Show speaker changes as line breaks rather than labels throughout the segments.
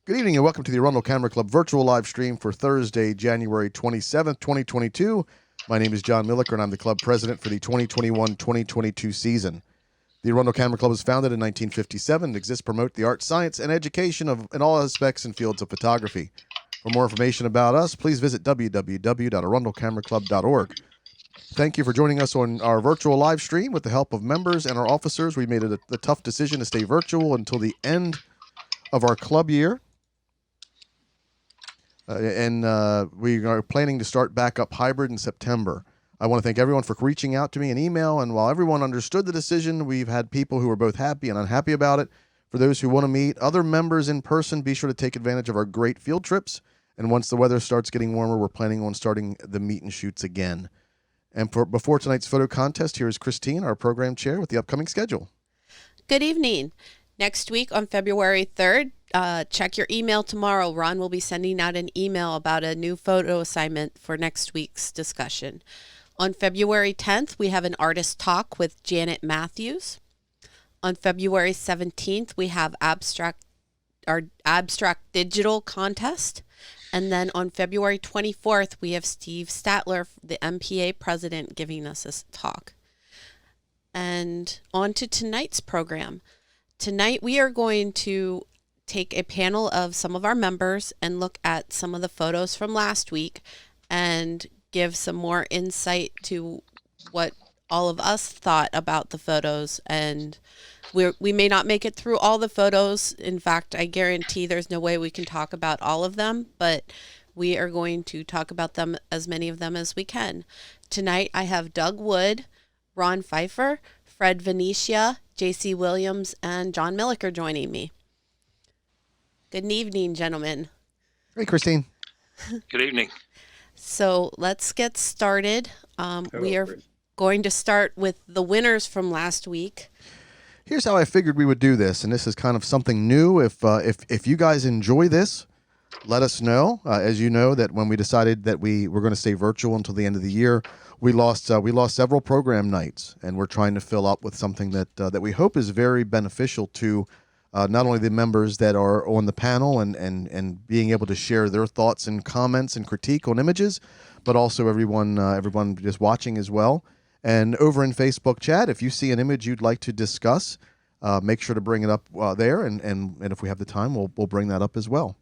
Good evening and welcome to the Arundel Camera Club virtual live stream for Thursday, January 27th, 2022. My name is John Milliker and I'm the club president for the 2021-2022 season. The Arundel Camera Club was founded in 1957 and exists to promote the art, science, and education in all aspects and fields of photography. For more information about us, please visit www.arundelcameraclub.org. Thank you for joining us on our virtual live stream. With the help of members and our officers, we made it a tough decision to stay virtual until the end of our club year. We are planning to start back up hybrid in September. I want to thank everyone for reaching out to me in email, and while everyone understood the decision, we've had people who are both happy and unhappy about it. For those who want to meet other members in person, be sure to take advantage of our great field trips, and once the weather starts getting warmer, we're planning on starting the meet and shoots again. And before tonight's photo contest, here is Christine, our program chair, with the upcoming schedule.
Good evening. Next week on February 3rd, check your email tomorrow. Ron will be sending out an email about a new photo assignment for next week's discussion. On February 10th, we have an artist talk with Janet Matthews. On February 17th, we have our abstract digital contest. And then on February 24th, we have Steve Statler, the MPA president, giving us a talk. And on to tonight's program. Tonight, we are going to take a panel of some of our members and look at some of the photos from last week and give some more insight to what all of us thought about the photos. And we may not make it through all the photos. In fact, I guarantee there's no way we can talk about all of them, but we are going to talk about them, as many of them as we can. Tonight, I have Doug Wood, Ron Pfeiffer, Fred Venetia, J.C. Williams, and John Milliker joining me. Good evening, gentlemen.
Hey, Christine.
Good evening.
So let's get started. We are going to start with the winners from last week.
Here's how I figured we would do this, and this is kind of something new. If you guys enjoy this, let us know. As you know, that when we decided that we were going to stay virtual until the end of the year, we lost several program nights, and we're trying to fill up with something that we hope is very beneficial to not only the members that are on the panel and being able to share their thoughts and comments and critique on images, but also everyone just watching as well. And over in Facebook chat, if you see an image you'd like to discuss, make sure to bring it up there, and if we have the time, we'll bring that up as well.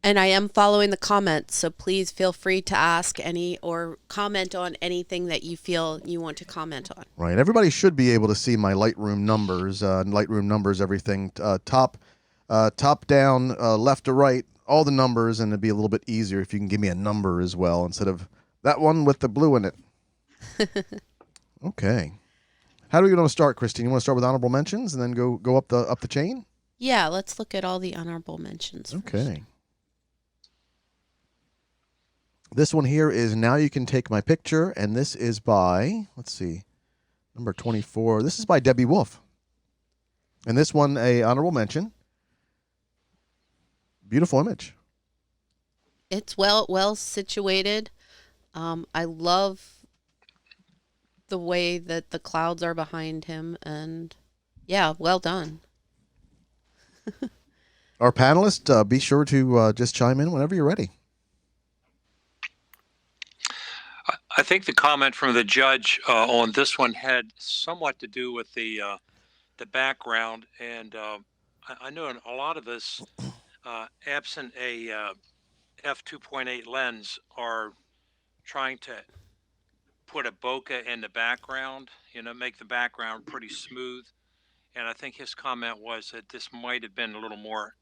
And I am following the comments, so please feel free to ask any or comment on anything that you feel you want to comment on.
Right. Everybody should be able to see my Lightroom numbers. Everything top down, left to right, all the numbers, and it'd be a little bit easier if you can give me a number as well instead of that one with the blue in it. Okay. How do we want to start, Christine? You want to start with honorable mentions and then go up the chain?
Yeah, let's look at all the honorable mentions first.
Okay. This one here is Now You Can Take My Picture, and this is by, let's see, number 24. This is by Debbie Wolf. And this one, a honorable mention. Beautiful image.
It's well situated. I love the way that the clouds are behind him, and yeah, well done.
Our panelists, be sure to just chime in whenever you're ready.
I think the comment from the judge on this one had somewhat to do with the background, and I know in a lot of us, absent a f2.8 lens, are trying to put a bokeh in the background, make the background pretty smooth. And I think his comment was that this might have been a little more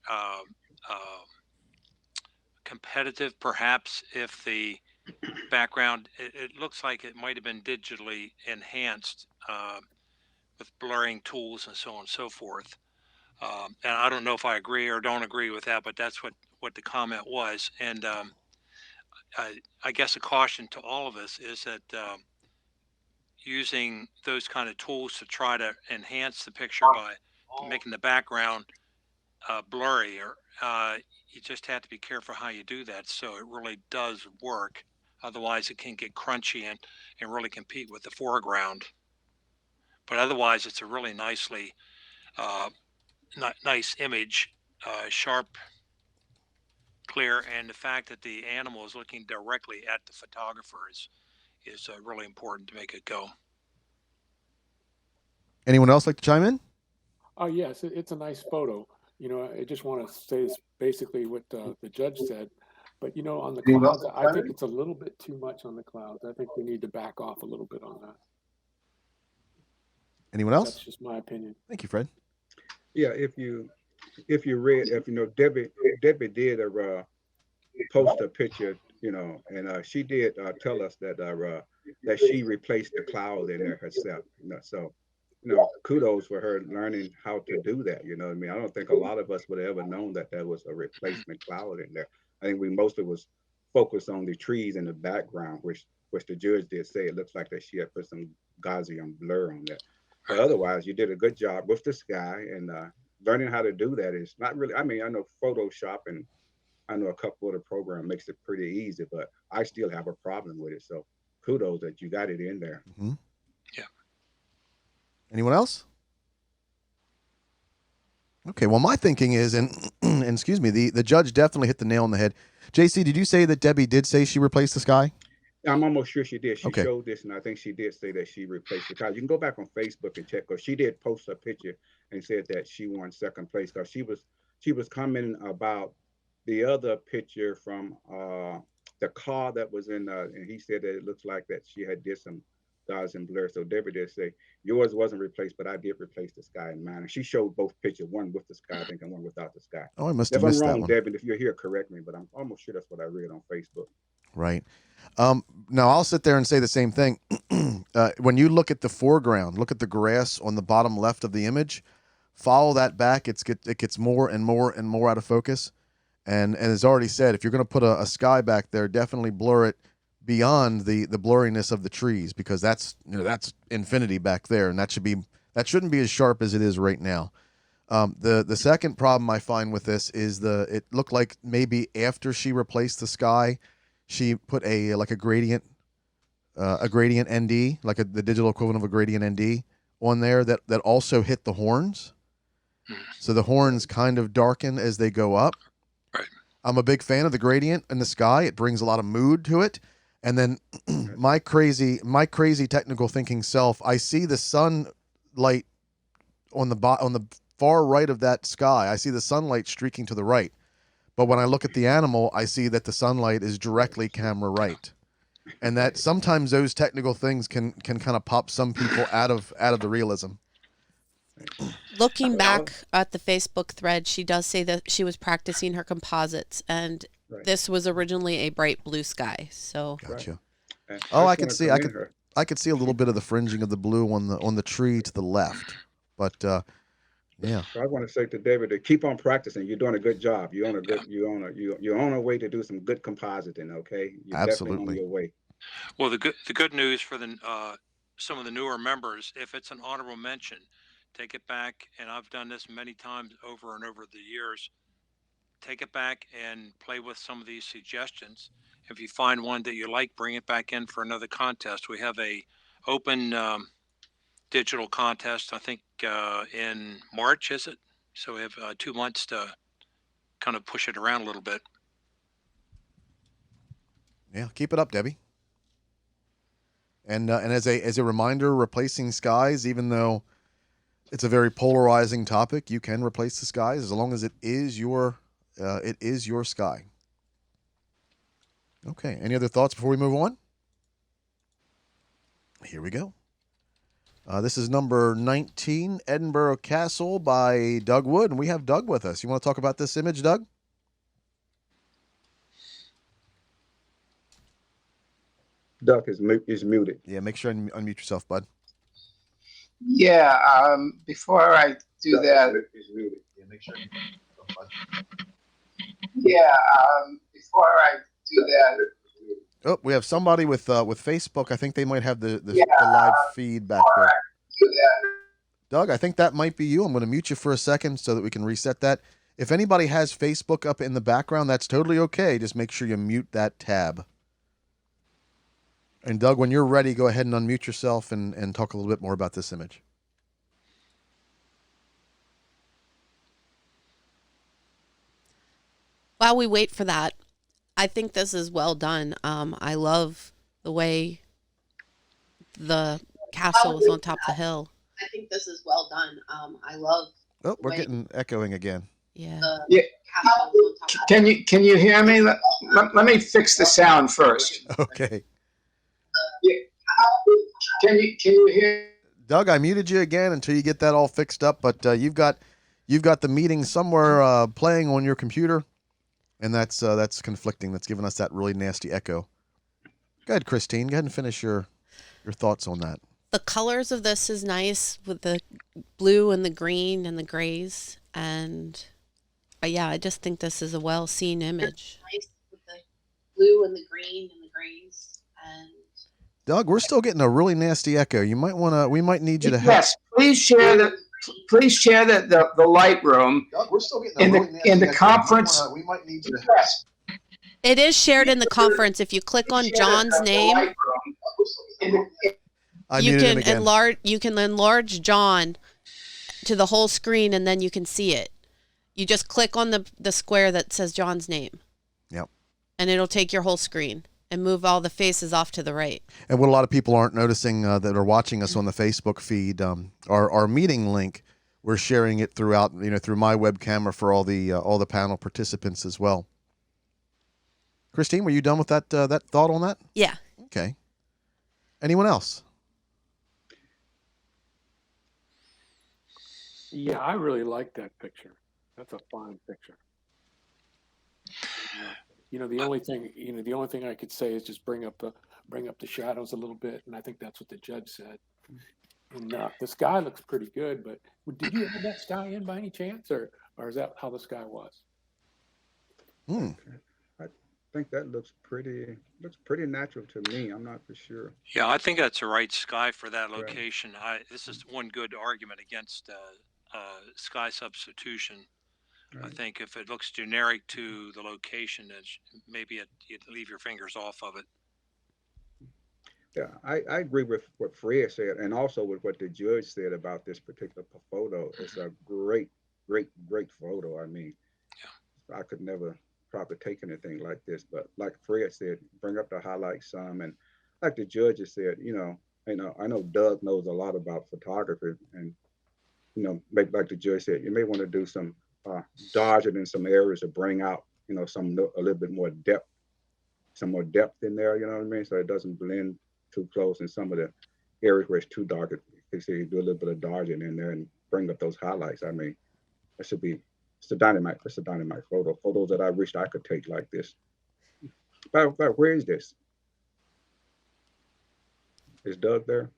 competitive, perhaps, if the background, it looks like it might have been digitally enhanced with blurring tools and so on and so forth. And I don't know if I agree or don't agree with that, but that's what the comment was. And I guess a caution to all of us is that using those kind of tools to try to enhance the picture by making the background blurry, or you just have to be careful how you do that so it really does work. Otherwise, it can get crunchy and really compete with the foreground. But otherwise, it's a really nice image, sharp clear, and the fact that the animal is looking directly at the photographer is really important to make it go.
Anyone else like to chime in?
Yes, it's a nice photo. I just want to say it's basically what the judge said. But on the clouds, I think it's a little bit too much on the clouds. I think we need to back off a little bit on that.
Anyone else?
That's just my opinion.
Thank you, Fred.
Yeah, if you read, if you know, Debbie did post a picture, and she did tell us that she replaced the cloud in there herself. So kudos for her learning how to do that. You know what I mean? I don't think a lot of us would have ever known that there was a replacement cloud in there. I think we mostly was focused on the trees in the background, which the judge did say it looks like that she had put some Gaussian blur on that. But otherwise, you did a good job with the sky, and learning how to do that is not really. I mean, I know Photoshop and I know a couple of the program makes it pretty easy, but I still have a problem with it. So kudos that you got it in there.
Mm-hmm.
Yeah.
Anyone else? Okay, well, my thinking is, and excuse me, the judge definitely hit the nail on the head. JC, did you say that Debbie did say she replaced the sky?
I'm almost sure she did. She
Okay.
showed this, and I think she did say that she replaced the cloud. You can go back on Facebook and check, because she did post a picture and said that she won second place, because she was commenting about the other picture from the car that was in, and he said that it looks like that she had did some dodge and blur. So Debbie did say yours wasn't replaced, but I did replace the sky in mine. And she showed both pictures, one with the sky, I think, and one without the sky.
Oh, I must
If
have
I'm
missed that
wrong,
one.
Debbie, if you're here, correct me, but I'm almost sure that's what I read on Facebook.
Right. Now, I'll sit there and say the same thing. When you look at the foreground, look at the grass on the bottom left of the image, follow that back, it gets more and more and more out of focus. And as already said, if you're going to put a sky back there, definitely blur it beyond the blurriness of the trees, because that's infinity back there, and that shouldn't be as sharp as it is right now. The second problem I find with this is it looked like maybe after she replaced the sky, she put a gradient ND, like the digital equivalent of a gradient ND on there that also hit the horns. So the horns kind of darken as they go up.
Right.
I'm a big fan of the gradient in the sky. It brings a lot of mood to it. And then my crazy technical thinking self, I see the sunlight on the far right of that sky. I see the sunlight streaking to the right. But when I look at the animal, I see that the sunlight is directly camera right. And that sometimes those technical things can kind of pop some people out of the realism.
Looking back at the Facebook thread, she does say that she was practicing her composites, and this was originally a bright blue sky. So
Gotcha.
And
Oh, I
just
could
wanna
see.
commend her.
I could see a little bit of the fringing of the blue on the tree to the left, but yeah.
So I want to say to David to keep on practicing. You're doing a good job. You're on a way to do some good compositing. Okay, you're definitely
Absolutely.
on your way.
Well, the good news for some of the newer members, if it's an honorable mention, take it back. And I've done this many times over and over the years. Take it back and play with some of these suggestions. If you find one that you like, bring it back in for another contest. We have a open digital contest, I think in March, is it? So we have 2 months to kind of push it around a little bit.
Yeah, keep it up, Debbie. And as a reminder, replacing skies, even though it's a very polarizing topic, you can replace the skies as long as it is your sky. Okay. Any other thoughts before we move on? Here we go. This is number 19, Edinburgh Castle by Doug Wood, and we have Doug with us. You want to talk about this image, Doug?
Duck is muted.
Yeah, make sure and unmute yourself, bud.
Yeah, before I do that,
Is muted.
Yeah, make sure.
yeah, before I do that,
Oh, we have somebody with Facebook. I think they might have the
Yeah.
live feed back there.
do that.
Doug, I think that might be you. I'm going to mute you for a second so that we can reset that. If anybody has Facebook up in the background, that's totally okay. Just make sure you mute that tab. And Doug, when you're ready, go ahead and unmute yourself and talk a little bit more about this image.
While we wait for that, I think this is well done. I love the way the castle is on top of the hill. I think this is well done. I love.
Oh, we're getting echoing again.
Yeah.
Yeah. Can you hear me? Let me fix the sound first.
Okay.
Yeah. Can you hear?
Doug, I muted you again until you get that all fixed up, but you've got the meeting somewhere playing on your computer, and that's conflicting. That's giving us that really nasty echo. Go ahead, Christine. Go ahead and finish your thoughts on that.
The colors of this is nice with the blue and the green and the grays, and yeah, I just think this is a well seen image. Nice with the blue and the green and the grays, and
Doug, we're still getting a really nasty echo. You might we might need you to help.
Yes, please share the Lightroom.
Doug, we're still getting
in the conference.
We might need you to help.
it is shared in the conference. If you click on John's name, you can enlarge John to the whole screen, and then you can see it. You just click on the square that says John's name.
Yep.
And it'll take your whole screen and move all the faces off to the right.
And what a lot of people aren't noticing that are watching us on the Facebook feed, our meeting link, we're sharing it throughout, through my web camera for all the panel participants as well. Christine, were you done with that thought on that?
Yeah.
Okay. Anyone else?
Yeah, I really like that picture. That's a fine picture. The only thing I could say is just bring up the shadows a little bit, and I think that's what the judge said. And the sky looks pretty good, but did you have that sky in by any chance, or is that how the sky was?
I think that looks pretty natural to me. I'm not for sure.
Yeah, I think that's the right sky for that location. This is one good argument against sky substitution. Right. I think if it looks generic to the location, maybe you'd leave your fingers off of it.
Yeah, I agree with what Fred said, and also with what the judge said about this particular photo. It's a great photo. I mean, yeah. I could never probably take anything like this, but like Fred said, bring up the highlights some, and like the judge has said, I know Doug knows a lot about photography, and maybe like the judge said, you may want to do some dodging in some areas to bring out, a little bit more depth, some more depth in there. You know what I mean? So it doesn't blend too close in some of the areas where it's too dark. You do a little bit of dodging in there and bring up those highlights. I mean, it's a dynamite photo. Photos that I wished I could take like this. But where is this? Is Doug there?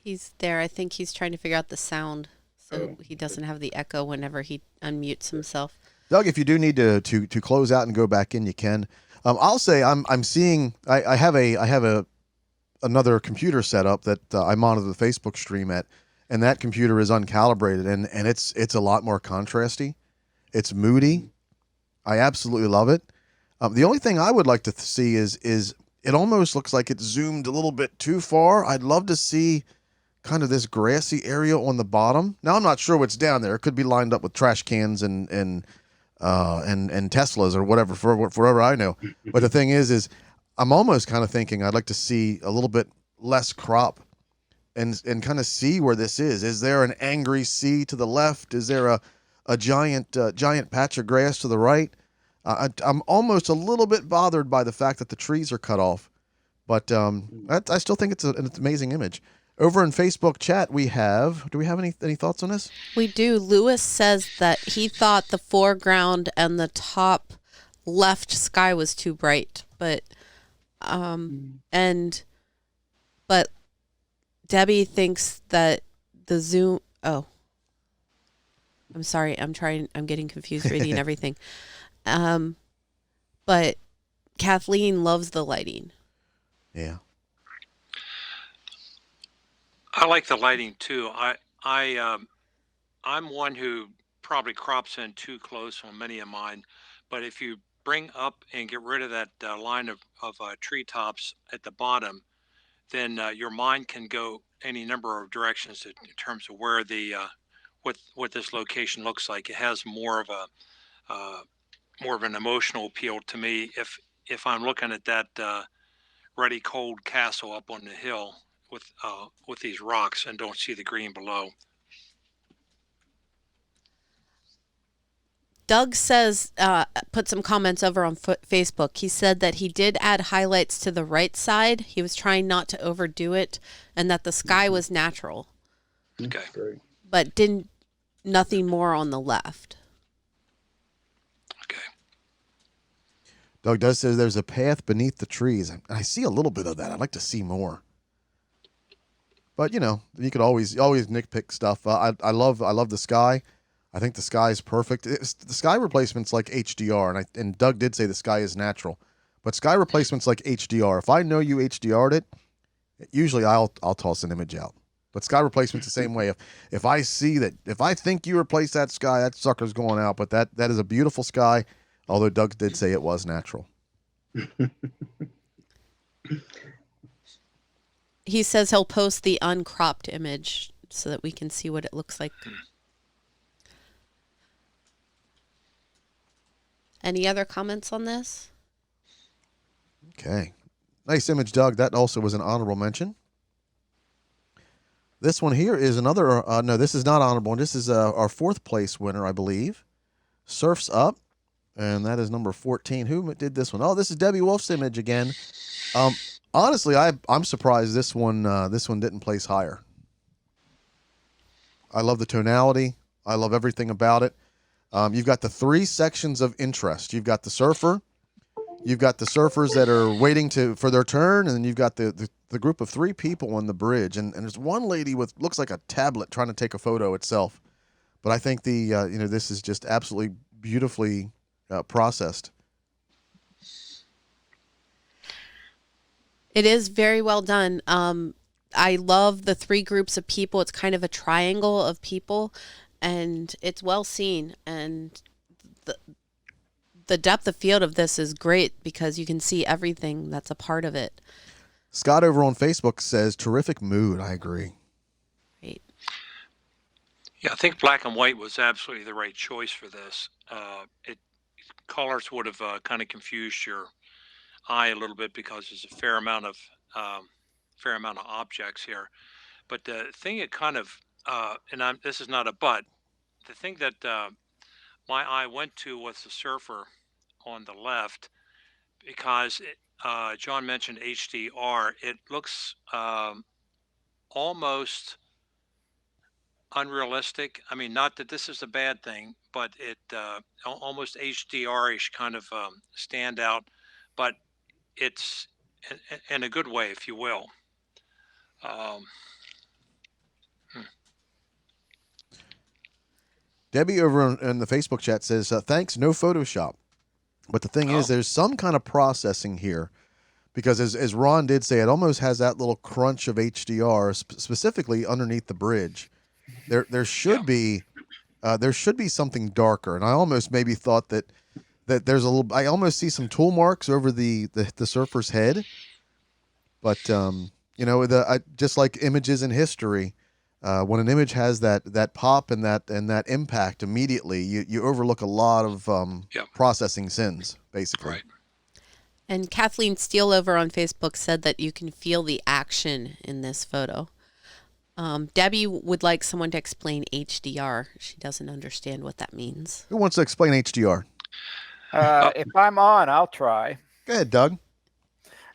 He's there. I think he's trying to figure out the sound, so he doesn't have the echo whenever he unmutes himself.
Doug, if you do need to close out and go back in, you can. I'll say I'm seeing I have another computer setup that I monitor the Facebook stream at, and that computer is uncalibrated, and it's a lot more contrasty. It's moody. I absolutely love it. The only thing I would like to see is it almost looks like it's zoomed a little bit too far. I'd love to see kind of this grassy area on the bottom. Now I'm not sure what's down there. It could be lined up with trash cans and Teslas or whatever forever I know. But the thing is I'm almost kind of thinking I'd like to see a little bit less crop and kind of see where this is. Is there an angry sea to the left? Is there a giant patch of grass to the right? I'm almost a little bit bothered by the fact that the trees are cut off, but I still think it's an amazing image. Over in Facebook chat, do we have any thoughts on this?
We do. Lewis says that he thought the foreground and the top left sky was too bright, but Debbie thinks that the zoom. Oh, I'm sorry. I'm getting confused reading everything. But Kathleen loves the lighting.
Yeah.
I like the lighting too. I'm one who probably crops in too close on many of mine, but if you bring up and get rid of that line of treetops at the bottom, then your mind can go any number of directions in terms of where the what this location looks like. It has more of more of an emotional appeal to me if I'm looking at that ruddy cold castle up on the hill with these rocks and don't see the green below.
Doug says, put some comments over on Facebook. He said that he did add highlights to the right side. He was trying not to overdo it, and that the sky was natural,
Okay.
Great.
but nothing more on the left.
Okay.
Doug does say there's a path beneath the trees. I see a little bit of that. I'd like to see more. But you could always nitpick stuff. I love the sky. I think the sky is perfect. The sky replacement's like HDR, and Doug did say the sky is natural, but sky replacement's like HDR. If I know you HDR'd it, usually I'll toss an image out. But sky replacement's the same way. If I see that, if I think you replace that sky, that sucker's going out. But that is a beautiful sky, although Doug did say it was natural.
He says he'll post the uncropped image so that we can see what it looks like. Any other comments on this?
Okay. Nice image, Doug. That also was an honorable mention. This one here is another, no, this is not honorable. This is our fourth place winner, I believe. Surf's Up, and that is number 14. Who did this one? Oh, this is Debbie Wolf's image again. Honestly, I'm surprised this one didn't place higher. I love the tonality. I love everything about it. You've got the three sections of interest. You've got the surfer. You've got the surfers that are waiting for their turn, and then you've got the group of three people on the bridge. And there's one lady with looks like a tablet trying to take a photo itself. But I think this is just absolutely beautifully processed.
It is very well done. I love the three groups of people. It's kind of a triangle of people, and it's well seen. And the depth of field of this is great because you can see everything that's a part of it.
Scott over on Facebook says, terrific mood. I agree.
Great.
Yeah, I think black and white was absolutely the right choice for this. Colors would have kind of confused your eye a little bit because there's a fair amount of objects here. But the thing that kind of this is not a but. The thing that my eye went to was the surfer on the left because John mentioned HDR. It looks almost unrealistic. I mean, not that this is a bad thing, but it almost HDR-ish kind of stand out, but it's in a good way, if you will.
Debbie over in the Facebook chat says, thanks, no Photoshop. But the thing is, there's some kind of processing here because as Ron did say, it almost has that little crunch of HDR specifically underneath the bridge. There should be something darker. And I almost maybe thought that there's I almost see some tool marks over the surfer's head. But, just like images in history, when an image has that pop and that impact immediately, you overlook a lot of processing sins, basically.
Right.
And Kathleen Steele over on Facebook said that you can feel the action in this photo. Debbie would like someone to explain HDR. She doesn't understand what that means.
Who wants to explain HDR?
If I'm on, I'll try.
Go ahead, Doug.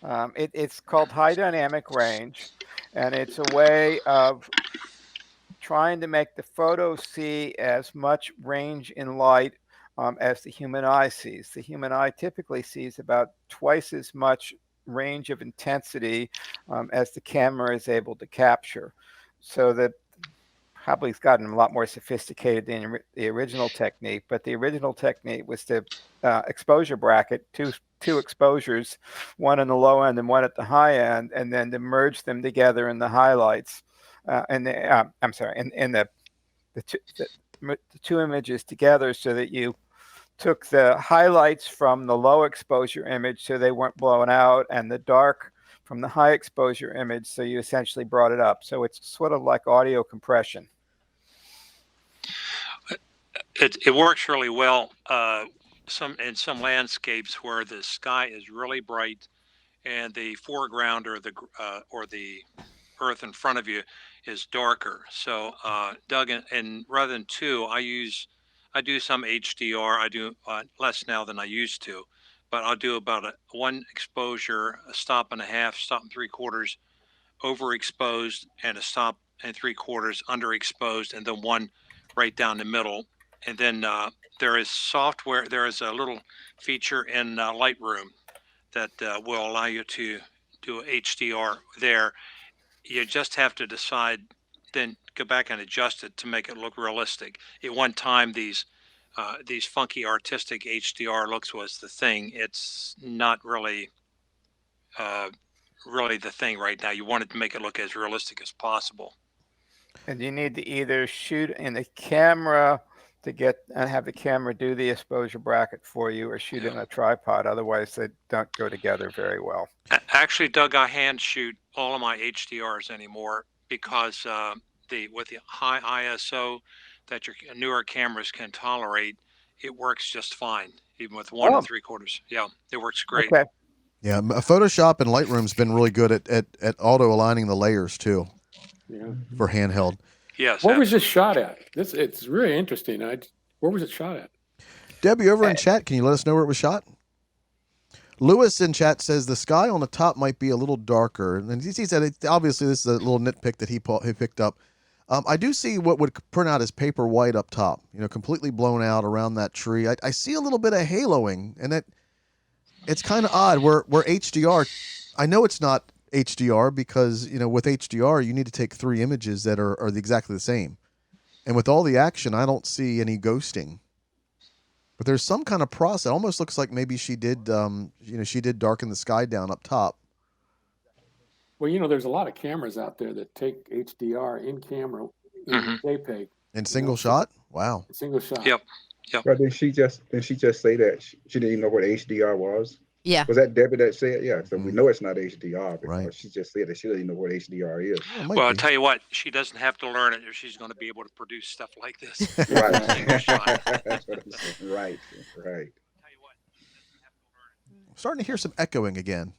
It's called high dynamic range, and it's a way of trying to make the photo see as much range in light as the human eye sees. The human eye typically sees about twice as much range of intensity as the camera is able to capture. So that probably has gotten a lot more sophisticated than the original technique, but the original technique was to exposure bracket two exposures, one in the low end and one at the high end, and then to merge them together in the highlights. And the two images together so that you took the highlights from the low exposure image so they weren't blown out, and the dark from the high exposure image so you essentially brought it up. So it's sort of like audio compression.
It works really well. some landscapes where the sky is really bright and the foreground or the earth in front of you is darker. So Doug, and rather than two, I do some HDR. I do less now than I used to, but I'll do about one exposure, a stop and a half, stop and three quarters overexposed, and a stop and three quarters underexposed, and then one right down the middle. And then there is software. There is a little feature in Lightroom that will allow you to do HDR there. You just have to decide, then go back and adjust it to make it look realistic. At one time, these funky artistic HDR looks was the thing. It's not really really the thing right now. You wanted to make it look as realistic as possible.
And you need to either shoot in the camera to get and have the camera do the exposure bracket for you, or shoot in a tripod. Otherwise, they don't go together very well.
Actually, Doug, I hand shoot all of my HDRs anymore because with the high ISO that your newer cameras can tolerate, it works just fine, even with one and three quarters. Yeah, it works great.
Okay.
Yeah, Photoshop and Lightroom's been really good at auto aligning the layers too.
Yeah.
For handheld.
Yes.
Where was this shot at? It's really interesting. Where was it shot at?
Debbie, over in chat, can you let us know where it was shot? Lewis in chat says the sky on the top might be a little darker, and he said obviously this is a little nitpick that he picked up. I do see what would print out as paper white up top, completely blown out around that tree. I see a little bit of haloing, and it's kind of odd. Where HDR, I know it's not HDR because with HDR you need to take 3 images that are exactly the same, and with all the action I don't see any ghosting. But there's some kind of process. It almost looks like maybe she did darken the sky down up top.
Well, there's a lot of cameras out there that take HDR in camera in JPEG.
In single shot? Wow.
Single shot.
Yep.
But didn't she just say that she didn't even know what HDR was?
Yeah.
Was that Debbie that said? Yeah. So we know it's not HDR because
Right.
she just said that she doesn't even know what HDR is.
Well, I'll tell you what, she doesn't have to learn it if she's going to be able to produce stuff like this.
Right.
That's
what I'm saying. Right.
I'm starting to hear some echoing again.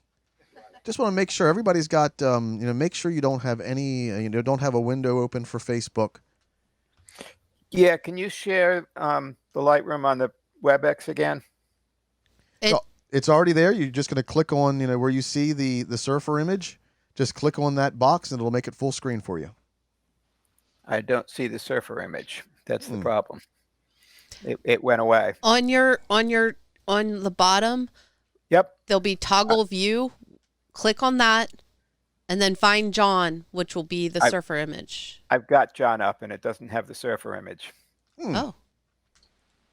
Just want to make sure everybody's got, make sure you don't have any, don't have a window open for Facebook.
Yeah. Can you share the Lightroom on the WebEx again?
It's already there. You're just going to click on, where you see the surfer image. Just click on that box and it'll make it full screen for you.
I don't see the surfer image. That's the problem. It went away.
On the bottom,
Yep.
there'll be toggle view. Click on that, and then find John, which will be the surfer image.
I've got John up, and it doesn't have the surfer image.
Oh.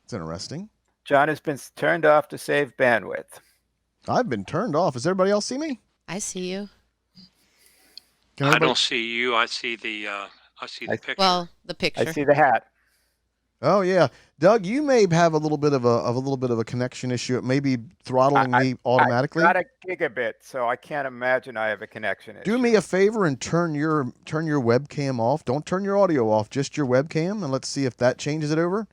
It's interesting.
John has been turned off to save bandwidth.
I've been turned off. Does everybody else see me?
I see you.
I don't see you. I see the picture.
Well, the picture.
I see the hat.
Oh yeah, Doug, you may have a little bit of a connection issue. It may be throttling me automatically.
I got a gigabit, so I can't imagine I have a connection issue.
Do me a favor and turn your webcam off. Don't turn your audio off, just your webcam, and let's see if that changes it over.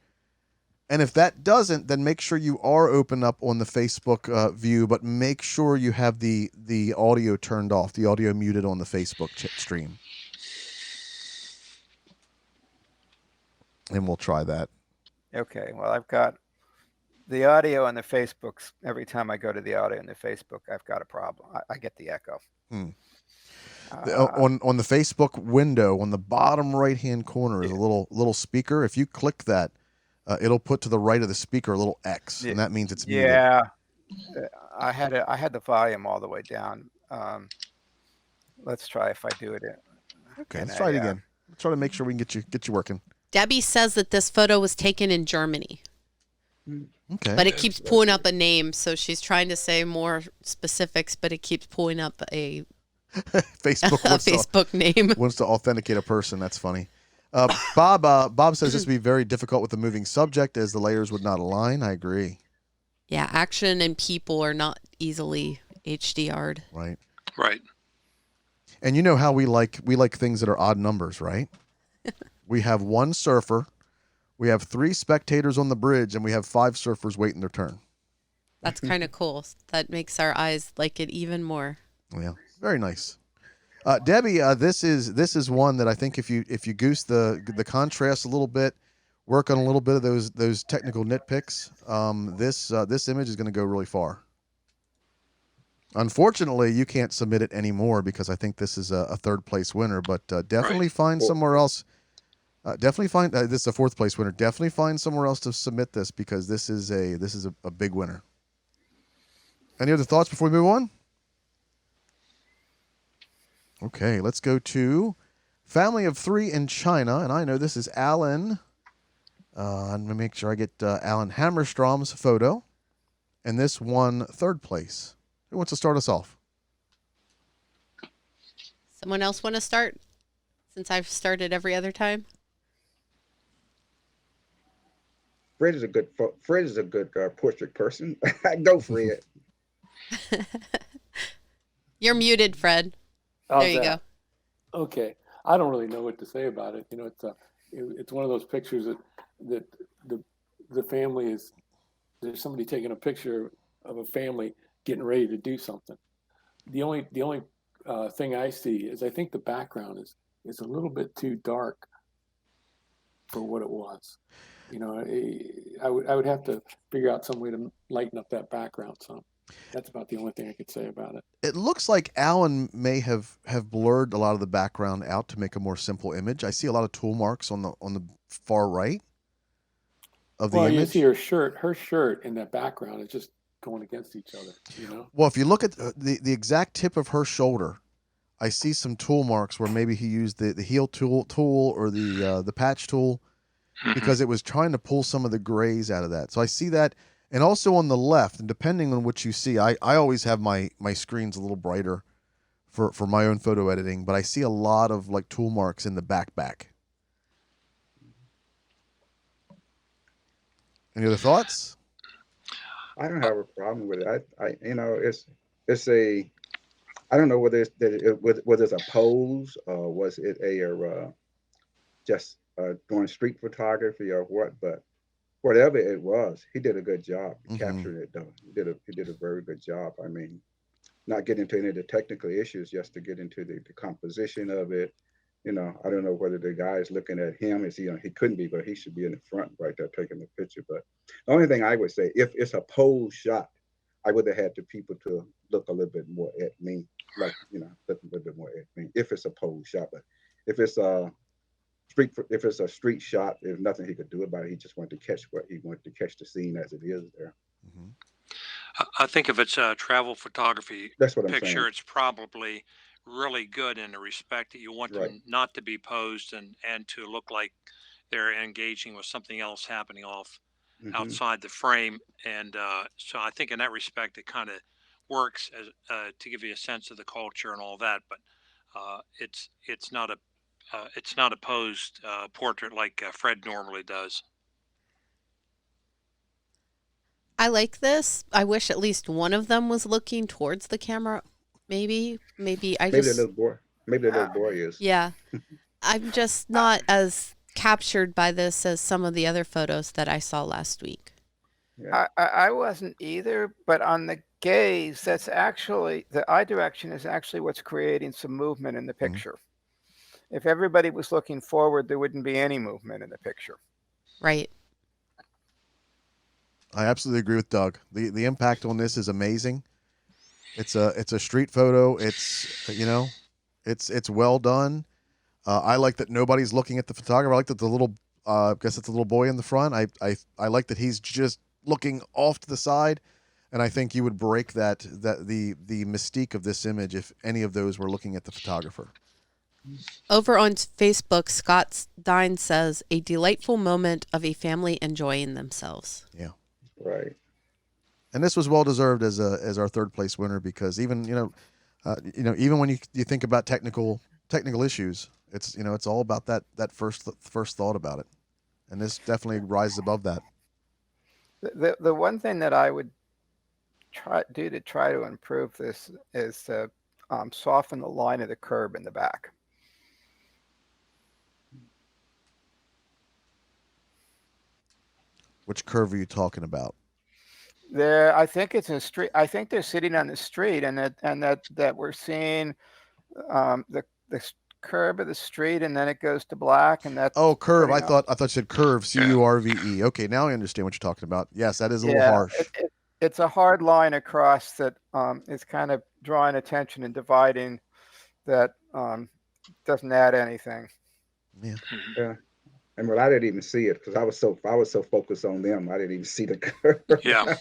And if that doesn't, then make sure you are open up on the Facebook view, but make sure you have the audio turned off, the audio muted on the Facebook stream. And we'll try that.
Okay, well, I've got the audio on the Facebooks. Every time I go to the audio on the Facebook, I've got a problem. I get the echo.
On the Facebook window, on the bottom right-hand corner is a little speaker. If you click that, it'll put to the right of the speaker a little X, and that means it's muted.
Yeah, I had the volume all the way down. Let's try if I do it.
Okay, let's try it again. Let's try to make sure we can get you working.
Debbie says that this photo was taken in Germany.
Okay.
But it keeps pulling up a name, so she's trying to say more specifics, but it keeps pulling up a Facebook name.
Wants to authenticate a person. That's funny. Bob says this would be very difficult with a moving subject as the layers would not align. I agree.
Yeah, action and people are not easily HDR'd.
Right.
Right.
And you know how we like things that are odd numbers, right? We have one surfer, We have 3 spectators on the bridge, and we have 5 surfers waiting their turn.
That's kind of cool. That makes our eyes like it even more.
Yeah, very nice. Debbie, this is one that I think if you goose the contrast a little bit, work on a little bit of those technical nitpicks, this image is going to go really far. Unfortunately, you can't submit it anymore because I think this is a 3rd place winner. But definitely find somewhere else. Definitely find this is a 4th place winner. Definitely find somewhere else to submit this because this is a big winner. Any other thoughts before we move on? Okay, let's go to family of 3 in China, and I know this is Alan. I'm gonna make sure I get Alan Hammerstrom's photo, and this won 3rd place. Who wants to start us off?
Someone else want to start? Since I've started every other time.
Fred is a good portrait person. Go, Fred.
You're muted, Fred.
How's
There you
that?
go.
Okay, I don't really know what to say about it. You know, it's one of those pictures that the family is, there's somebody taking a picture of a family getting ready to do something. The only thing I see is I think the background is a little bit too dark for what it was. You know, I would have to figure out some way to lighten up that background some. That's about the only thing I could say about it.
It looks like Alan may have blurred a lot of the background out to make a more simple image. I see a lot of tool marks on the far right of the
Well, you
image.
see her shirt in that background is just going against each other, you know?
Well, if you look at the exact tip of her shoulder, I see some tool marks where maybe he used the heel tool or the patch tool because it was trying to pull some of the grays out of that. So I see that. And also on the left, and depending on what you see, I always have my screens a little brighter for my own photo editing, but I see a lot of like tool marks in the back. Any other thoughts?
I don't have a problem with it. I you know, it's a, I don't know whether it's a pose or was it a just doing street photography or what, but whatever it was, he did a good job. He captured it though. He did a very good job. I mean, not get into any of the technical issues, just to get into the composition of it. You know, I don't know whether the guy is looking at him. Is he? He couldn't be, but he should be in the front right there taking the picture. But the only thing I would say, if it's a pose shot, I would have had the people to look a little bit more at me, like, you know, look a little bit more at me. If it's a pose shot, but if it's a street shot, there's nothing he could do about it. He just wanted to catch what he wanted to catch the scene as it is there.
Mm-hmm.
I think if it's a travel photography
That's what I'm
picture,
saying.
it's probably really good in the respect that you want
Right.
them not to be posed and to look like they're engaging with something else happening off
Hmm.
outside the frame. And so I think in that respect, it kind of works as to give you a sense of the culture and all that. But it's not a it's not a posed portrait like Fred normally does.
I like this. I wish at least one of them was looking towards the camera. Maybe I
Maybe the
just,
little boy. Maybe the little boy is.
yeah. I'm just not as captured by this as some of the other photos that I saw last week.
Yeah.
I wasn't either, but on the gaze, that's actually, the eye direction is actually what's creating some movement in the picture. If everybody was looking forward, there wouldn't be any movement in the picture.
Right.
I absolutely agree with Doug. The impact on this is amazing. It's a street photo. It's it's well done. I like that nobody's looking at the photographer. I like that the little I guess it's a little boy in the front. I like that he's just looking off to the side, and I think you would break that the mystique of this image if any of those were looking at the photographer.
Over on Facebook, Scott Dine says, a delightful moment of a family enjoying themselves.
Yeah.
Right.
And this was well deserved as our 3rd place winner because even even when you think about technical issues, it's all about that first thought about it, and this definitely rises above that.
The one thing that I would try to improve this is to soften the line of the curb in the back.
Which curve are you talking about?
I think it's a street. I think they're sitting on the street, and that we're seeing the curve of the street, and then it goes to black, and that's
Oh, curve.
pretty
I
much.
thought you said curve. Curve. Okay, now I understand what you're talking about. Yes, that is a little
Yeah,
harsh.
it's a hard line across that is kind of drawing attention and dividing that doesn't add anything.
Yeah.
Yeah. And well, I didn't even see it because I was so focused on them. I didn't even see the curve.
Yeah.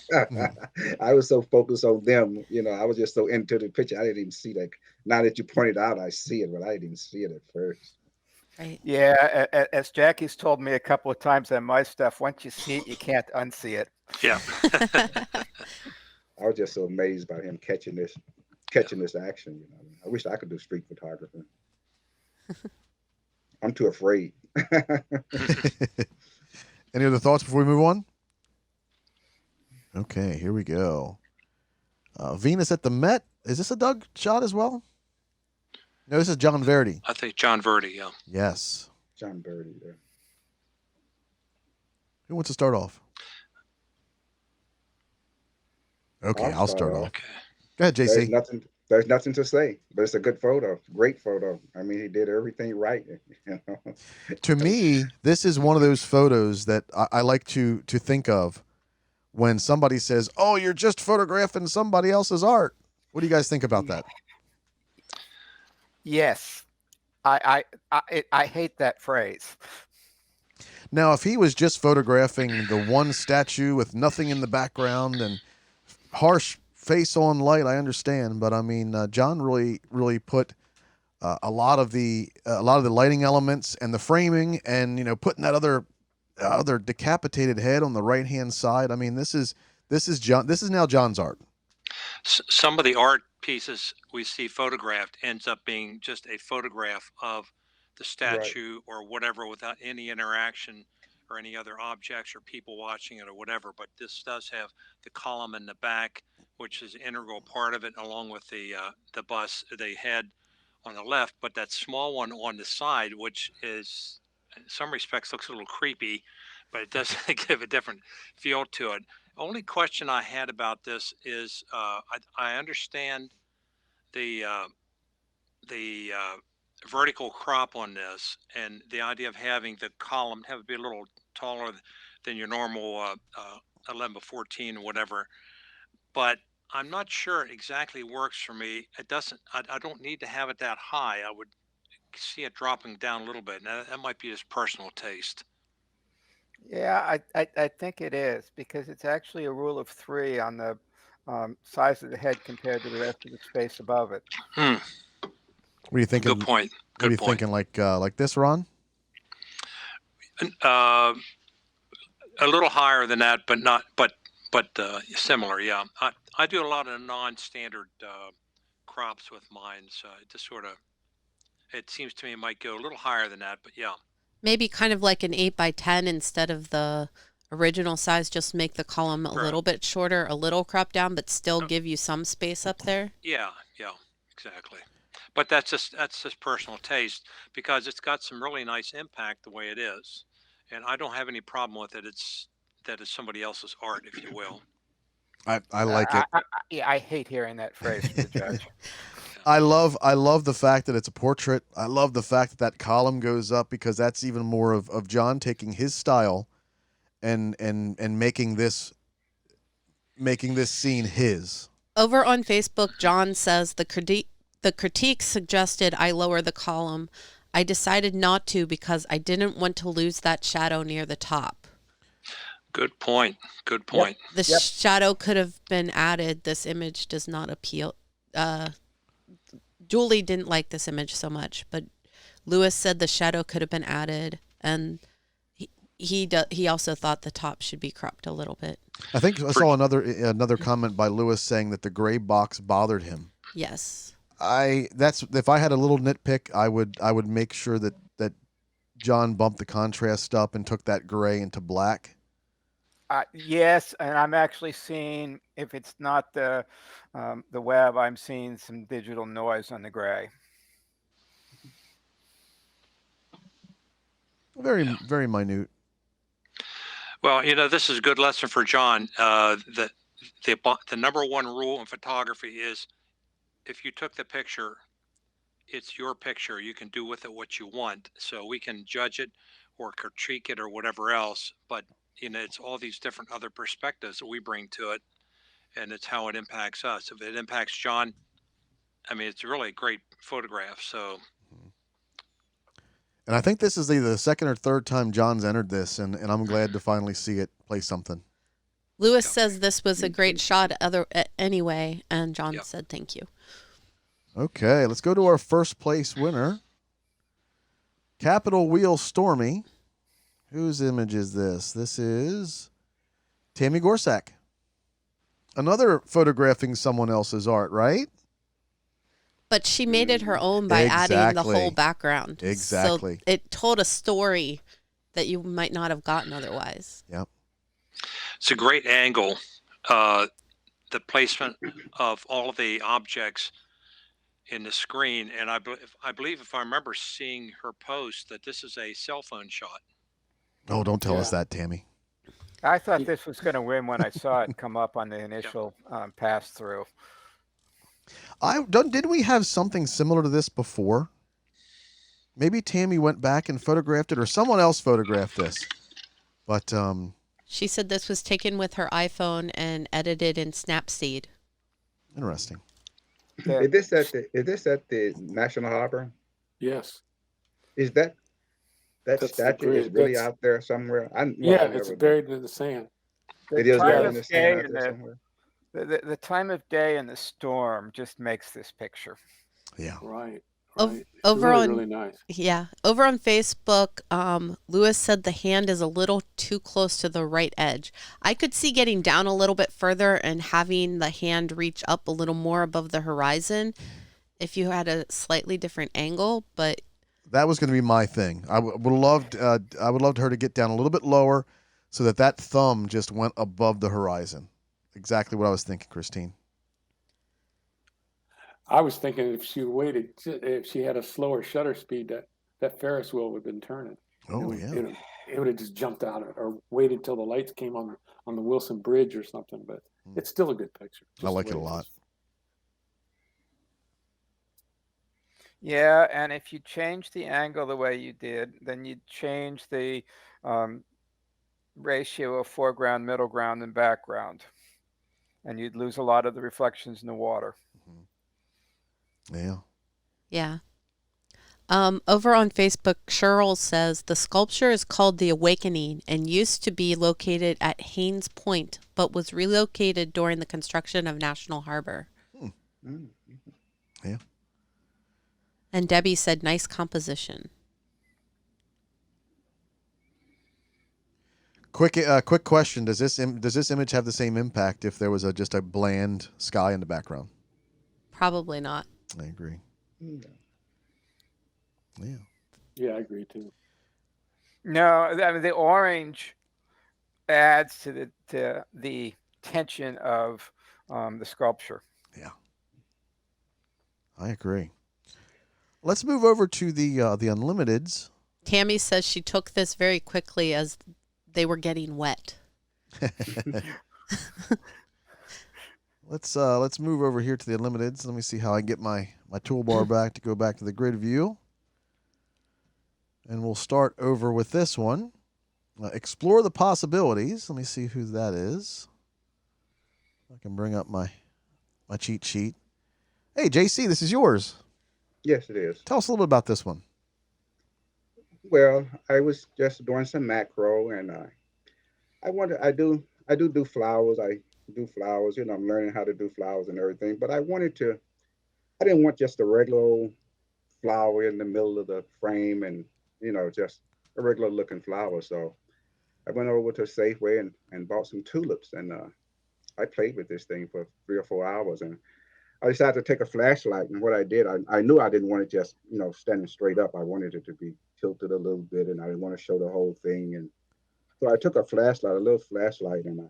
I was so focused on them. I was just so into the picture. I didn't even see that. Now that you pointed out, I see it, but I didn't even see it at first.
Right.
Yeah, as Jackie's told me a couple of times on my stuff, once you see it, you can't unsee it.
Yeah.
I was just so amazed by him catching this action. I wish I could do street photography. I'm too afraid.
Any other thoughts before we move on? Okay, here we go. Venus at the Met. Is this a Doug shot as well? No, this is John Verdi.
I think John Verdi, yeah.
Yes.
John Verdi. Yeah.
Who wants to start off? Okay, I'll start off.
Okay.
Go ahead, JC.
There's nothing to say, but it's a good photo. Great photo. I mean, he did everything right.
To me, this is one of those photos that I like to think of when somebody says, "Oh, you're just photographing somebody else's art." What do you guys think about that?
Yes, I hate that phrase.
Now, if he was just photographing the one statue with nothing in the background and harsh face on light, I understand. But I mean, John really put a lot of the lighting elements and the framing, and putting that other decapitated head on the right hand side. I mean, this is John. This is now John's art.
Some of the art pieces we see photographed ends up being just a photograph of the statue or whatever without any interaction or any other objects or people watching it or whatever. But this does have the column in the back, which is an integral part of it, along with the head on the left. But that small one on the side, which is in some respects looks a little creepy, but it does give a different feel to it. Only question I had about this is I understand the vertical crop on this, and the idea of having the column have it be a little taller than your normal 11 by 14 or whatever. But I'm not sure it exactly works for me. It doesn't. I don't need to have it that high. I would see it dropping down a little bit. Now, that might be just personal taste.
Yeah, I think it is, because it's actually a rule of 3 on the size of the head compared to the rest of the space above it.
Hmm.
What are you thinking?
Good point.
What are you thinking? Like this, Ron?
A little higher than that, but not, but similar. Yeah, I do a lot of non-standard crops with mine, so it just it seems to me it might go a little higher than that, but yeah.
Maybe kind of like an 8 by 10 instead of the original size. Just make the column a little bit shorter, a little crop down, but still give you some space up there.
Yeah, exactly. But that's just personal taste, because it's got some really nice impact the way it is, and I don't have any problem with it. It's somebody else's art, if you will.
I like it.
I hate hearing that phrase from the judge.
I love the fact that it's a portrait. I love the fact that column goes up, because that's even more of John taking his style and making this scene his.
Over on Facebook, John says the critique suggested I lower the column. I decided not to because I didn't want to lose that shadow near the top.
Good point. Yep.
The shadow could have been added. This image does not appeal. Julie didn't like this image so much, but Lewis said the shadow could have been added, and he also thought the top should be cropped a little bit.
I think I saw another comment by Lewis saying that the gray box bothered him.
Yes.
If I had a little nitpick, I would make sure that John bumped the contrast up and took that gray into black.
Yes, and I'm actually seeing, if it's not the web, I'm seeing some digital noise on the gray.
Very minute.
Well, this is a good lesson for John. The number one rule in photography is if you took the picture, it's your picture. You can do with it what you want. So we can judge it or critique it or whatever else, but it's all these different other perspectives that we bring to it, and it's how it impacts us. If it impacts John, I mean, it's really a great photograph. So,
And I think this is either the second or third time John's entered this, and I'm glad to finally see it play something.
Lewis
Yep.
says this was a great shot anyway, and John
Yep.
said thank you.
Okay, let's go to our first place winner. Capital Wheel Stormy. Whose image is this? This is Tammy Gorsak. Another photographing someone else's art, right?
But she made it her own by adding the
Exactly.
whole background.
Exactly.
So it told a story that you might not have gotten otherwise.
Yep.
it's a great angle. The placement of all of the objects in the screen, and I believe if I remember seeing her post that this is a cell phone shot.
Oh, don't tell us that, Tammy.
I thought this was going to win when I saw it come up on the initial pass through.
Didn't we have something similar to this before? Maybe Tammy went back and photographed it, or someone else photographed this. But
She said this was taken with her iPhone and edited in Snapseed.
interesting.
Is this at the National Harbor?
Yes.
Is that
That's the
statue is
bridge.
really
That's-
out there somewhere?
Yeah, it's buried in the sand.
It is
time
buried in
of
the
day
sand out
and
there somewhere.
the time of day and the storm just makes this picture.
Yeah.
Right.
Ov-
Right.
over
really,
on-
really nice.
Yeah. Over on Facebook, Lewis said the hand is a little too close to the right edge. I could see getting down a little bit further and having the hand reach up a little more above the horizon if you had a slightly different angle, but
That was going to be my thing. I would loved her to get down a little bit lower so that thumb just went above the horizon. Exactly what I was thinking, Christine.
I was thinking if she had a slower shutter speed, that Ferris wheel would have been turning.
Oh,
It
yeah.
would- It would have just jumped out or waited till the lights came on the Wilson Bridge or something. But it's still a good picture.
I like
just
it
the
a
way
lot.
is.
Yeah, and if you change the angle the way you did, then you'd change the ratio of foreground, middle ground, and background. And you'd lose a lot of the reflections in the water.
Yeah.
yeah. Over on Facebook, Cheryl says the sculpture is called The Awakening and used to be located at Haynes Point, but was relocated during the construction of National Harbor.
Mm.
Yeah.
And Debbie said, nice composition.
Quick question: Does this image have the same impact if there was just a bland sky in the background?
Probably not.
I agree.
Mm.
Yeah.
Yeah, I agree too.
No, I mean the orange adds to the tension of the sculpture.
Yeah. I agree. Let's move over to the Unlimiteds.
Tammy says she took this very quickly as they were getting wet.
Let's move over here to the Unlimiteds. Let me see how I can get my toolbar back to go back to the grid view. And we'll start over with this one. Explore the possibilities. Let me see who that is. I can bring up my cheat sheet. Hey, JC, this is yours.
Yes, it is.
Tell us a little bit about this one.
Well, I was just doing some macro, and I do flowers. I do flowers. I'm learning how to do flowers and everything. But I didn't want just a regular old flower in the middle of the frame, and just a regular looking flower. So I went over to Safeway and bought some tulips, and I played with this thing for 3 or 4 hours, and I decided to take a flashlight. And what I did, I knew I didn't want it just standing straight up. I wanted it to be tilted a little bit, and I didn't want to show the whole thing. And so I took a little flashlight, and I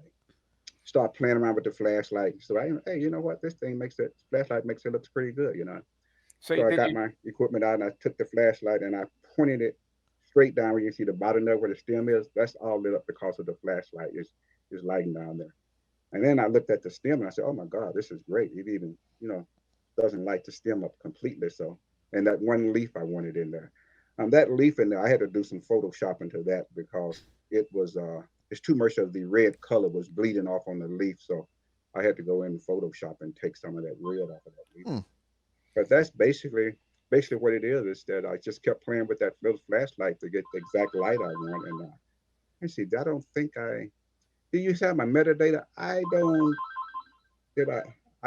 started playing around with the flashlight. So hey, you know what? This flashlight makes it look pretty good,
So
So I
did
got
you
my equipment out, and I took the flashlight and I pointed it straight down where you see the bottom there where the stem is, that's all lit up because of the flashlight is lighting down there. And then I looked at the stem and I said, oh my God, this is great. It even, doesn't light the stem up completely. So, and that one leaf I wanted in there. That leaf in there, I had to do some photoshopping to that because it was, it's too much of the red color was bleeding off on the leaf. So I had to go in Photoshop and take some of that red off of that leaf. But that's basically what it is that I just kept playing with that little flashlight to get the exact light I want. And see, I don't think do you have my metadata? I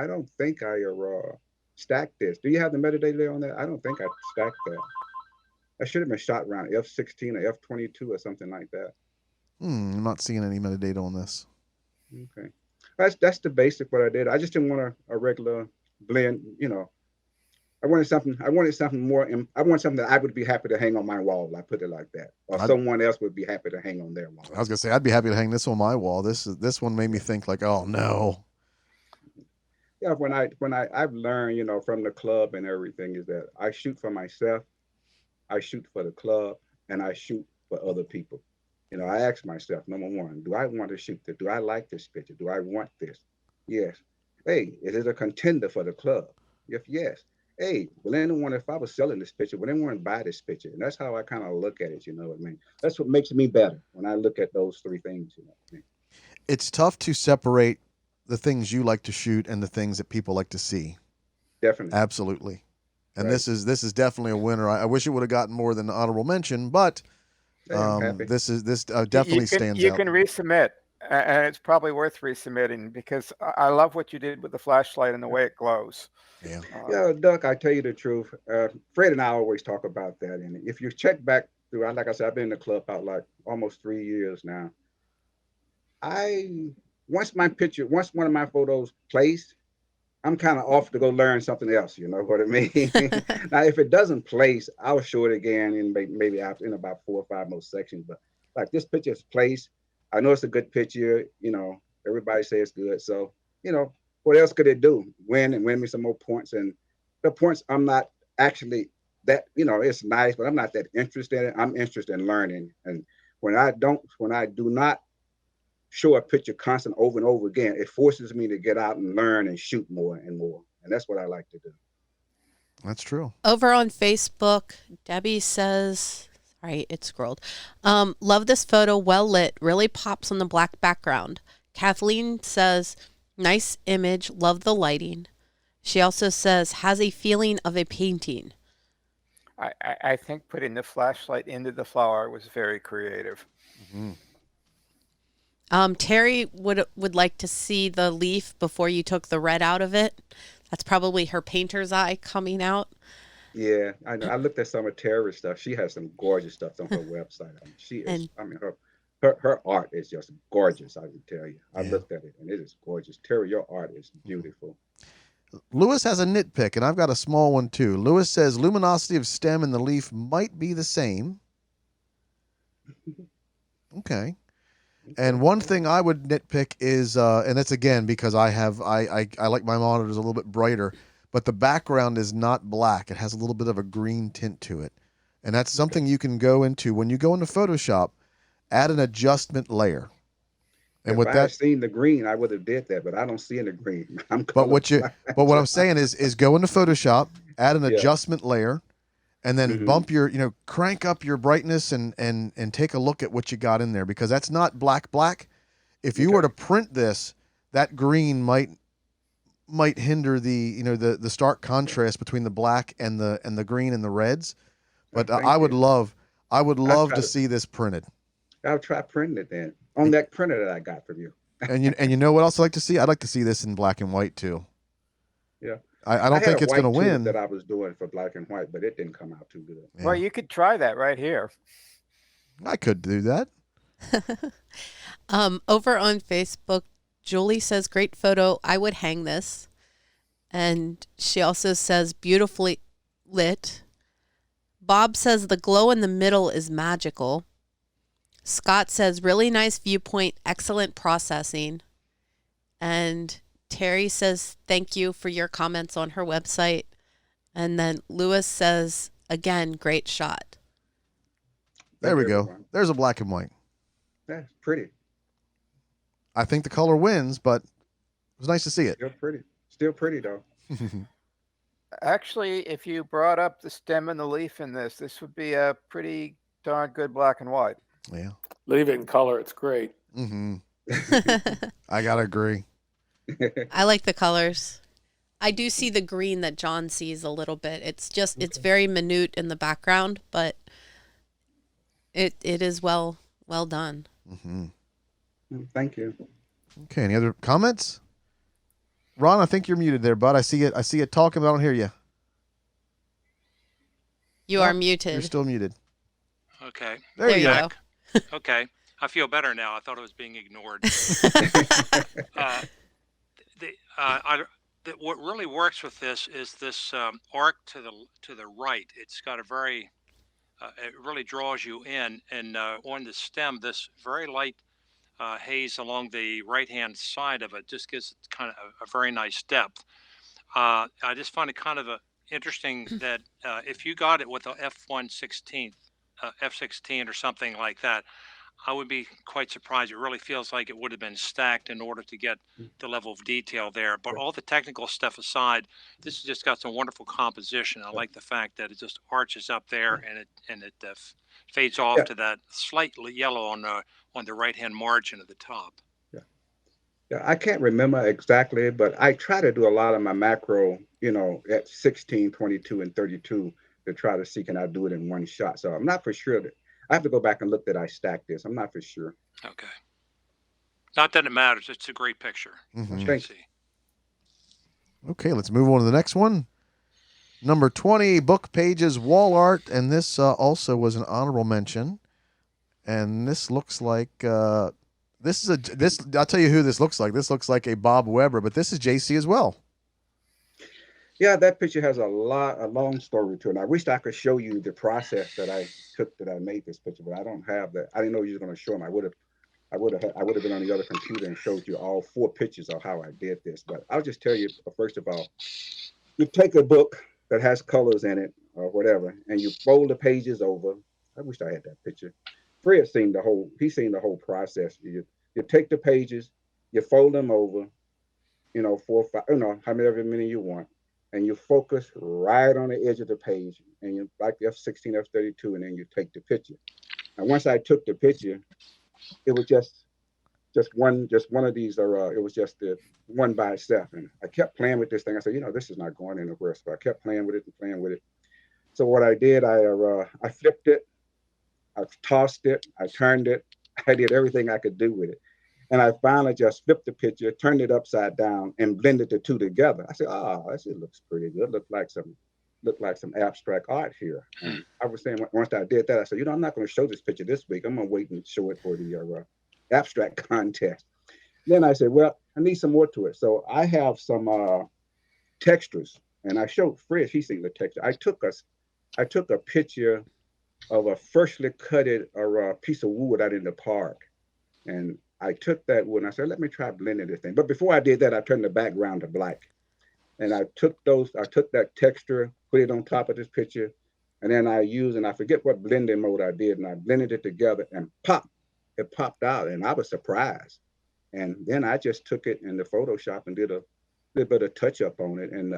don't think I stacked this. Do you have the metadata on that? I don't think I stacked that. I should have been shot around F16 or F22 or something like that.
I'm not seeing any metadata on this.
Okay. That's the basic what I did. I just didn't want a regular blend, I wanted something more. I want something that I would be happy to hang on my wall. I put it like that, or someone else would be happy to hang on their wall.
I was gonna say I'd be happy to hang this on my wall. This one made me think like, oh no.
Yeah, when I've learned, from the club and everything is that I shoot for myself, I shoot for the club, and I shoot for other people. I ask myself, number one, do I want to shoot this? Do I like this picture? Do I want this? Yes. Hey, is it a contender for the club? If yes. Hey, will anyone, if I was selling this picture, would anyone buy this picture? And that's how I kind of look at it, you know what I mean? That's what makes me better when I look at those three things, you know what I mean?
It's tough to separate the things you like to shoot and the things that people like to see.
Definitely.
Absolutely. And
Right.
this is definitely a winner. I wish it would have gotten more than the honorable mention, but
Hey, I'm happy.
this definitely stands
You
out.
can resubmit, and it's probably worth resubmitting because I love what you did with the flashlight and the way it glows.
Yeah.
Yeah, Doug, I tell you the truth. Fred and I always talk about that. And if you check back through, like I said, I've been in the club about like almost 3 years now. Once one of my photos placed, I'm kind of off to go learn something else. You know what I mean? Now, if it doesn't place, I'll show it again in maybe after in about 4 or 5 more sections. But like this picture is placed. I know it's a good picture. Everybody says it's good. So, what else could it do? Win me some more points. And the points, I'm not actually that, it's nice, but I'm not that interested in it. I'm interested in learning. And when I do not show a picture constant over and over again, it forces me to get out and learn and shoot more and more. And that's what I like to do.
That's true.
Over on Facebook, Debbie says, sorry, it scrolled. Love this photo, well lit, really pops on the black background. Kathleen says, nice image, love the lighting. She also says, has a feeling of a painting.
I think putting the flashlight into the flower was very creative.
Mm-hmm.
Terry would like to see the leaf before you took the red out of it. That's probably her painter's eye coming out.
Yeah, I know. I looked at some of Terry's stuff. She has some gorgeous stuff on her website. She is. Her art is just gorgeous. I can tell you. I looked at it and it is gorgeous. Terry, your art is beautiful.
Lewis has a nitpick, and I've got a small one too. Lewis says luminosity of stem and the leaf might be the same. Okay. And one thing I would nitpick is, and it's again because I like my monitors a little bit brighter, but the background is not black. It has a little bit of a green tint to it. And that's something you can go into when you go into Photoshop, add an adjustment layer. And
if
with
I
that,
had seen the green, I would have did that, but I don't see any green.
but what I'm saying is go into Photoshop, add an adjustment layer, and then crank up your brightness and take a look at what you got in there, because that's not black. If you were to print this, that green might hinder the stark contrast between the black and the green and the reds. But I would love to see this printed.
I'll try printing it then on that printer that I got from you.
and you know what else I like to see? I'd like to see this in black and white too.
Yeah.
I don't think it's going to win.
That I was doing for black and white, but it didn't come out too good.
Yeah. Well, you could try that right here.
I could do that.
Over on Facebook, Julie says, great photo. I would hang this. And she also says, beautifully lit. Bob says, the glow in the middle is magical. Scott says, really nice viewpoint, excellent processing. And Terry says, thank you for your comments on her website. And then Lewis says, again, great shot.
There
Thank
we
you,
go.
everyone.
There's a black and white.
That's pretty.
I think the color wins, but it was nice to see it.
Still pretty. Still pretty though.
Actually, if you brought up the stem and the leaf in this would be a pretty darn good black and white.
Yeah.
Leave it in color. It's great.
Mm-hmm. I gotta agree.
I like the colors. I do see the green that John sees a little bit. It's just it's very minute in the background, but it is well done.
Mm-hmm.
Thank you.
Okay. Any other comments? Ron, I think you're muted there, bud. I see it talking, but I don't hear you.
You are muted.
You're still muted.
Okay.
There you go.
go.
Okay. I feel better now. I thought I was being ignored. What really works with this is this arc to the right. It's got a very it really draws you in, and on the stem, this very light haze along the right hand side of it just gives it kind of a very nice depth. I just find it kind of interesting that if you got it with a F16 or something like that, I would be quite surprised. It really feels like it would have been stacked in order to get the level of detail there. But all the technical stuff aside, this has just got some wonderful composition. I like the fact that it just arches up there and it fades off to that slightly yellow on the right hand margin of the top.
Yeah, I can't remember exactly, but I try to do a lot of my macro, at 16, 22, and 32 to try to see can I do it in one shot. So I'm not for sure that I have to go back and look that I stacked this. I'm not for sure.
Okay. Not that it matters. It's a great picture.
Mm-hmm.
You can see.
Okay, let's move on to the next one. Number 20, book pages, wall art, and this also was an honorable mention. And this looks like I'll tell you who this looks like. This looks like a Bob Weber, but this is JC as well.
Yeah, that picture has a long story to it. I wish I could show you the process that I took that I made this picture, but I don't have that. I didn't know you were going to show them. I would have been on the other computer and showed you all 4 pictures of how I did this. But I'll just tell you, first of all, you take a book that has colors in it or whatever, and you fold the pages over. I wish I had that picture. Fred seen the whole process. You take the pages, you fold them over, 4 or 5, however many you want. And you focus right on the edge of the page, and you like F16, F32, and then you take the picture. And once I took the picture, it was just one of these, or it was just the one by itself. And I kept playing with this thing. I said, this is not going anywhere. So I kept playing with it. So what I did, I flipped it, I tossed it, I turned it, I did everything I could do with it. And I finally just flipped the picture, turned it upside down, and blended the two together. I said, it looks pretty good. Looked like some abstract art here. And I was saying, once I did that, I said, I'm not going to show this picture this week. I'm going to wait and show it for the abstract contest. Then I said, well, I need some more to it. So I have some textures, and I showed Fred. He's seen the texture. I took a picture of a freshly cutted piece of wood out in the park, and I took that wood and I said, let me try blending this thing. But before I did that, I turned the background to black. And I took that texture, put it on top of this picture, and then I forget what blending mode I did, and I blended it together and it popped out, and I was surprised. And then I just took it in the Photoshop and did a little bit of touch up on it. And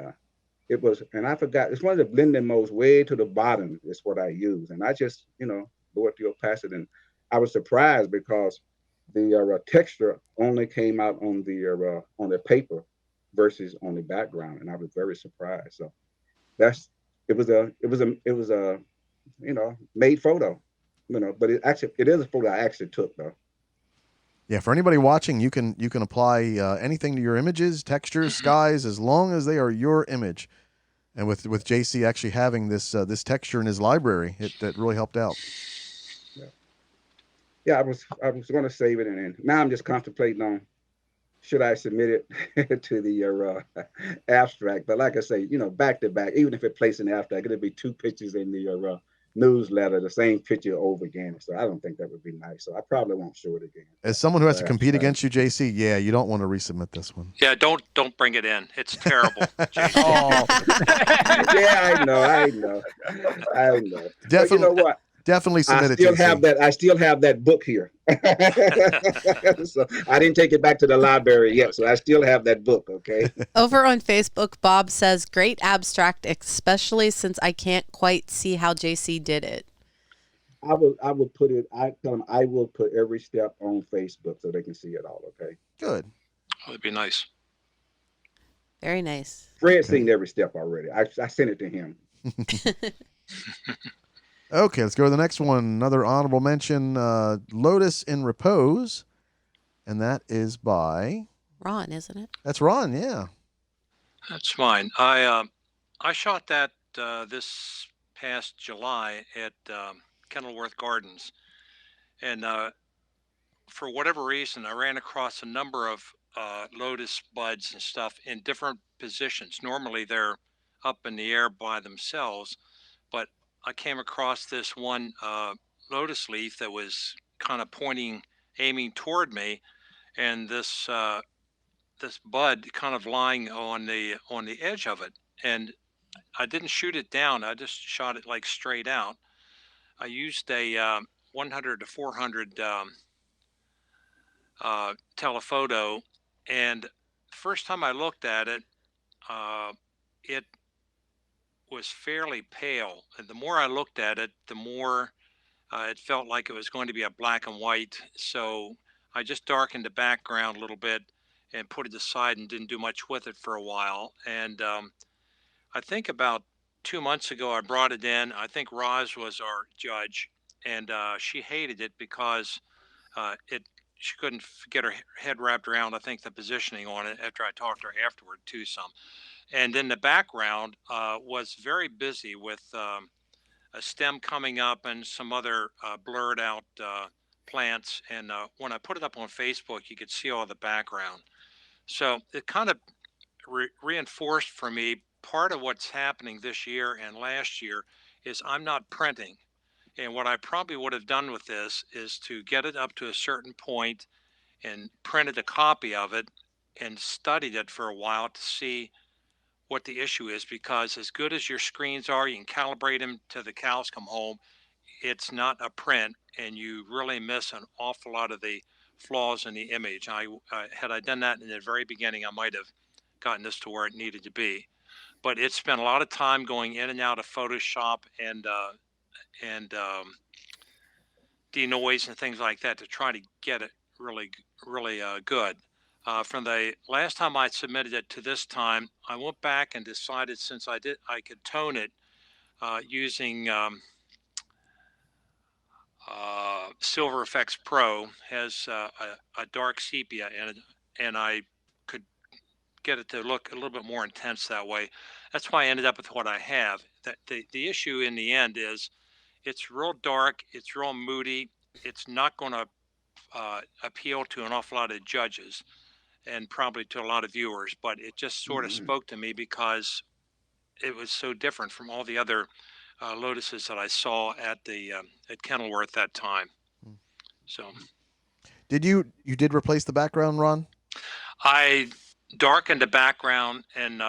I forgot, it's one of the blending modes way to the bottom is what I use. And I just, lowered the opacity, and I was surprised because the texture only came out on the paper versus on the background, and I was very surprised. So it was a made photo, but it is a photo I actually took though.
Yeah, for anybody watching, you can apply anything to your images, textures, skies, as long as they are your image. And with JC actually having this texture in his library, that really helped out.
Yeah, I was going to save it, and now I'm just contemplating on should I submit it to the abstract. But like I say, back to back, even if it plays in the abstract, it'll be 2 pictures in the newsletter, the same picture over again. So I don't think that would be nice. So I probably won't show it again.
As someone who has to compete against you, JC, yeah, you don't want to resubmit this one.
Yeah, don't bring it in. It's terrible.
Yeah, I know.
Definitely.
But you know what?
Definitely submit it,
still
JC.
have that. I still have that book here. So I didn't take it back to the library yet. So I still have that book. Okay.
Over on Facebook, Bob says, great abstract, especially since I can't quite see how JC did it.
I will put it. I tell them I will put every step on Facebook so they can see it all. Okay.
Good.
That'd be nice.
Very nice.
Fred's
Okay.
seen every step already. I sent it to him.
Okay, let's go to the next one. Another honorable mention, Lotus in Repose. And that is by
Ron, isn't it?
That's Ron, yeah.
That's fine. I shot that this past July at Kenilworth Gardens, and for whatever reason, I ran across a number of lotus buds and stuff in different positions. Normally, they're up in the air by themselves, but I came across this one lotus leaf that was kind of aiming toward me, and this bud kind of lying on the edge of it, and I didn't shoot it down. I just shot it like straight out. I used a 100 to 400 telephoto, and the first time I looked at it, it was fairly pale. And the more I looked at it, the more it felt like it was going to be a black and white. So I just darkened the background a little bit and put it aside and didn't do much with it for a while. And I think about 2 months ago, I brought it in. I think Roz was our judge, and she hated it because it she couldn't get her head wrapped around, I think, the positioning on it after I talked to her afterward too some. And then the background was very busy with a stem coming up and some other blurred out plants. And when I put it up on Facebook, you could see all the background. So it kind of reinforced for me part of what's happening this year and last year is I'm not printing. And what I probably would have done with this is to get it up to a certain point and printed a copy of it and studied it for a while to see what the issue is, because as good as your screens are, you can calibrate them to the cows come home. It's not a print, and you really miss an awful lot of the flaws in the image. Had I done that in the very beginning, I might have gotten this to where it needed to be. But it spent a lot of time going in and out of Photoshop and denoise and things like that to try to get it really good. From the last time I submitted it to this time, I went back and decided, since I could tone it using Silver Effects Pro. Has a dark sepia in it, and I could get it to look a little bit more intense that way. That's why I ended up with what I have. That the issue in the end is it's real dark, it's real moody, it's not going to appeal to an awful lot of judges and probably to a lot of viewers, but it just sort of spoke to me because it was so different from all the other lotuses that I saw at Kenilworth that time. So
You did replace the background, Ron?
I darkened the background and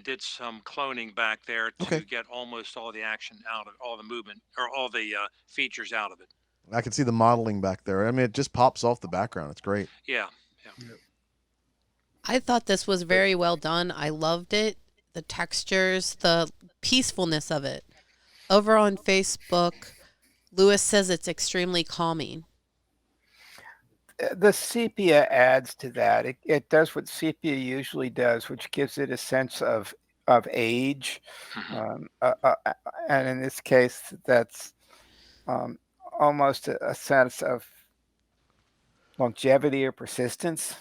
did some cloning back there to get almost all the action out of all the movement or all the features out of it.
I can see the modeling back there. I mean, it just pops off the background. It's great.
Yeah.
I thought this was very well done. I loved it. The textures, the peacefulness of it. Over on Facebook, Lewis says it's extremely calming.
The sepia adds to that. It does what sepia usually does, which gives it a sense of age. And in this case, that's almost a sense of longevity or persistence.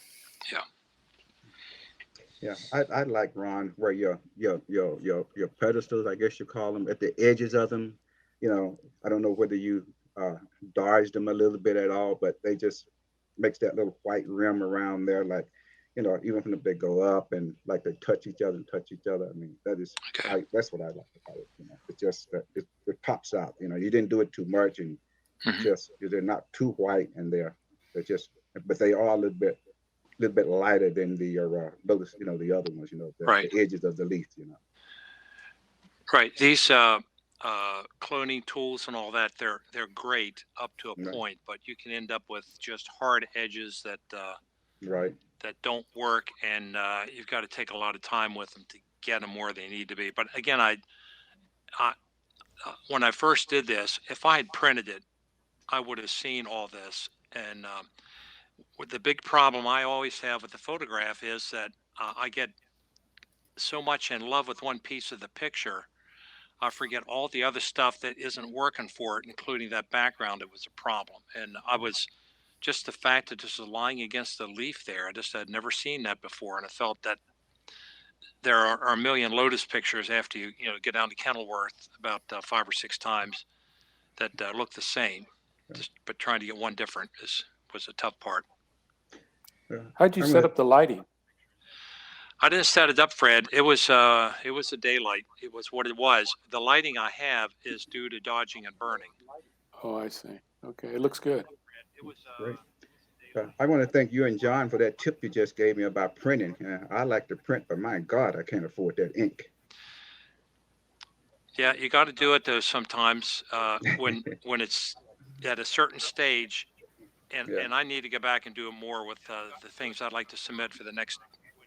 Yeah, I like, Ron, where your pedestals, I guess you call them, at the edges of them. I don't know whether you dodged them a little bit at all, but they just makes that little white rim around there, like, even when they go up and like they touch each other. I mean, that's what I like about it. It just it pops out. You didn't do it too much, and they're not too white, and but they are a little bit lighter than the lotus, the other ones, the edges of the leaf,
Right. These cloning tools and all that, they're great up to a
Right.
point, but you can end up with just hard edges that
Right.
that don't work, and you've got to take a lot of time with them to get them where they need to be. But again, I when I first did this, if I had printed it, I would have seen all this. And with the big problem I always have with the photograph is that I get so much in love with one piece of the picture, I forget all the other stuff that isn't working for it, including that background. It was a problem. And I was just the fact that this was lying against the leaf there. I just had never seen that before. And I felt that there are a million Lotus pictures after you get down to Kenilworth about 5 or 6 times that look the same. But trying to get one different was a tough part.
Yeah.
How'd you
I'm
set
gonna-
up the lighting?
I didn't set it up, Fred. It was a daylight. It was what it was. The lighting I have is due to dodging and burning.
Oh, I see. Okay, it looks good.
Great. I want to thank you and John for that tip you just gave me about printing. I like to print, but my God, I can't afford that ink.
Yeah, you got to do it though sometimes when it's at a certain stage, and
Yeah.
and I need to go back and do it more with the things I'd like to submit for the next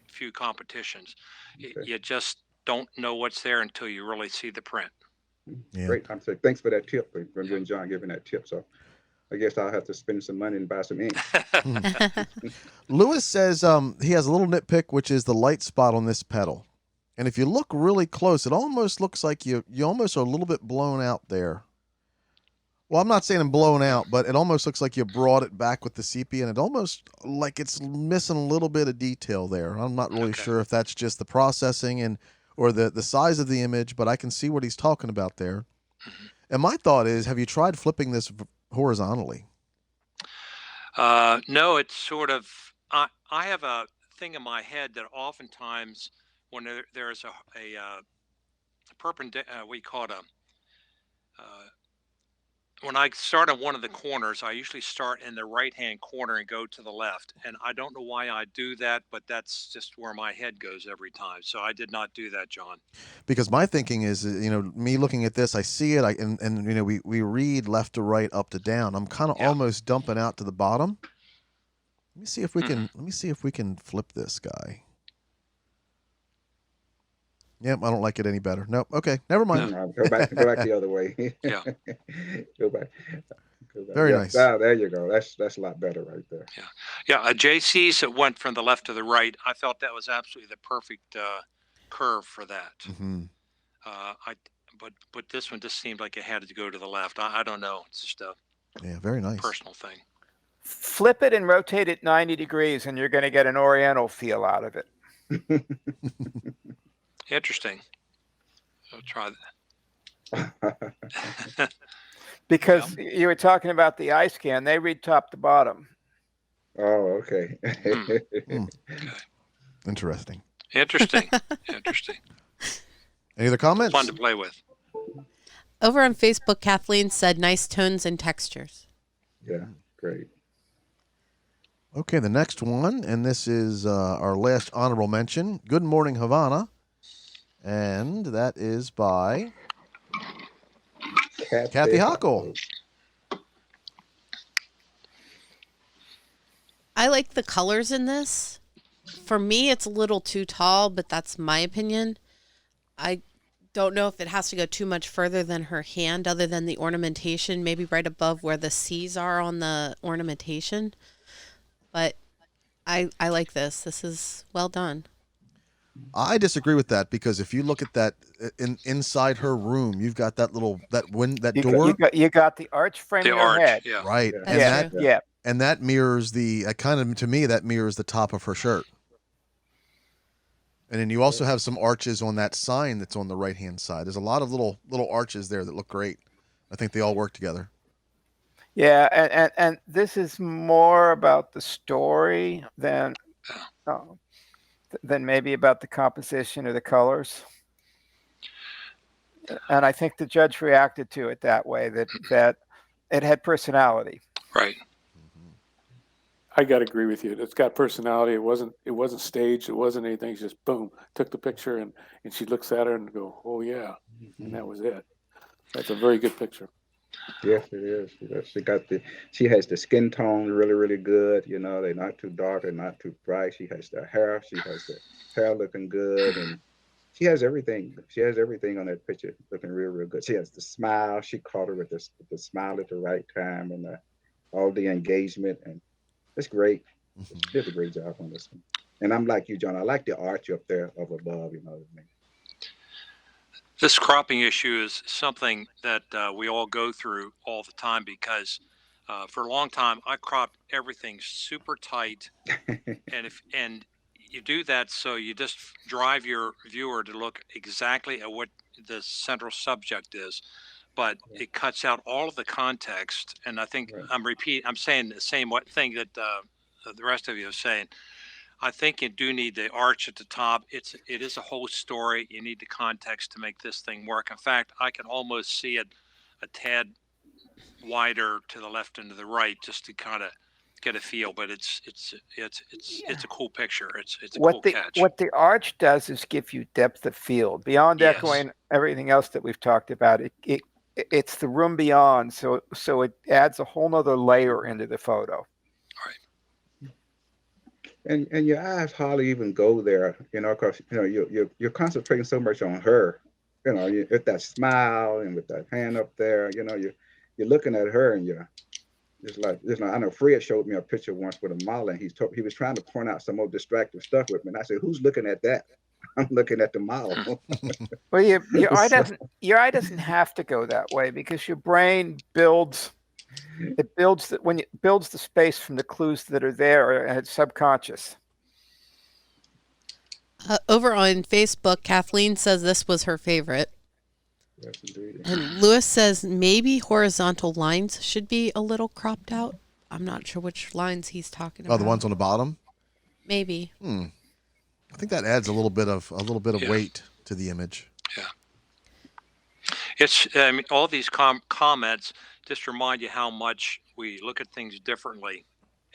few competitions.
Okay.
You just don't know what's there until you really see the print.
Yeah.
Great. I'm saying thanks for that tip from you and John giving that tip. So I guess I'll have to spend some money and buy some ink.
Lewis says he has a little nitpick, which is the light spot on this pedal. And if you look really close, it almost looks like you almost are a little bit blown out there. Well, I'm not saying I'm blown out, but it almost looks like you brought it back with the sepia, and it almost like it's missing a little bit of detail there. I'm not really
Okay.
sure if that's just the processing or the size of the image, but I can see what he's talking about there. And my thought is, have you tried flipping this horizontally?
No, it's sort of. I have a thing in my head that oftentimes when there's a perpendicular, we call it a. When I start on one of the corners, I usually start in the right-hand corner and go to the left. And I don't know why I do that, but that's just where my head goes every time. So I did not do that, John.
Because my thinking is, me looking at this, I see it, and we read left to right, up to down. I'm kind of almost dumping out to the bottom. Let me see if we can. Let me see if we can flip this guy. Yep, I don't like it any better. Nope. Okay, never mind.
No, go back the other way.
Yeah.
Go back.
Very
Yeah,
nice.
there you go. That's a lot better right there.
Yeah. JC's that went from the left to the right. I felt that was absolutely the perfect curve for that.
Mm-hmm.
But this one just seemed like it had to go to the left. I don't know. It's just a
Very nice.
personal thing.
Flip it and rotate it 90 degrees, and you're going to get an Oriental feel out of it.
Interesting. I'll try that.
Because you were talking about the eye scan, they read top to bottom.
Oh, okay.
Interesting.
Interesting.
Any other comments?
Fun to play with.
Over on Facebook, Kathleen said nice tones and textures.
Yeah, great.
Okay, the next one, and this is our last honorable mention. Good Morning Havana. And that is by Kathy Hockle.
I like the colors in this. For me, it's a little too tall, but that's my opinion. I don't know if it has to go too much further than her hand, other than the ornamentation, maybe right above where the C's are on the ornamentation. But I like this. This is well done.
I disagree with that, because if you look at that inside her room, you've got that door.
You got the arch frame
The
of
arch,
your head.
yeah.
Right.
That's true.
Yeah.
And that mirrors to me, that mirrors the top of her shirt. And then you also have some arches on that sign that's on the right-hand side. There's a lot of little arches there that look great. I think they all work together.
Yeah, and this is more about the story than maybe about the composition or the colors. And I think the judge reacted to it that way, that it had personality.
Right.
I got to agree with you. It's got personality. It wasn't staged. It wasn't anything. It's just boom, took the picture, and she looks at her and go, oh yeah, and that was it. That's a very good picture.
Yes, it is. She has the skin tone really, really good. You know, they're not too dark and not too bright. She has the hair. She has the hair looking good, and she has everything. She has everything on that picture looking real, real good. She has the smile. She caught her with the smile at the right time, and all the engagement, and it's great. She did a great job on this one. And I'm like you, John. I like the arch up there up above. You know what I mean?
This cropping issue is something that we all go through all the time because for a long time I cropped everything super tight, and you do that so you just drive your viewer to look exactly at what the central subject is, but
Yeah,
it cuts out all of the context. And I think
right.
I'm saying the same thing that the rest of you are saying. I think you do need the arch at the top. It is a whole story. You need the context to make this thing work. In fact, I can almost see it a tad wider to the left and to the right just to kind of get a feel. But it's a cool picture. It's a cool catch.
What the arch does is give you depth of field beyond
Yes.
echoing everything else that we've talked about. It's the room beyond, so it adds a whole nother layer into the photo.
And your eyes hardly even go there, you know, because you know you're concentrating so much on her, you know, with that smile and with that hand up there, you know, you're looking at her and you're just like I know Fred showed me a picture once with a model and he was trying to point out some more distractive stuff with me, and I said, "Who's looking at that?" I'm looking at the model.
Well, your eye
So,
doesn't have to go that way because your brain builds when it builds the space from the clues that are there, and it's subconscious.
Over on Facebook, Kathleen says this was her favorite.
yes, indeed.
And Lewis says maybe horizontal lines should be a little cropped out. I'm not sure which lines he's talking about.
Oh, the ones on the bottom.
Maybe.
I think that adds a little bit of
Yeah.
weight to the image.
Yeah. It's all these comments just remind you how much we look at things differently,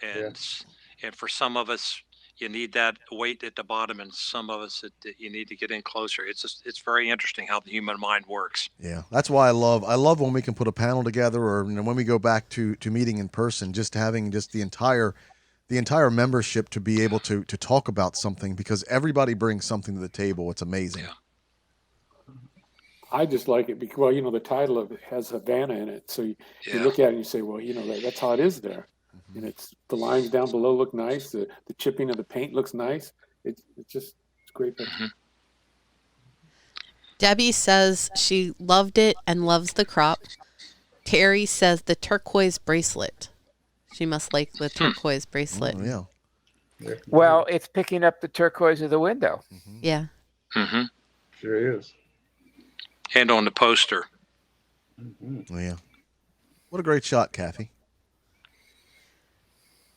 and for some of us you need that weight at the bottom, and some of us you need to get in closer. It's very interesting how the human mind works.
Yeah, that's why I love when we can put a panel together, or when we go back to meeting in person, just having just the entire membership to be able to talk about something, because everybody brings something to the table. It's amazing.
Yeah.
I just like it because, well, you know, the title of it has Havana in it. So you look at it and you say, well, you know, that's how it is there. And the lines down below look nice. The chipping of the paint looks nice. It's a great picture.
Debbie says she loved it and loves the crop. Terry says the turquoise bracelet. She must like the turquoise bracelet.
Oh, yeah.
Well, it's picking up the turquoise of the window.
Yeah.
Mm-hmm.
Sure is.
And on the poster.
Oh, yeah. What a great shot, Kathy.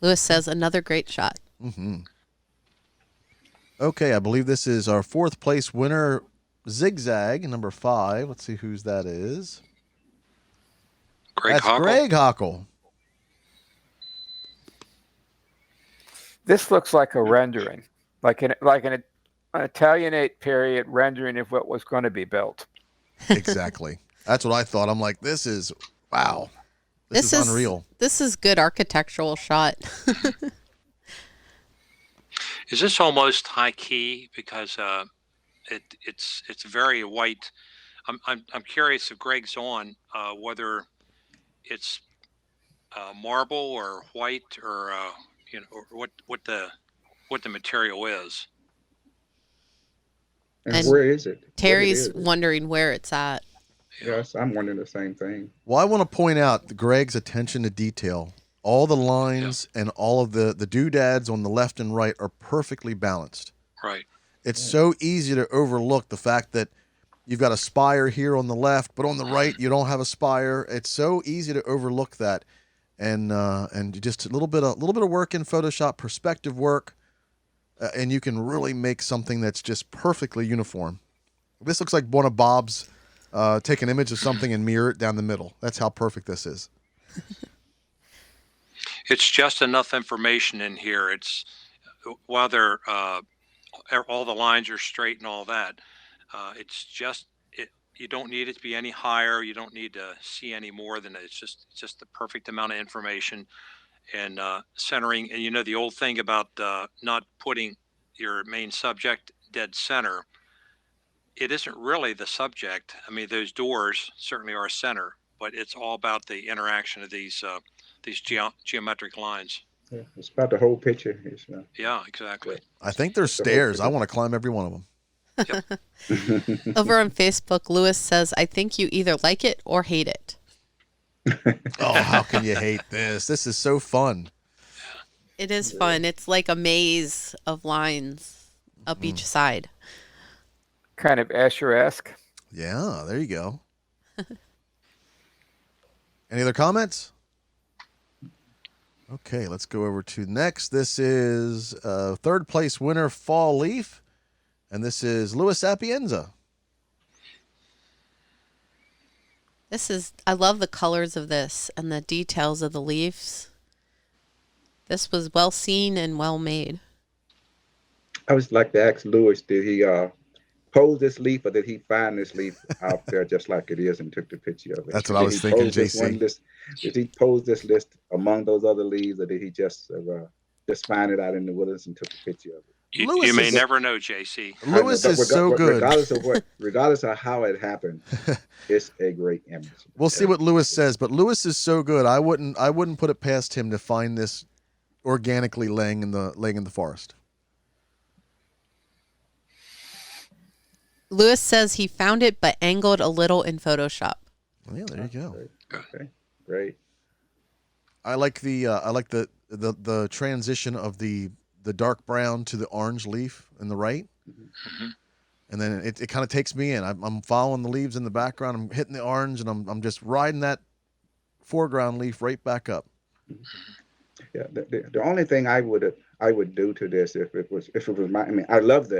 Lewis says another great shot.
Okay, I believe this is our 4th place winner, Zigzag, number 5. Let's see whose that is.
Greg Hockle.
Greg Hockle.
This looks like a rendering, like an Italianate period rendering of what was going to be built.
Exactly. That's what I thought. I'm like, this is wow. This is unreal.
This is good architectural shot.
Is this almost high key because it's very white? I'm curious if Greg's on whether it's marble or white or or what the material is.
And where is it?
Terry's wondering where it's at.
Yes, I'm wondering the same thing.
Well, I want to point out Greg's attention to detail. All the lines and all of the doodads on the left and right are perfectly balanced.
Right.
It's so easy to overlook the fact that you've got a spire here on the left, but on the right you don't have a spire. It's so easy to overlook that, and just a little bit of work in Photoshop, perspective work, and you can really make something that's just perfectly uniform. This looks like one of Bob's take an image of something and mirror it down the middle. That's how perfect this is.
It's just enough information in here. It's while all the lines are straight and all that. It's just you don't need it to be any higher. You don't need to see any more than it. It's just the perfect amount of information and centering. And the old thing about not putting your main subject dead center. It isn't really the subject. I mean, those doors certainly are center, but it's all about the interaction of these geometric lines.
Yeah, it's about the whole picture.
Yeah, exactly.
I think there's
It's the whole
stairs. I
picture.
want to climb every one of them.
Over on Facebook, Lewis says, I think you either like it or hate it.
Oh, how can you hate this? This is so fun.
It is fun. It's like a maze of lines up each side.
Kind of Escher-esque.
Yeah, there you go. Any other comments? Okay, let's go over to next. This is third place winner, Fall Leaf. And this is Louis Sapienza.
I love the colors of this and the details of the leaves. This was well seen and well made.
I was like to ask Lewis, did he pose this leaf, or did he find this leaf out there just like it is and took the picture of it?
That's what I was thinking,
pose this
JC.
one list- Did he pose this list among those other leaves, or did he just find it out in the woods and took a picture of it?
You may never know, JC.
Lewis
I know, but
is so good.
Regardless of how it happened, it's a great image.
We'll see what Lewis says, but Lewis is so good. I wouldn't put it past him to find this organically laying in the forest.
Lewis says he found it but angled a little in Photoshop.
Yeah, there you go.
Okay, great.
I like the transition of the dark brown to the orange leaf in the right.
Mm-hmm.
And then it kind of takes me in. I'm following the leaves in the background. I'm hitting the orange, and I'm just riding that foreground leaf right back up.
Yeah, the only thing I would do to this if it was my, I mean, I love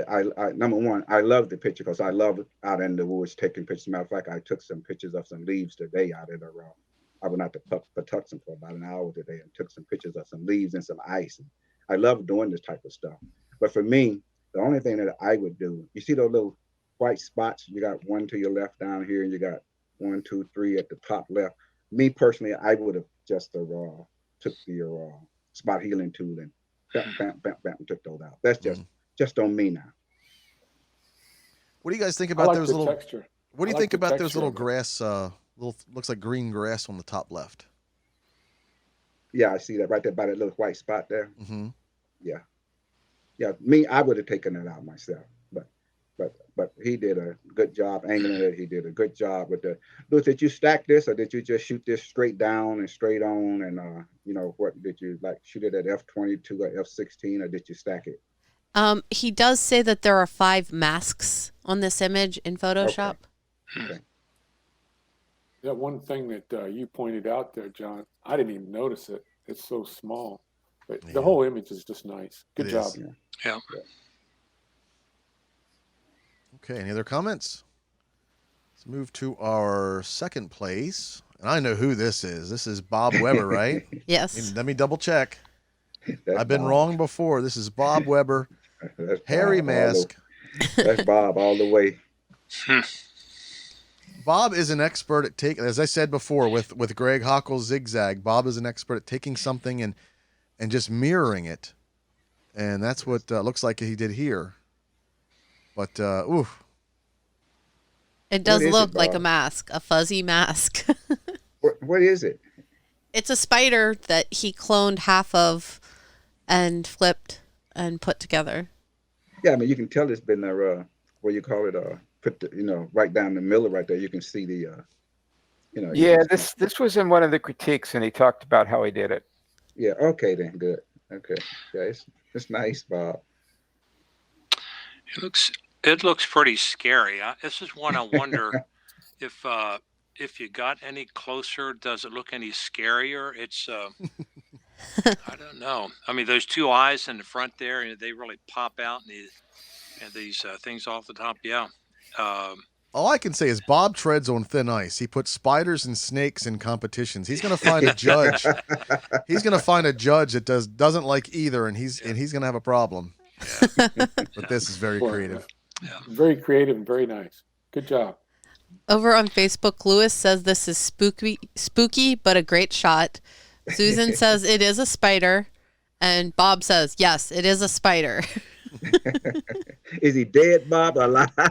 number one, I love the picture because I love out in the woods taking pictures. Matter of fact, I took some pictures of some leaves today out in the road. I went out to Patuxent for about an hour today and took some pictures of some leaves and some ice. And I love doing this type of stuff. But for me, the only thing that I would do, you see those little white spots? You got one to your left down here, and you got 1, 2, 3 at the top left. Me personally, I would have just took the spot healing tool and bam, and took those out. That's just on me now.
What do you guys think about those little
texture?
What do you think about those little grass? Looks like green grass on the top left.
Yeah, I see that right there by that little white spot there.
Mm-hmm.
Yeah. Me, I would have taken it out myself, but he did a good job angling it. He did a good job with the. Louis, did you stack this, or did you just shoot this straight down and straight on? And what did you shoot it at f/22 or f/16, or did you stack it?
He does say that there are 5 masks on this image in Photoshop.
Okay.
That one thing that you pointed out there, John, I didn't even notice it. It's so small. But the whole image is just nice. Good job.
Yeah.
Okay, any other comments? Let's move to our second place. And I know who this is. This is Bob Weber, right?
Yes.
Let me double check.
That's
I've been
Bob.
wrong before. This is Bob Weber.
That's
Hairy
Bob
mask.
That's Bob all the way.
Bob is an expert at taking, as I said before, with Greg Hockel's Zigzag, Bob is an expert at taking something and just mirroring it. And that's what looks like he did here. But, oof.
It does
What is
look
it,
like a
Bob?
mask, a fuzzy mask.
What is it?
It's a spider that he cloned half of and flipped and put together.
Yeah, I mean, you can tell it's been what you call it, put right down the middle right there. You can see the,
Yeah, this was in one of the critiques, and he talked about how he did it.
Yeah. Okay, then. Good. Okay. Yeah, it's nice, Bob.
It looks pretty scary. This is one I wonder if you got any closer, does it look any scarier? It's I don't know. I mean, those 2 eyes in the front there, they really pop out, and these things off the top. Yeah.
All I can say is Bob treads on thin ice. He puts spiders and snakes in competitions. He's going to find a judge. He's going to find a judge that doesn't like either, and he's going to have a problem.
Yeah.
But this is very creative.
Yeah.
Very creative and very nice. Good job.
Over on Facebook, Lewis says this is spooky, but a great shot. Susan says it is a spider. And Bob says, yes, it is a spider.
Is he dead, Bob, or alive?
Uh,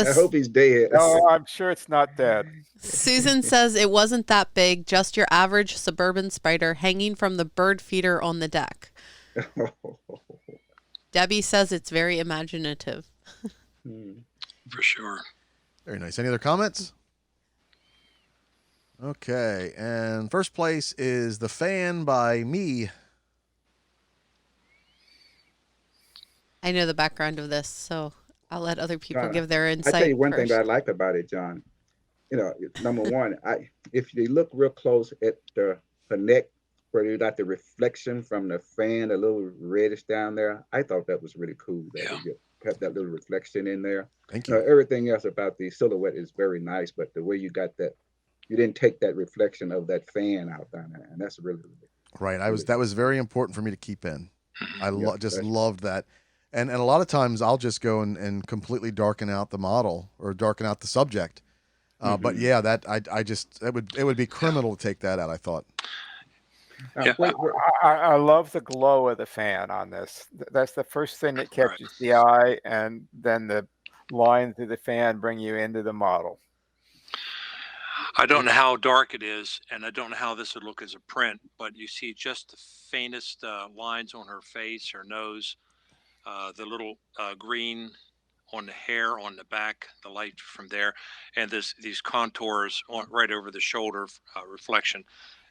I hope he's dead.
Oh, I'm sure it's not dead.
Susan says it wasn't that big, just your average suburban spider hanging from the bird feeder on the deck. Debbie says it's very imaginative.
For sure.
Very nice. Any other comments? Okay, and first place is The Fan by me.
I
I know the background of this, so I'll let other people
John,
give their insight
tell you one thing
first.
that I liked about it, John. You know, number one, if you look real close at the neck where you got the reflection from the fan, a little reddish down there, I thought that was really cool that
Yeah.
you kept that little reflection in there.
Thank
You know,
you.
everything else about the silhouette is very nice, but the way you got that, you didn't take that reflection of that fan out down there, and that's really,
Right.
really
That was very important for me to keep in. I
yeah,
just
that's
loved that. And a lot of times I'll just go and completely darken out the model or darken out the subject. But
mhm.
yeah, that I just it would be criminal to take that out, I thought.
Yeah.
I love the glow of the fan on this. That's the first thing that
Right.
catches the eye, and then the line through the fan bring you into the model.
I don't know how dark it is, and I don't know how this would look as a print, but you see just the faintest lines on her face, her nose, the little green on the hair on the back, the light from there, and these contours right over the shoulder reflection.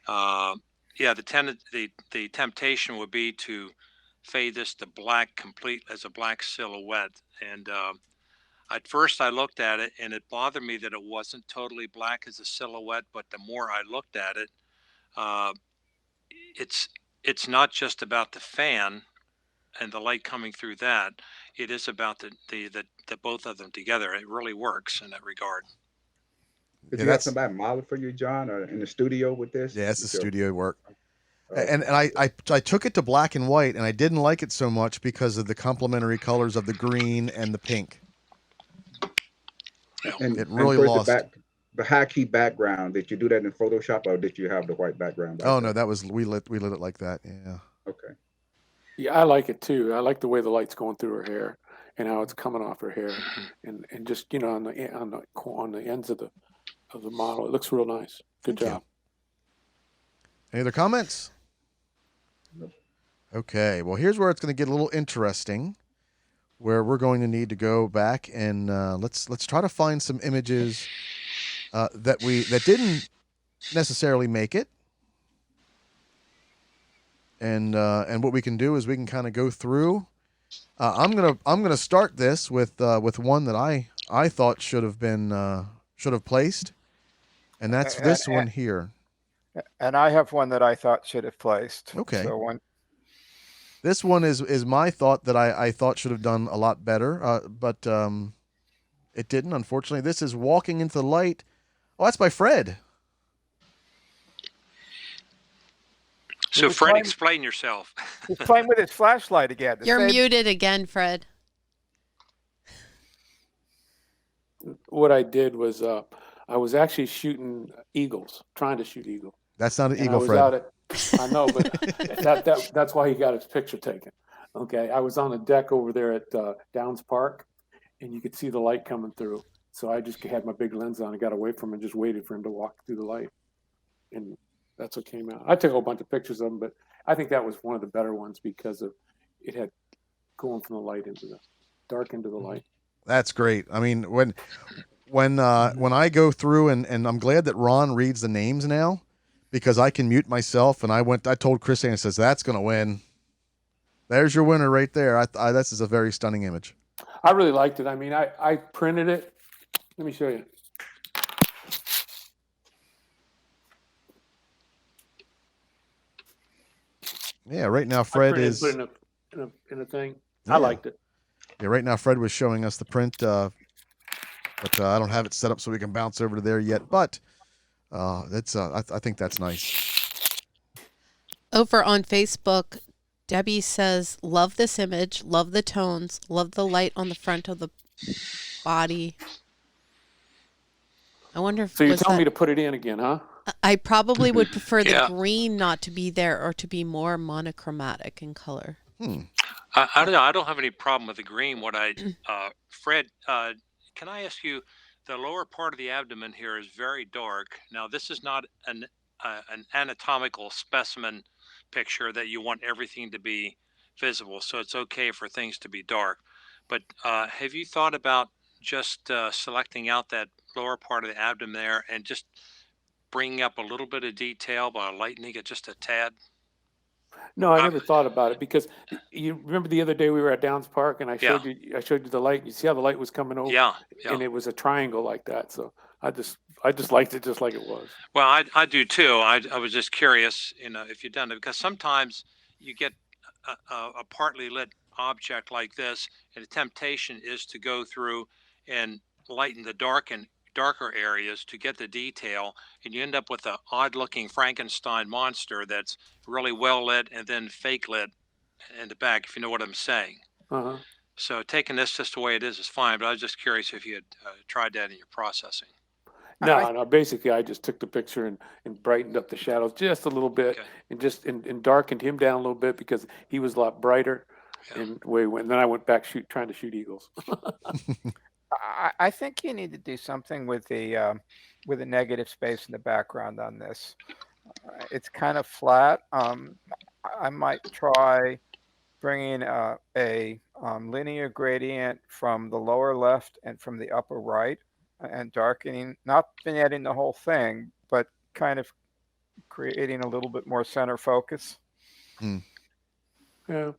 Uh, yeah, the temptation would be to fade this to black complete as a black silhouette. And at first I looked at it and it bothered me that it wasn't totally black as a silhouette, but the more I looked at it, uh, it's it's not just about the fan and the light coming through that. It is about the both of them together. It really works in that regard.
Did
Yeah,
you have
that's
somebody model for you, John, or in the studio with this?
yeah, it's the
With your,
studio work. And
okay,
I took it to black and white, and I didn't like it so much because of the complementary colors of the green and the pink.
Yeah.
and
It really
first
lost.
the high key background. Did you do that in Photoshop, or did you have the white background back
Oh no,
there?
that was we lit it like that. Yeah.
Okay.
Yeah, I like it too. I like the way the light's going through her hair and how it's coming off her hair, and just on the ends of the model, it looks real nice. Good
Thank you.
job.
Any other comments?
Nope.
Okay. Well, here's where it's going to get a little interesting, where we're going to need to go back and let's try to find some images that didn't necessarily make it. And what we can do is we can kind of go through. I'm gonna start this with one that I thought should have placed, and that's
And,
this one here.
and I have one that I thought should have placed.
Okay.
So one,
This one is my thought that I thought should have done a lot better, but it didn't. Unfortunately, this is Walking into the Light. Oh, that's by Fred.
So
was
Fred,
playing-
explain yourself.
he's playing with his flashlight again. The
You're
same-
muted again, Fred.
What I did was I was actually shooting eagles, trying to shoot eagles.
That's not an
And I
eagle,
was
Fred.
out at, I know, but that's why he got his picture taken. Okay, I was on the deck over there at Downs Park, and you could see the light coming through. So I just had my big lens on and got away from him and just waited for him to walk through the light, and that's what came out. I took a whole bunch of pictures of him, but I think that was one of the better ones because of it had going from the light into the dark into the light.
That's great. I mean, when I go through and I'm glad that Ron reads the names now, because I can mute myself. And I told Chris and says that's going to win. There's your winner right there. This is a very stunning image.
I really liked it. I mean, I printed it. Let me show you.
Yeah, right now
I
Fred
printed it,
is.
put it in a thing.
Yeah.
I liked it.
Yeah, right now Fred was showing us the print, but I don't have it set up so we can bounce over to there yet. But that's I think that's nice.
Over on Facebook, Debbie says, love this image, love the tones, love the light on the front of the body. I wonder if
So you're
was
telling me
that.
to put it in again, huh?
I probably would prefer the
Yeah.
green not to be there or to be more monochromatic in color.
I don't know. I don't have any problem with the green. Fred, can I ask you, the lower part of the abdomen here is very dark. Now, this is not an anatomical specimen picture that you want everything to be visible, so it's okay for things to be dark. But have you thought about just selecting out that lower part of the abdomen there and just bringing up a little bit of detail by lightening it just a tad?
No, I
I-
never thought about it because you remember the other day we were at Downs Park and I showed you the light. You see how the light was coming over,
Yeah,
and
yeah.
it was a triangle like that. So I just liked it just like it was.
Well, I do too. I was just curious, if you've done it, because sometimes you get a partly lit object like this, and the temptation is to go through and lighten the darker areas to get the detail, and you end up with an odd-looking Frankenstein monster that's really well lit and then fake lit in the back, if you know what I'm saying.
Uh-huh.
So taking this just the way it is fine, but I was just curious if you had tried that in your processing.
No. Basically, I just took the picture and brightened up the shadows just a little bit,
Okay.
and just and darkened him down a little bit because he was a lot brighter.
Yeah.
And then I went back trying to shoot eagles.
I think you need to do something with the negative space in the background on this. It's kind of flat. I might try bringing a linear gradient from the lower left and from the upper right, and darkening, not vignetting the whole thing, but kind of creating a little bit more center focus.
Yeah.
That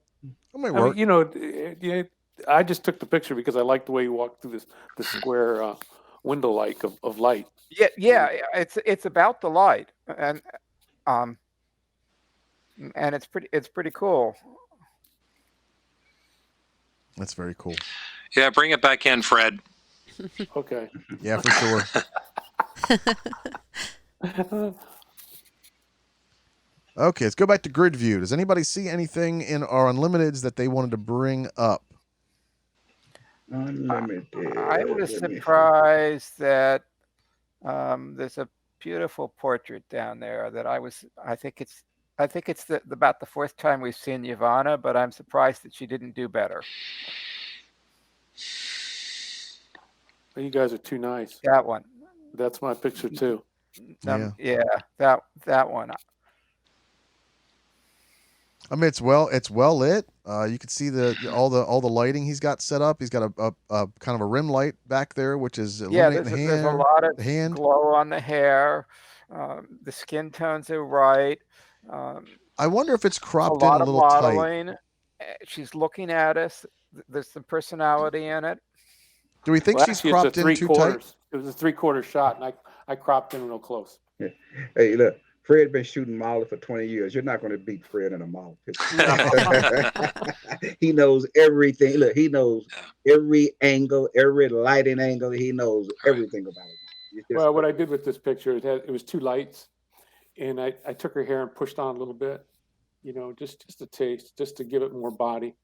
might
I
work.
mean, I just took the picture because I liked the way you walked through the square window like of light.
Yeah. It's about the light, and it's pretty cool.
That's very cool.
Yeah, bring it back in, Fred.
Okay.
Yeah, for sure. Okay, let's go back to grid view. Does anybody see anything in our unlimiteds that they wanted to bring up?
Unlimited.
I was
Let me see.
surprised that there's a beautiful portrait down there that I think it's about the fourth time we've seen Yvonne, but I'm surprised that she didn't do better.
You guys are too nice.
That one.
That's my picture too.
Yeah, that one.
I mean, it's well lit. You can see all the lighting he's got set up. He's got a kind of a rim light back there, which is illuminating
There's a lot of
hand.
glow on the hair. The skin tones are right.
I wonder if it's cropped
a
in
lot
a
of
little tight.
modeling. She's looking at us. There's some personality in it.
Do we think
Well,
she's
actually,
cropped in too tight?
It was a 3/4 shot, and I cropped in real close.
Hey, look, Fred been shooting model for 20 years. You're not going to beat Fred in a model picture. He knows everything. Look, he knows every angle, every lighting angle. He knows everything about it.
Well, what I did with this picture, it was two lights, and I took her hair and pushed on a little bit, just a taste, just to give it more body,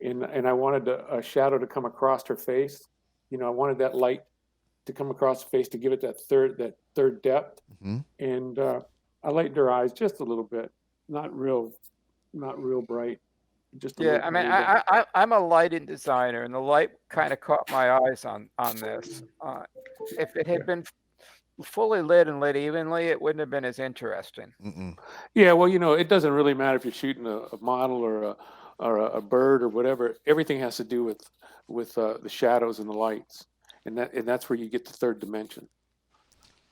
and I wanted a shadow to come across her face. I wanted that light to come across the face to give it that third depth, and I lightened her eyes just a little bit, not real bright. Just
I mean, I'm a lighting designer, and the light kind of caught my eyes on this. If it had been fully lit and lit evenly, it wouldn't have been as interesting.
Yeah, well, it doesn't really matter if you're shooting a model or a bird or whatever. Everything has to do with the shadows and the lights, and that's where you get the third dimension.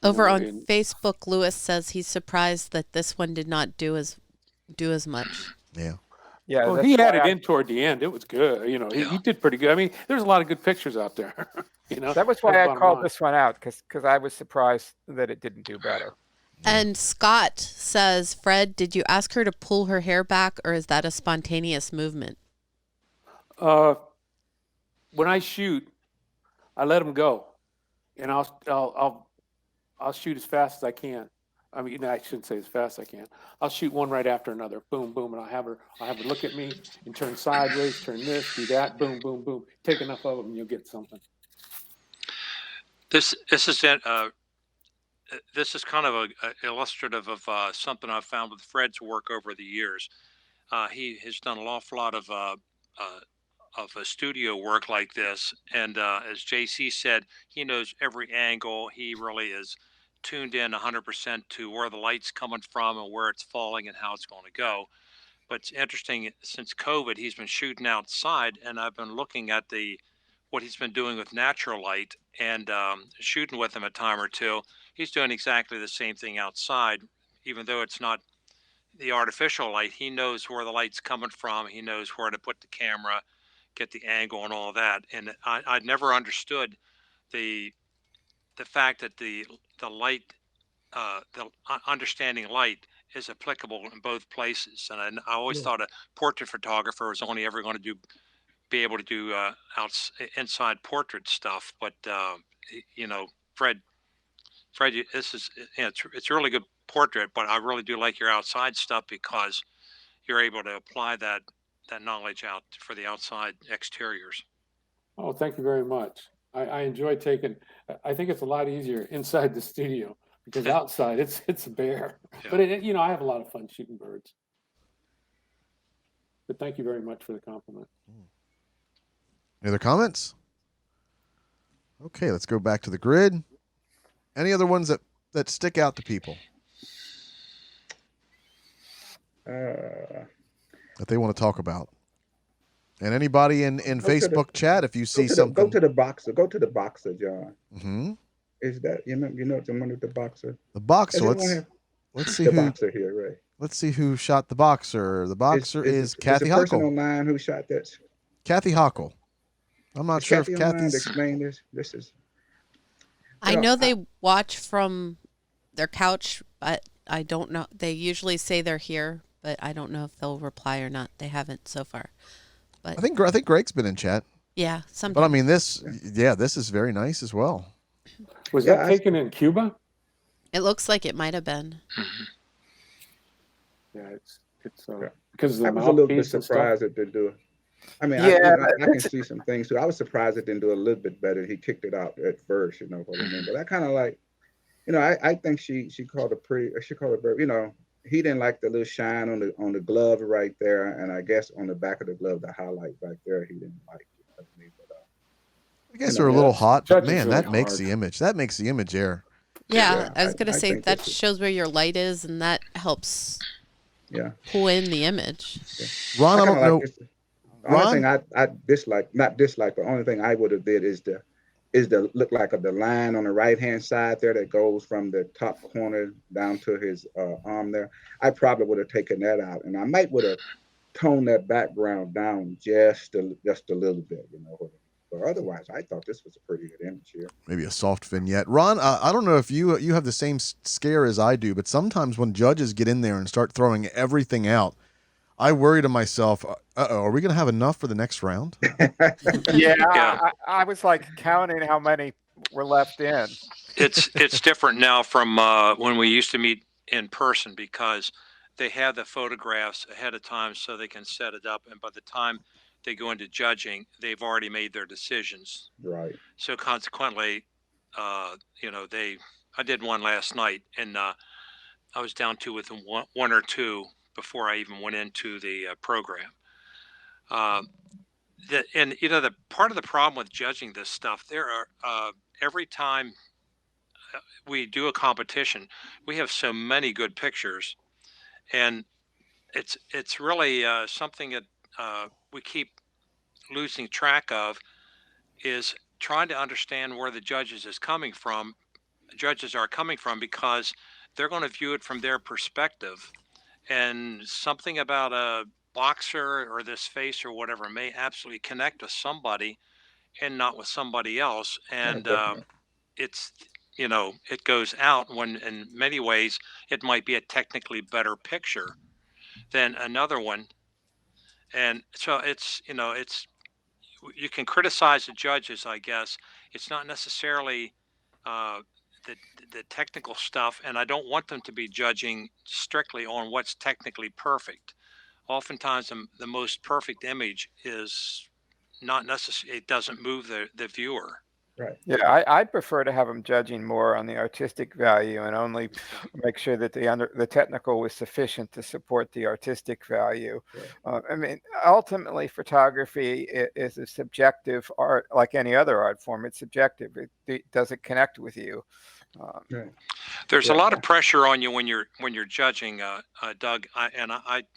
Over on Facebook, Lewis says he's surprised that this one did not do as much.
Yeah.
Yeah.
Well, he had it in toward the end. It was good. He did pretty good. I mean, there's a lot of good pictures out there.
That was why I called this one out, because I was surprised that it didn't do better.
And Scott says, Fred, did you ask her to pull her hair back, or is that a spontaneous movement?
When I shoot, I let them go, and I'll shoot as fast as I can. I mean, I shouldn't say as fast as I can. I'll shoot one right after another. Boom, boom, and I'll have her look at me and turn sideways, turn this, do that. Boom, boom, boom. Take enough of them, and you'll get something.
This is kind of a illustrative of something I've found with Fred's work over the years. He has done an awful lot of a studio work like this, and as JC said, he knows every angle. He really is tuned in 100% to where the light's coming from and where it's falling and how it's going to go. But it's interesting, since COVID, he's been shooting outside, and I've been looking at what he's been doing with natural light and shooting with him a time or two. He's doing exactly the same thing outside, even though it's not the artificial light. He knows where the light's coming from. He knows where to put the camera, get the angle, and all that. And I'd never understood the fact that the light, understanding light is applicable in both places. And I always thought a portrait photographer was only ever going to be able to do inside portrait stuff. But you know, Fred, this is, it's a really good portrait. But I really do like your outside stuff because you're able to apply that knowledge out for the outside exteriors.
Oh, thank you very much. I enjoy taking. I think it's a lot easier inside the studio because outside it's bare.
Yeah.
But I have a lot of fun shooting birds. But thank you very much for the compliment.
Any other comments? Okay, let's go back to the grid. Any other ones that stick out to people that they want to talk about? And anybody in Facebook chat, if you see something,
go to the boxer. Go to the boxer, John.
Mm-hmm.
Is that the one with the boxer?
The boxer. Let's see
the
who.
Boxer here, right?
Let's see who shot the boxer. The boxer is Kathy
Is the person
Hockle.
online who shot that?
Kathy Hockle. I'm not sure if Kathy's.
Explain this. This is.
I know they watch from their couch, but I don't know. They usually say they're here, but I don't know if they'll reply or not. They haven't so far. But
I think Greg's been in chat.
Yeah, sometimes.
But I mean, this is very nice as well.
Was that taken in Cuba?
It looks like it might have been.
Yeah, it's because
I was a little bit surprised it didn't do it. I mean, I can see some things too. I was surprised it didn't do a little bit better. He kicked it out at first, you know what I mean. But I kind of like, I think she called it pretty. She called it very, he didn't like the little shine on the glove right there, and I guess on the back of the glove, the highlight back there, he didn't like it.
I guess they're a little hot, but man,
really
that makes
hard.
the image. That makes the image air.
Yeah, I was gonna say
think
that
this is-
shows where your light is, and that helps
Yeah.
pull in the image.
Ron, I don't know.
The only thing I dislike, not dislike, the only thing I would have did is the look like the line on the right hand side there that goes from the top corner down to his arm there. I probably would have taken that out, and I might would have toned that background down just a little bit, But otherwise, I thought this was a pretty good image here.
Maybe a soft vignette. Ron, I don't know if you have the same scare as I do, but sometimes when judges get in there and start throwing everything out, I worry to myself, are we going to have enough for the next round?
Yeah. I was like counting how many were left in.
It's different now from when we used to meet in person because they have the photographs ahead of time so they can set it up, and by the time they go into judging, they've already made their decisions.
Right.
So consequently, I did one last night, and I was down to with one or two before I even went into the program. The part of the problem with judging this stuff, there are every time we do a competition, we have so many good pictures, and it's really something that we keep losing track of, is trying to understand where the judges are coming from because they're going to view it from their perspective, and something about a boxer or this face or whatever may absolutely connect with somebody and not with somebody else, and it's it goes out when in many ways it might be a technically better picture than another one. And so it's you can criticize the judges, I guess. It's not necessarily the technical stuff, and I don't want them to be judging strictly on what's technically perfect. Oftentimes, the most perfect image is not necessary. It doesn't move the viewer.
Right.
Yeah, I'd prefer to have them judging more on the artistic value and only make sure that the technical was sufficient to support the artistic value.
Right.
I mean, ultimately, photography is a subjective art, like any other art form. It's subjective. Does it connect with you?
Right.
There's
Yeah.
a lot of pressure on you when you're judging, Doug. I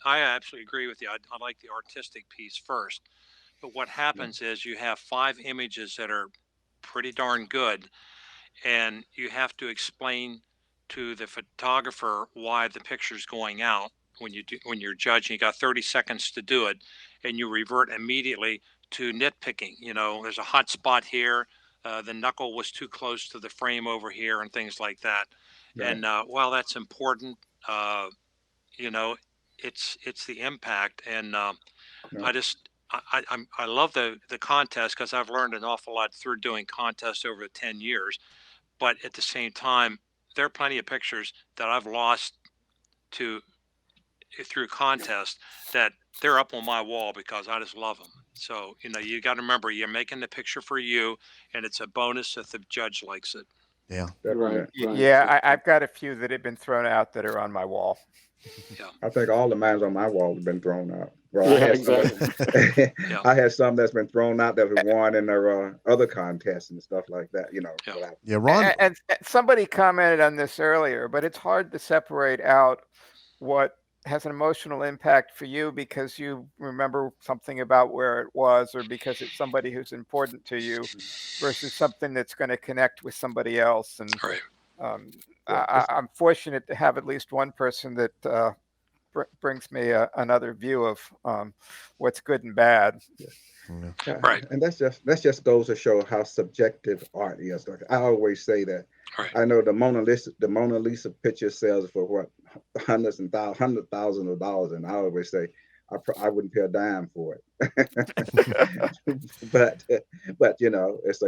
absolutely agree with you. I like the artistic piece first, but what happens is you have 5 images that are pretty darn good, and you have to explain to the photographer why the picture's going out. When you're judging, you got 30 seconds to do it, and you revert immediately to nitpicking. There's a hot spot here. The knuckle was too close to the frame over here, and things like that.
Right.
And while that's important, you know, it's the impact. And
No.
I love the contest because I've learned an awful lot through doing contests over 10 years. But at the same time, there are plenty of pictures that I've lost to through contests that they're up on my wall because I just love them. So, you got to remember, you're making the picture for you, and it's a bonus if the judge likes it.
Yeah.
Definitely.
Right.
Yeah, I've got a few that have been thrown out that are on my wall.
I think all the mines on my wall have been thrown out. Well,
Yeah,
I had
exactly.
Yeah.
I had some that's been thrown out that have won in their other contests and stuff like that.
Yeah.
but
Yeah, Ron.
And somebody commented on this earlier, but it's hard to separate out what has an emotional impact for you because you remember something about where it was, or because it's somebody who's important to you, versus something that's going to connect with somebody else. And
Right.
I'm fortunate to have at least one person that brings me another view of what's good and bad.
Yeah,
Right.
and that's just goes to show how subjective art is. Like I always say that.
Right.
I know the Mona Lisa picture sells for what hundreds and hundred thousands of dollars, and I always say I wouldn't pay a dime for it. but it's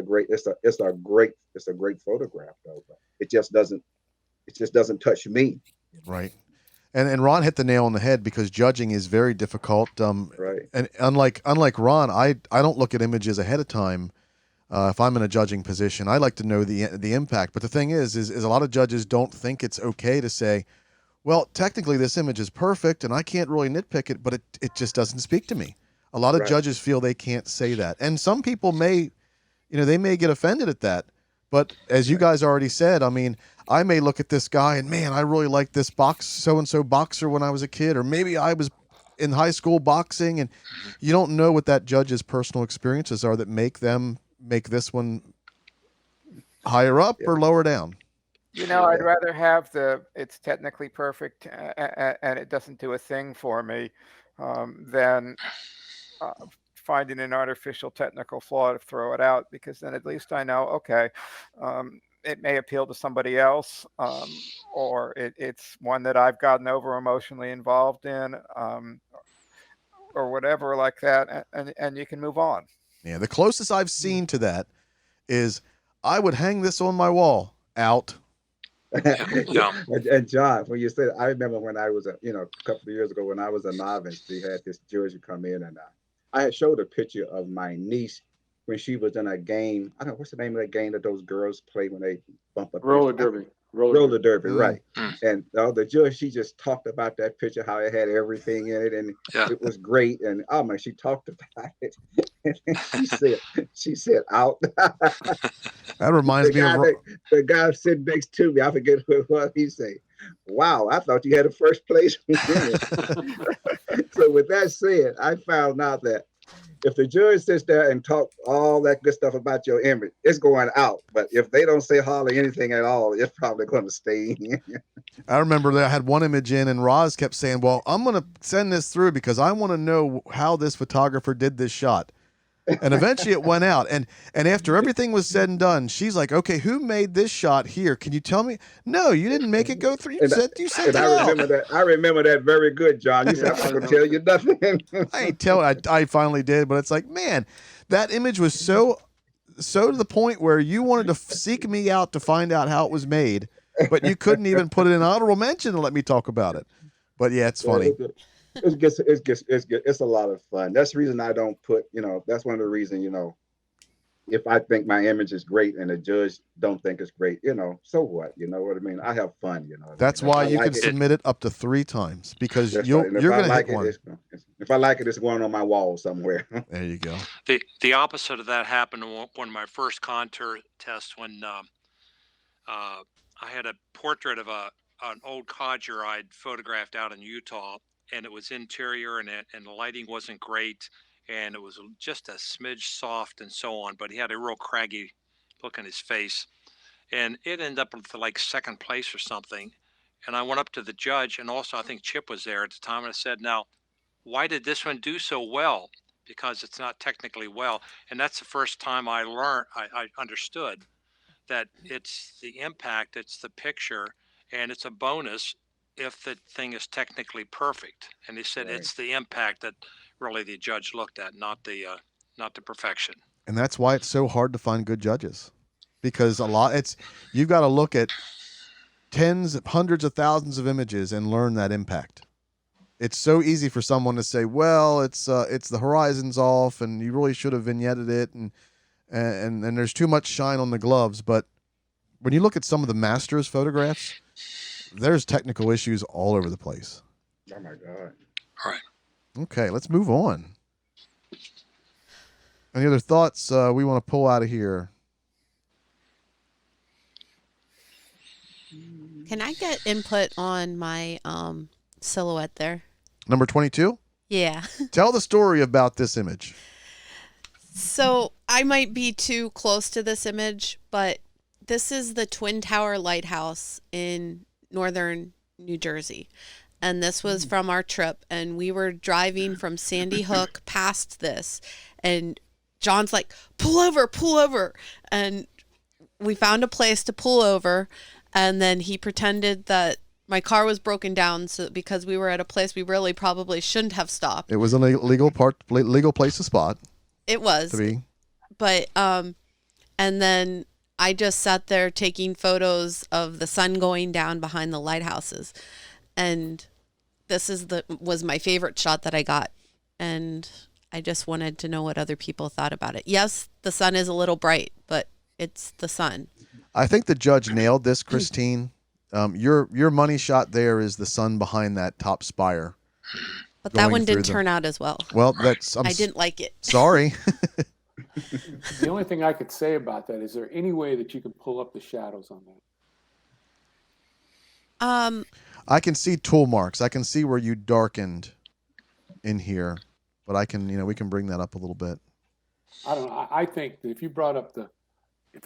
a great photograph though. But it just doesn't touch me.
Right. And Ron hit the nail on the head because judging is very difficult.
Right.
And unlike Ron, I don't look at images ahead of time. If I'm in a judging position, I like to know the impact. But the thing is a lot of judges don't think it's okay to say, well, technically this image is perfect and I can't really nitpick it, but it just doesn't speak to me. A lot of
Right.
judges feel they can't say that. And some people may get offended at that. But as you guys already said, I mean, I may look at this guy and, man, I really like this so-and-so boxer when I was a kid, or maybe I was in high school boxing, and you don't know what that judge's personal experiences are that make this one higher up or lower down.
I'd rather have it's technically perfect and it doesn't do a thing for me than finding an artificial technical flaw to throw it out, because then at least I know, okay, it may appeal to somebody else, or it's one that I've gotten over emotionally involved in, or whatever like that, and you can move on.
Yeah, the closest I've seen to that is I would hang this on my wall out.
Yeah.
And John, when you said, I remember when I was a couple of years ago when I was a novice, we had this judge come in, and I had showed a picture of my niece when she was in a game. I don't know what's the name of that game that those girls play when they bump up
Roller derby.
Roller derby,
Mm.
right? And the judge, she just talked about that picture, how it had everything in it, and
Yeah.
it was great. And oh man, she talked about it. And she said out.
That reminds me of
the guy sitting next to me. I forget what he said. Wow, I thought you had a first place. So with that said, I found out that if the judge sits there and talk all that good stuff about your image, it's going out. But if they don't say hardly anything at all, it's probably going to stay in.
I remember that I had one image in, and Roz kept saying, well, I'm going to send this through because I want to know how this photographer did this shot. And eventually it went out. And after everything was said and done, she's like, okay, who made this shot here? Can you tell me? No, you didn't make it go through. You sent it out.
I remember that very good, John. You said, I'm not going to tell you nothing.
I finally did, but it's like, man, that image was so so to the point where you wanted to seek me out to find out how it was made, but you couldn't even put it in honorable mention and let me talk about it. But yeah, it's funny.
It's a lot of fun. That's the reason I don't put, that's one of the reasons, if I think my image is great and the judge don't think it's great, so what? You know what I mean? I have fun,
That's why you can submit it up to 3 times, because you're going to hit one.
If I like it, it's going on my wall somewhere.
There you go.
The opposite of that happened on one of my first contour tests when I had a portrait of an old codger I'd photographed out in Utah, and it was interior, and the lighting wasn't great, and it was just a smidge soft and so on, but he had a real craggy look on his face, and it ended up to like second place or something. And I went up to the judge, and also I think Chip was there at the time, and I said, now, why did this one do so well? Because it's not technically well. And that's the first time I understood that it's the impact, it's the picture, and it's a bonus if the thing is technically perfect. And he said it's the impact that really the judge looked at, not the perfection.
And that's why it's so hard to find good judges, because you've got to look at tens, hundreds of thousands of images and learn that impact. It's so easy for someone to say, well, it's the horizon's off and you really should have vignetted it, and there's too much shine on the gloves. But when you look at some of the masters' photographs, there's technical issues all over the place.
Oh my God.
All right.
Okay, let's move on. Any other thoughts we want to pull out of here?
Can I get input on my silhouette there?
Number 22?
Yeah.
Tell the story about this image.
So I might be too close to this image, but this is the Twin Tower Lighthouse in northern New Jersey. And this was from our trip. And we were driving from Sandy Hook past this. And John's like, pull over. And we found a place to pull over. And then he pretended that my car was broken down, so because we were at a place we really probably shouldn't have stopped.
It was a legal place to spot.
It was.
To be.
But and then I just sat there taking photos of the sun going down behind the lighthouses, and this was my favorite shot that I got, and I just wanted to know what other people thought about it. Yes, the sun is a little bright, but it's the sun.
I think the judge nailed this, Christine. Your money shot there is the sun behind that top spire.
But that one didn't turn out as well.
Well,
I didn't like it.
Sorry.
The only thing I could say about that, is there any way that you can pull up the shadows on that?
I can see tool marks. I can see where you darkened in here, but we can bring that up a little bit.
I don't know. I think that if you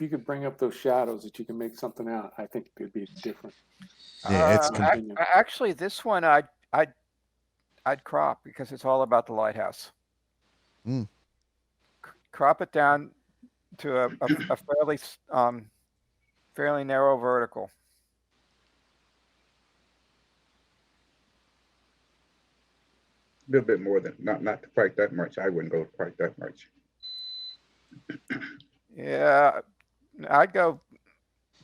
could bring up those shadows that you can make something out, I think it could be different.
Yeah, it's
actually this one I'd crop, because it's all about the lighthouse. Crop it down to a fairly narrow vertical.
A little bit more than not quite that much. I wouldn't go quite that much.
Yeah, I'd go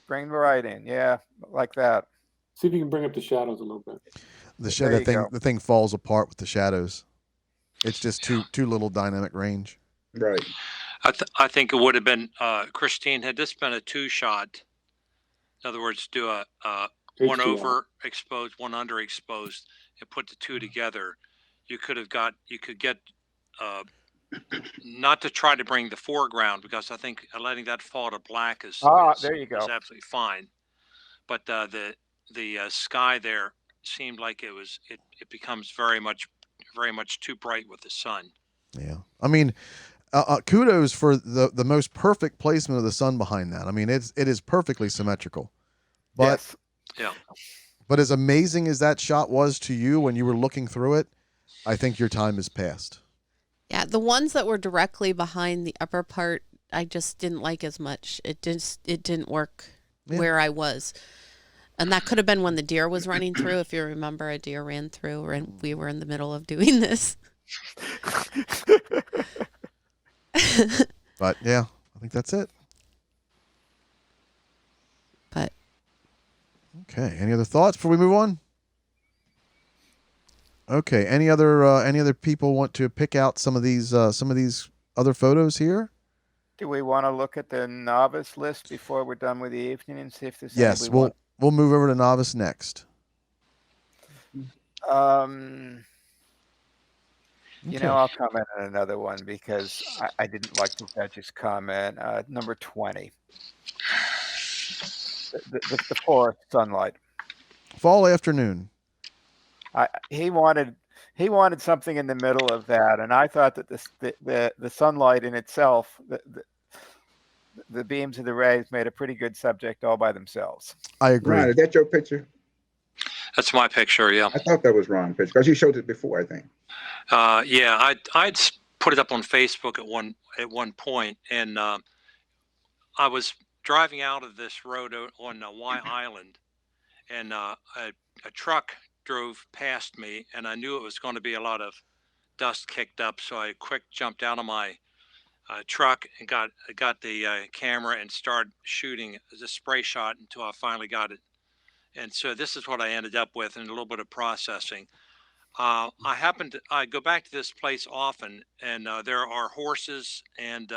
bring the right in. Yeah, like that.
See if you can bring up the shadows a little bit.
The thing falls apart with the shadows. It's just too little dynamic range.
Right.
I think it would have been, Christine, had this been a 2-shot, in other words, do a one overexposed, one underexposed, and put the two together, you could get not to try to bring the foreground, because I think letting that fall to black is
there you go.
is absolutely fine. But the sky there seemed like it becomes very much too bright with the sun.
Yeah, I mean, kudos for the most perfect placement of the sun behind that. I mean, it is perfectly symmetrical. But
yes.
Yeah.
But as amazing as that shot was to you when you were looking through it, I think your time has passed.
Yeah, the ones that were directly behind the upper part, I just didn't like as much. It didn't work where I was. And that could have been when the deer was running through. If you remember, a deer ran through and we were in the middle of doing this.
But yeah, I think that's it.
But
Okay. Any other thoughts before we move on? Okay. Any other people want to pick out some of these other photos here?
Do we want to look at the novice list before we're done with the evening and see if there's
Yes.
any we want?
We'll move over to novice next.
You
Okay.
know, I'll comment on another one because I didn't like the judge's comment. Number 20, the forest sunlight.
Fall afternoon.
He wanted something in the middle of that, and I thought that the sunlight in itself, the beams of the rays made a pretty good subject all by themselves.
I agree.
Ron, is that your picture?
That's my picture. Yeah.
I thought that was Ron's picture because you showed it before, I think.
Yeah. I'd put it up on Facebook at one point, and I was driving out of this road on Y Island, and a truck drove past me, and I knew it was going to be a lot of dust kicked up, so I quick jumped out of my truck and got the camera and started shooting as a spray shot until I finally got it. And so this is what I ended up with, and a little bit of processing. I go back to this place often, and there are horses and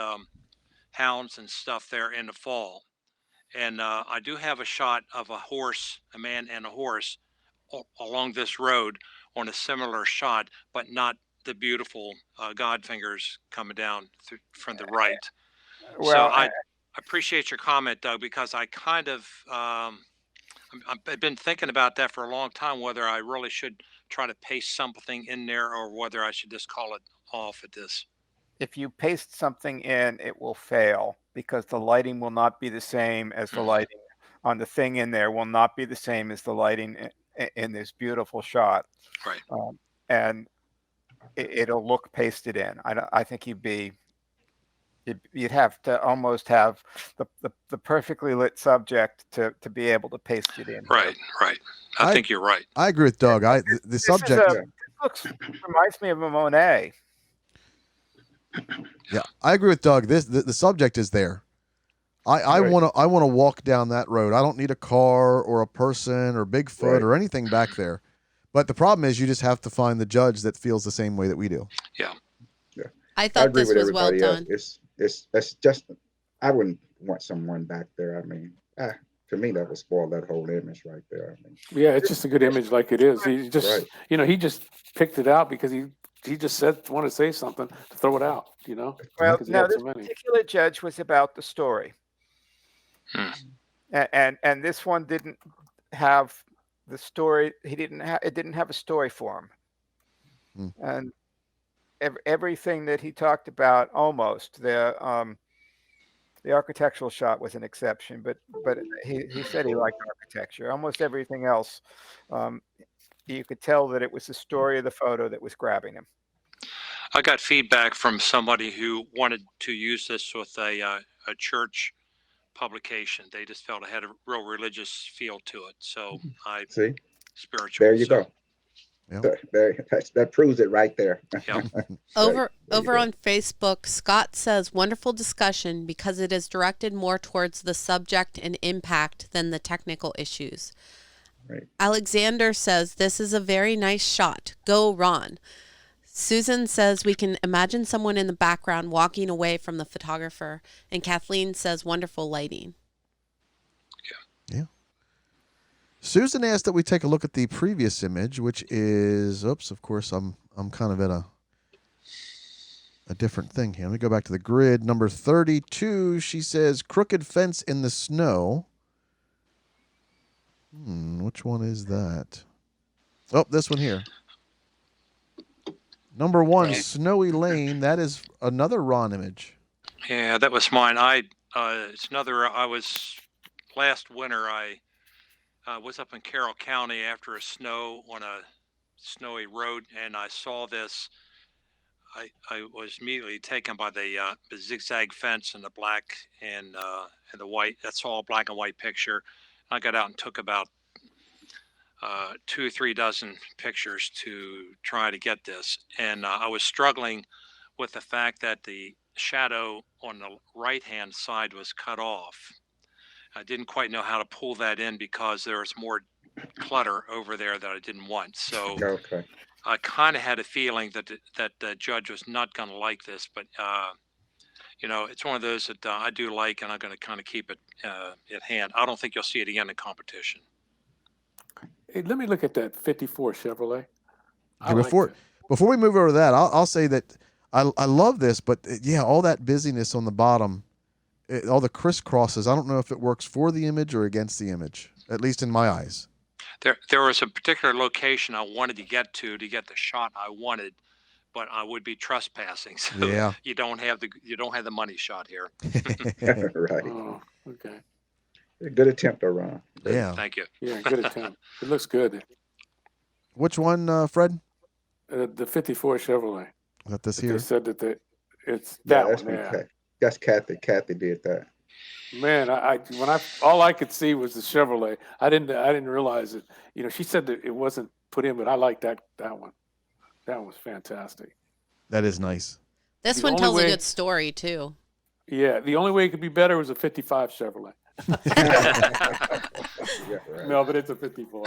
hounds and stuff there in the fall. And I do have a shot of a man and a horse along this road on a similar shot, but not the beautiful Godfingers coming down from the right.
Well,
So I appreciate your comment, Doug, because I kind of I've been thinking about that for a long time, whether I really should try to paste something in there or whether I should just call it off at this.
if you paste something in, it will fail because the lighting will not be the same as the lighting on the thing in there will not be the same as the lighting in this beautiful shot.
Right.
And it'll look pasted in. I think you'd have to almost have the perfectly lit subject to be able to paste it in.
Right. I think you're right.
I agree with Doug. The subject.
This reminds me of a Monet.
Yeah, I agree with Doug. The subject is there. I
Right.
want to walk down that road. I don't need a car or a person or Bigfoot
Right.
or anything back there. But the problem is you just have to find the judge that feels the same way that we do.
Yeah.
I
I
thought
agree
this
with
was well
everybody else.
done.
It's just, I wouldn't want someone back there. I mean, to me, that would spoil that whole image right there. I mean,
Yeah, it's just a good image like it is. He just,
Right.
he just picked it out because he just wanted to say something to throw it out,
Well,
because he
now
had
this
so many.
particular judge was about the story, and this one didn't have the story. It didn't have a story for him, and everything that he talked about, almost the architectural shot was an exception, but he said he liked architecture. Almost everything else, you could tell that it was the story of the photo that was grabbing him.
I got feedback from somebody who wanted to use this with a church publication. They just felt it had a real religious feel to it. So I
See,
spiritual.
there you
so,
go.
Yep.
That proves it right there.
Yeah.
Over
There you go.
on Facebook, Scott says, wonderful discussion because it is directed more towards the subject and impact than the technical issues.
Right.
Alexander says, this is a very nice shot. Go, Ron. Susan says, we can imagine someone in the background walking away from the photographer. And Kathleen says, wonderful lighting.
Yeah. Susan asked that we take a look at the previous image, which is, of course, I'm kind of at a different thing here. Let me go back to the grid. Number 32, she says, crooked fence in the snow. Which one is that? Oh, this one here. Number 1, snowy lane. That is another Ron image.
Yeah, that was mine. It's another. Last winter. I was up in Carroll County after a snow on a snowy road, and I saw this. I was immediately taken by the zigzag fence and the black and the white. That's all black and white picture. I got out and took about 2 or 3 dozen pictures to try to get this, and I was struggling with the fact that the shadow on the right-hand side was cut off. I didn't quite know how to pull that in because there was more clutter over there that I didn't want. So
Okay.
I kind of had a feeling that the judge was not going to like this, but it's one of those that I do like, and I'm going to kind of keep it at hand. I don't think you'll see it again in competition.
Hey, let me look at that 54 Chevrolet. I
Okay,
liked it.
before we move over to that, I'll say that I love this, but yeah, all that busyness on the bottom, all the crisscrosses. I don't know if it works for the image or against the image, at least in my eyes.
There was a particular location I wanted to get the shot I wanted, but I would be trespassing. So
Yeah.
you don't have the money shot here.
Right.
Oh, okay.
Good attempt, Ron.
Yeah.
Thank you.
Yeah, good attempt. It looks good.
Which one, Fred?
The 54 Chevrolet.
Is that this
They
here?
said that it's
Yeah,
that
that's
one.
when
Yeah.
that's Kathy. Kathy did that.
Man, all I could see was the Chevrolet. I didn't realize it. She said that it wasn't put in, but I like that one. That one was fantastic.
That is nice.
This
The
one
only
tells a
way-
good story too.
Yeah, the only way it could be better was a 55 Chevrolet.
Yeah, right.
No, but it's a 54.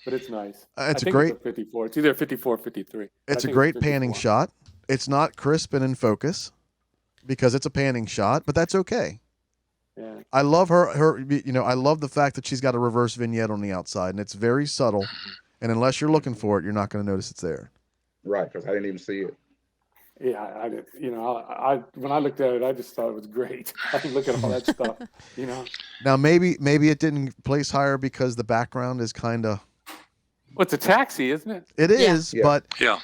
But it's nice.
It's
I think it's a 54. It's either 54 or 53.
It's
I
a
think
great
54.
panning shot. It's not crisp and in focus because it's a panning shot, but that's okay.
Yeah.
I love her. I love the fact that she's got a reverse vignette on the outside, and it's very subtle. And unless you're looking for it, you're not going to notice it's there.
Right, because I didn't even see it.
Yeah, I did. When I looked at it, I just thought it was great. I didn't look at all that stuff.
Now maybe it didn't place higher because the background is kind of.
Well, it's a taxi, isn't it?
It is,
Yeah.
but
Yeah.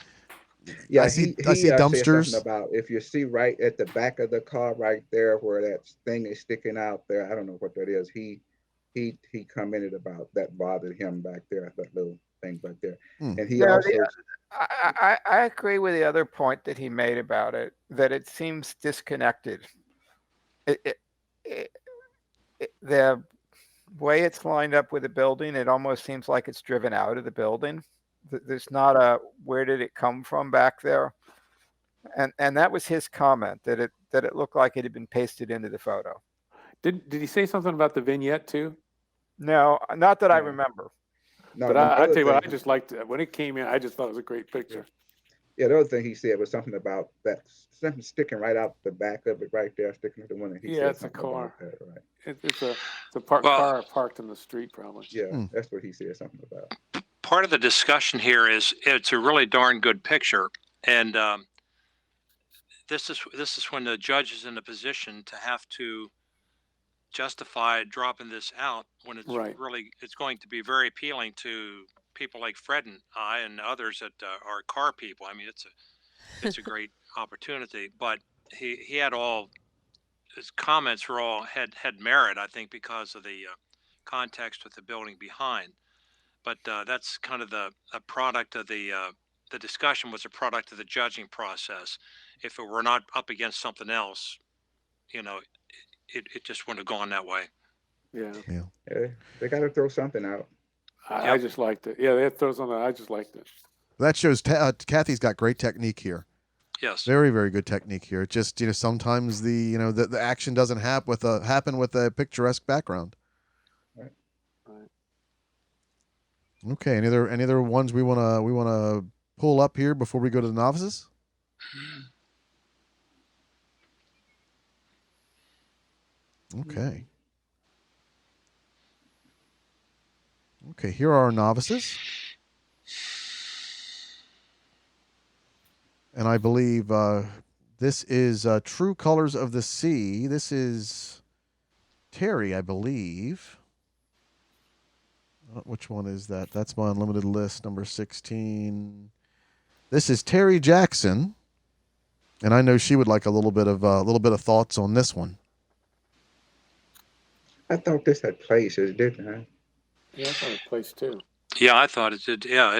Yeah,
I see
said
dumpsters.
something about if you see right at the back of the car, right there where that thing is sticking out there. I don't know what that is. He commented about that bothered him back there. That little thing back there, and he also.
I agree with the other point that he made about it, that it seems disconnected. The way it's lined up with the building, it almost seems like it's driven out of the building. There's not a where did it come from back there, and that was his comment, that it looked like it had been pasted into the photo.
Did he say something about the vignette too?
No, not that I remember.
No,
But
the
I
other
tell you what,
thing-
I just liked it. When it came in, I just thought it was a great picture.
Yeah, the other thing he said was something about that, something sticking right out the back of it, right there, sticking to the window. He
Yeah,
said
it's a
something
car.
about that, right?
It's a
Well-
car parked in the street, probably.
Yeah, that's what he said something about.
Part of the discussion here is it's a really darn good picture, and this is when the judge is in a position to have to justify dropping this out when it's
Right.
it's going to be very appealing to people like Fred and I and others that are car people. I mean, it's a great opportunity, but he had all his comments were all had merit, I think, because of the context with the building behind. But that's kind of a product of the discussion was a product of the judging process. If it were not up against something else, it just wouldn't have gone that way.
Yeah.
Yeah, they got to throw something out.
I just liked it. Yeah, they had throws on that. I just liked it.
that shows Kathy's got great technique here.
Yes.
Very, very good technique here. It just sometimes the action doesn't happen with a picturesque background.
Right.
Okay. Any other ones we wanna pull up here before we go to the novices? Okay. Okay, here are our novices. And I believe this is True Colors of the Sea. This is Terry, I believe. Which one is that? That's my unlimited list, number 16. This is Terry Jackson. And I know she would like a little bit of thoughts on this one.
I thought this had places, didn't I?
Yeah, I thought it placed too.
Yeah, I thought it did. Yeah,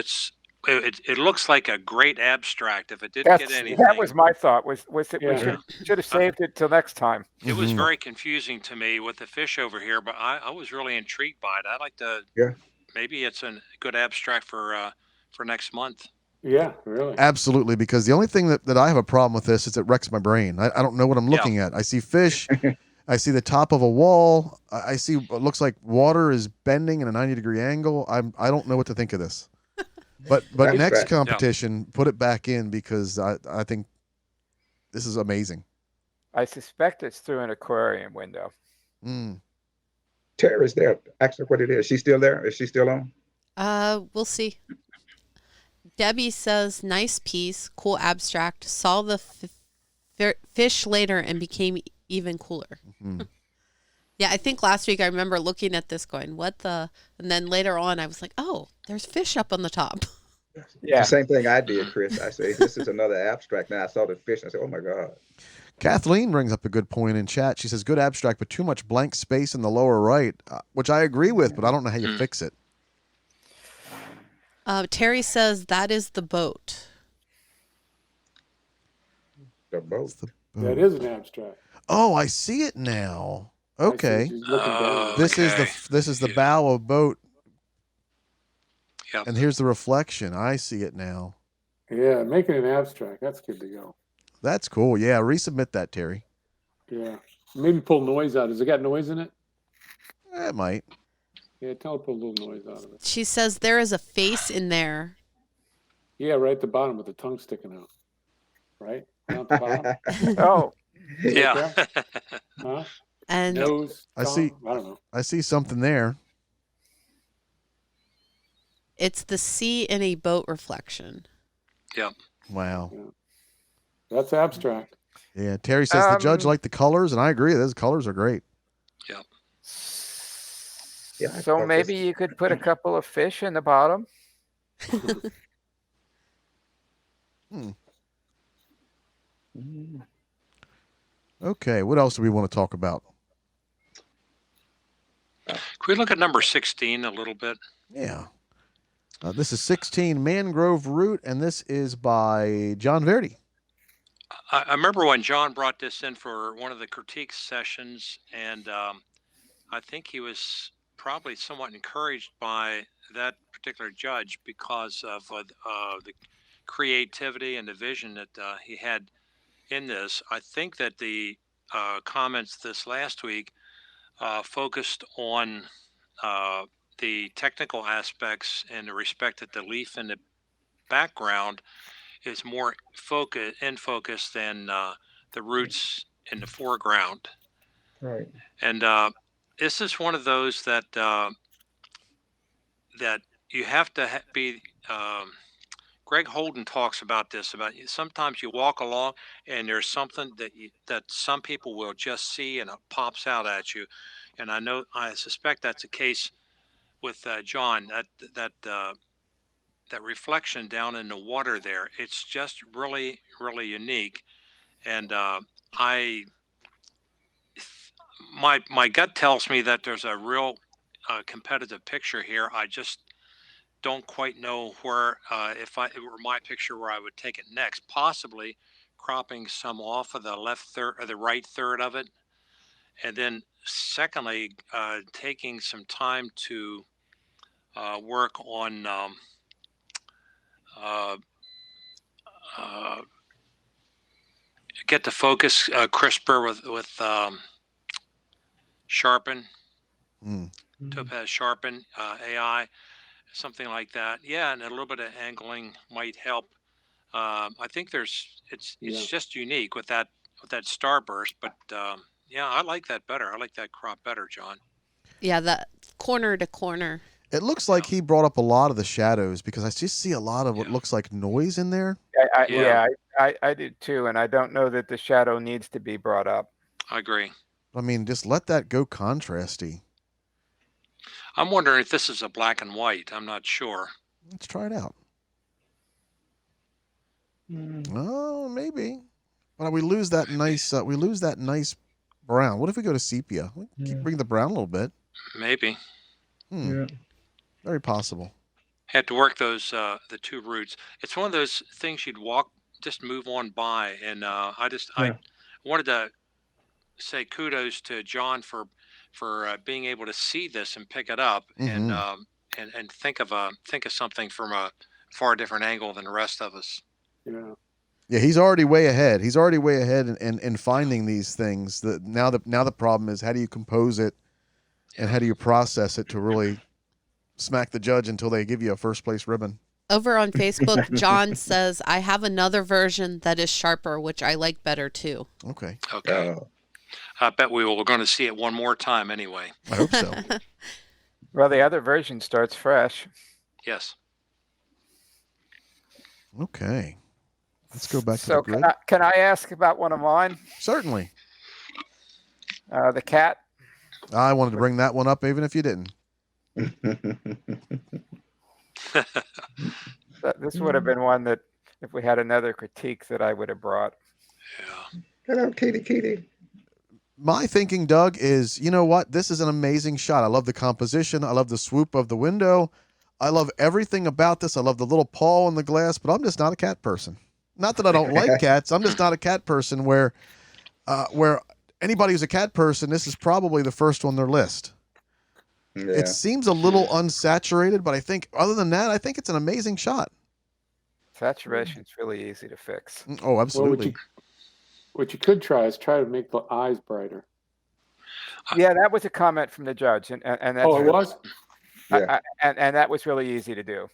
it looks like a great abstract. If it didn't get anything,
That was my thought. Was it?
Yeah.
We should have saved it till next time.
it was very confusing to me with the fish over here, but I was really intrigued by it. I'd like to.
Yeah.
Maybe it's a good abstract for next month.
Yeah, really.
Absolutely, because the only thing that I have a problem with this is it wrecks my brain. I don't know what I'm looking at. I see fish. I see the top of a wall. I see what looks like water is bending in a 90-degree angle. I don't know what to think of this. But
That's
next
right.
competition, put it back in because I think this is amazing.
I suspect it's through an aquarium window.
Mm.
Tara's there. Ask her what it is. She's still there? Is she still on?
We'll see. Debbie says, nice piece, cool abstract. Saw the fish later and became even cooler.
Mm-hmm.
Yeah, I think last week I remember looking at this going, what the? And then later on I was like, oh, there's fish up on the top.
The same thing I did, Chris. I say, this is another abstract. Now I saw the fish. I said, oh my God.
Kathleen brings up a good point in chat. She says, good abstract, but too much blank space in the lower right, which I agree with, but I don't know how you fix it.
Terry says, that is the boat.
The boat.
That is an abstract.
Oh, I see it now.
I see
Okay.
she's looking down.
This is the bow of boat.
Yep.
And here's the reflection. I see it now.
Yeah, make it an abstract. That's good to go.
That's cool. Yeah, resubmit that, Terry.
Yeah. Maybe pull noise out. Has it got noise in it?
It might.
Yeah, tell her to pull a little noise out of it.
She says there is a face in there.
Yeah, right at the bottom with the tongue sticking out. Right? Down at the bottom?
Oh,
Yeah.
Huh?
And
Nose,
I
tongue?
see.
I don't know.
I see something there.
it's the sea in a boat reflection.
Yep.
Wow.
That's abstract.
Yeah, Terry says the judge liked the colors, and I agree. Those colors are great.
Yep.
Yeah, I
so
thought
maybe
this-
you could put a couple of fish in the bottom.
Okay, what else do we want to talk about?
Can we look at number 16 a little bit?
Yeah. This is 16 Mangrove Root, and this is by John Verdi.
I remember when John brought this in for one of the critique sessions, and I think he was probably somewhat encouraged by that particular judge because of the creativity and the vision that he had in this. I think that the comments this last week focused on the technical aspects and the respect that the leaf in the background is more in focus than the roots in the foreground.
Right.
And this is one of those that that you have to be. Greg Holden talks about this. About sometimes you walk along and there's something that some people will just see and it pops out at you. And I suspect that's the case with John. That reflection down in the water there, it's just really, really unique. And my gut tells me that there's a real competitive picture here. I just don't quite know where, if it were my picture, where I would take it next. Possibly cropping some off of the left third or the right third of it, and then secondly, taking some time to work on get the focus crisper with Sharpen, Topaz Sharpen AI, something like that. Yeah, and a little bit of angling might help. I think it's just unique with that starburst, but yeah, I like that better. I like that crop better, John.
Yeah, that corner to corner.
It looks like he brought up a lot of the shadows because I just see a lot of what looks like noise in there.
I do too, and I don't know that the shadow needs to be brought up.
I agree.
I mean, just let that go contrasty.
I'm wondering if this is a black and white. I'm not sure.
Let's try it out. Oh, maybe. But we lose that nice. We lose that nice brown. What if we go to sepia? We keep bringing the brown a little bit.
Maybe.
Yeah.
Very possible.
Had to work those the two roots. It's one of those things you'd just move on by, and I wanted to say kudos to John for being able to see this and pick it up and think of something from a far different angle than the rest of us.
Yeah.
Yeah, he's already way ahead. He's already way ahead in finding these things. Now the problem is, how do you compose it, and how do you process it to really smack the judge until they give you a first place ribbon?
Over on Facebook, John says, I have another version that is sharper, which I like better too.
Okay,
Okay. I bet we're going to see it one more time anyway.
I hope so.
Well, the other version starts fresh.
Yes.
Okay, let's go back to the
So
grid.
can I ask about one of mine?
Certainly.
The cat.
I wanted to bring that one up, even if you didn't.
This would have been one that, if we had another critique, that I would have brought.
Yeah.
Hello, Kitty.
My thinking, Doug, is, you know what? This is an amazing shot. I love the composition. I love the swoop of the window. I love everything about this. I love the little paw in the glass, but I'm just not a cat person. Not that I don't like cats. I'm just not a cat person where anybody who's a cat person, this is probably the first on their list.
Yeah.
It seems a little unsaturated, but I think other than that, I think it's an amazing shot.
Saturation's really easy to fix.
Oh, absolutely.
What you could try is try to make the eyes brighter.
Yeah, that was a comment from the judge, and that's
Oh, it was?
Yeah.
and that was really easy to do.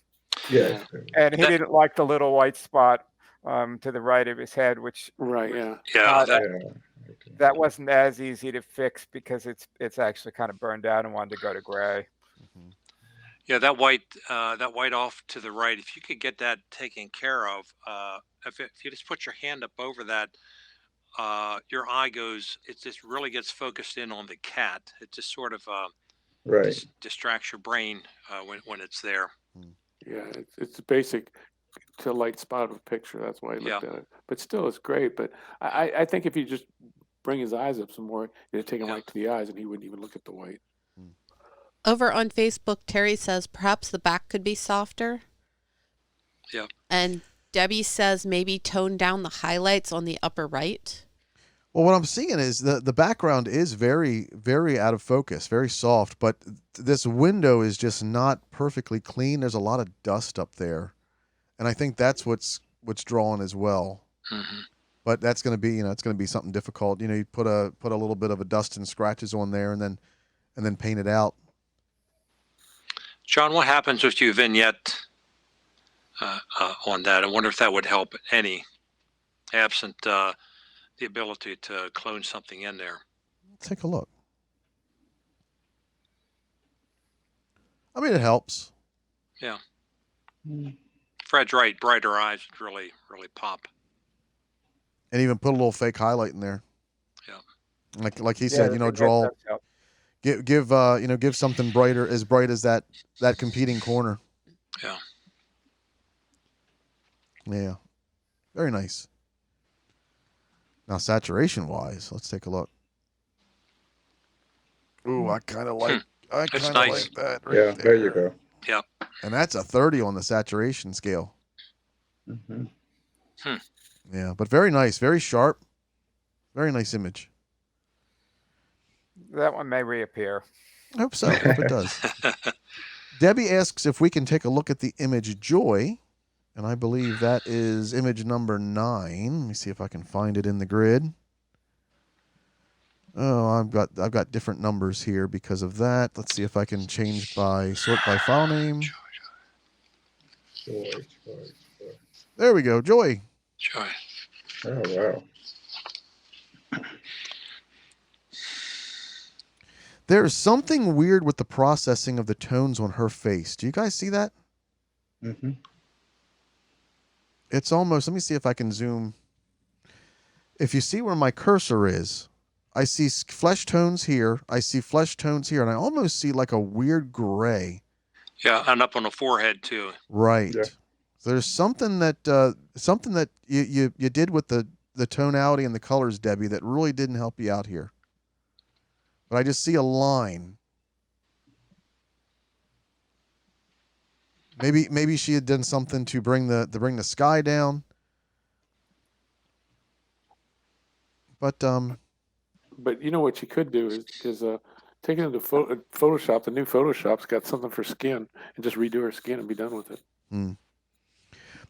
Yeah.
And he didn't like the little white spot to the right of his head, which
Right, yeah.
Yeah.
that wasn't as easy to fix because it's actually kind of burned out and wanted to go to gray.
Yeah, that white off to the right. If you could get that taken care of, if you just put your hand up over that, your eye goes. It just really gets focused in on the cat. It just sort of
Right.
distracts your brain when it's there.
Yeah, it's a basic to light spot of a picture. That's why I looked at it. But still, it's great. But I think if you just bring his eyes up some more, it'd take him right to the eyes, and he wouldn't even look at the white.
Over on Facebook, Terry says perhaps the back could be softer.
Yeah.
And Debbie says maybe tone down the highlights on the upper right.
Well, what I'm seeing is the background is very, very out of focus, very soft, but this window is just not perfectly clean. There's a lot of dust up there, and I think that's what's drawn as well.
Mm-hmm.
But that's going to be, it's going to be something difficult. You put a little bit of a dust and scratches on there, and then paint it out.
John, what happens if you vignette on that? I wonder if that would help any, absent the ability to clone something in there.
Take a look. I mean, it helps.
Yeah. Fred's right. Brighter eyes would really, really pop.
And even put a little fake highlight in there.
Yeah.
Like he said, draw. Give something brighter, as bright as that competing corner.
Yeah.
Yeah. Very nice. Now, saturation wise, let's take a look. Ooh, I kind of like. I kind of
nice.
like that. Right
Yeah. There you go.
Yeah.
And that's a 30 on the saturation scale.
Mm-hmm.
Yeah, but very nice, very sharp, very nice image.
That one may reappear.
I hope so. I hope it does. Debbie asks if we can take a look at the image Joy, and I believe that is image number 9. Let me see if I can find it in the grid. Oh, I've got different numbers here because of that. Let's see if I can sort by file name.
Joy.
There we go, Joy.
Joy.
Oh, wow.
There's something weird with the processing of the tones on her face. Do you guys see that?
Mm-hmm.
It's almost, let me see if I can zoom. If you see where my cursor is, I see flesh tones here. I see flesh tones here, and I almost see like a weird gray.
Yeah, and up on the forehead too.
Right.
Yeah.
So there's something that you did with the tonality and the colors, Debbie, that really didn't help you out here. But I just see a line. Maybe she had done something to bring the sky down. But
you know what you could do is take it into Photoshop. The new Photoshop's got something for skin, and just redo her skin and be done with it.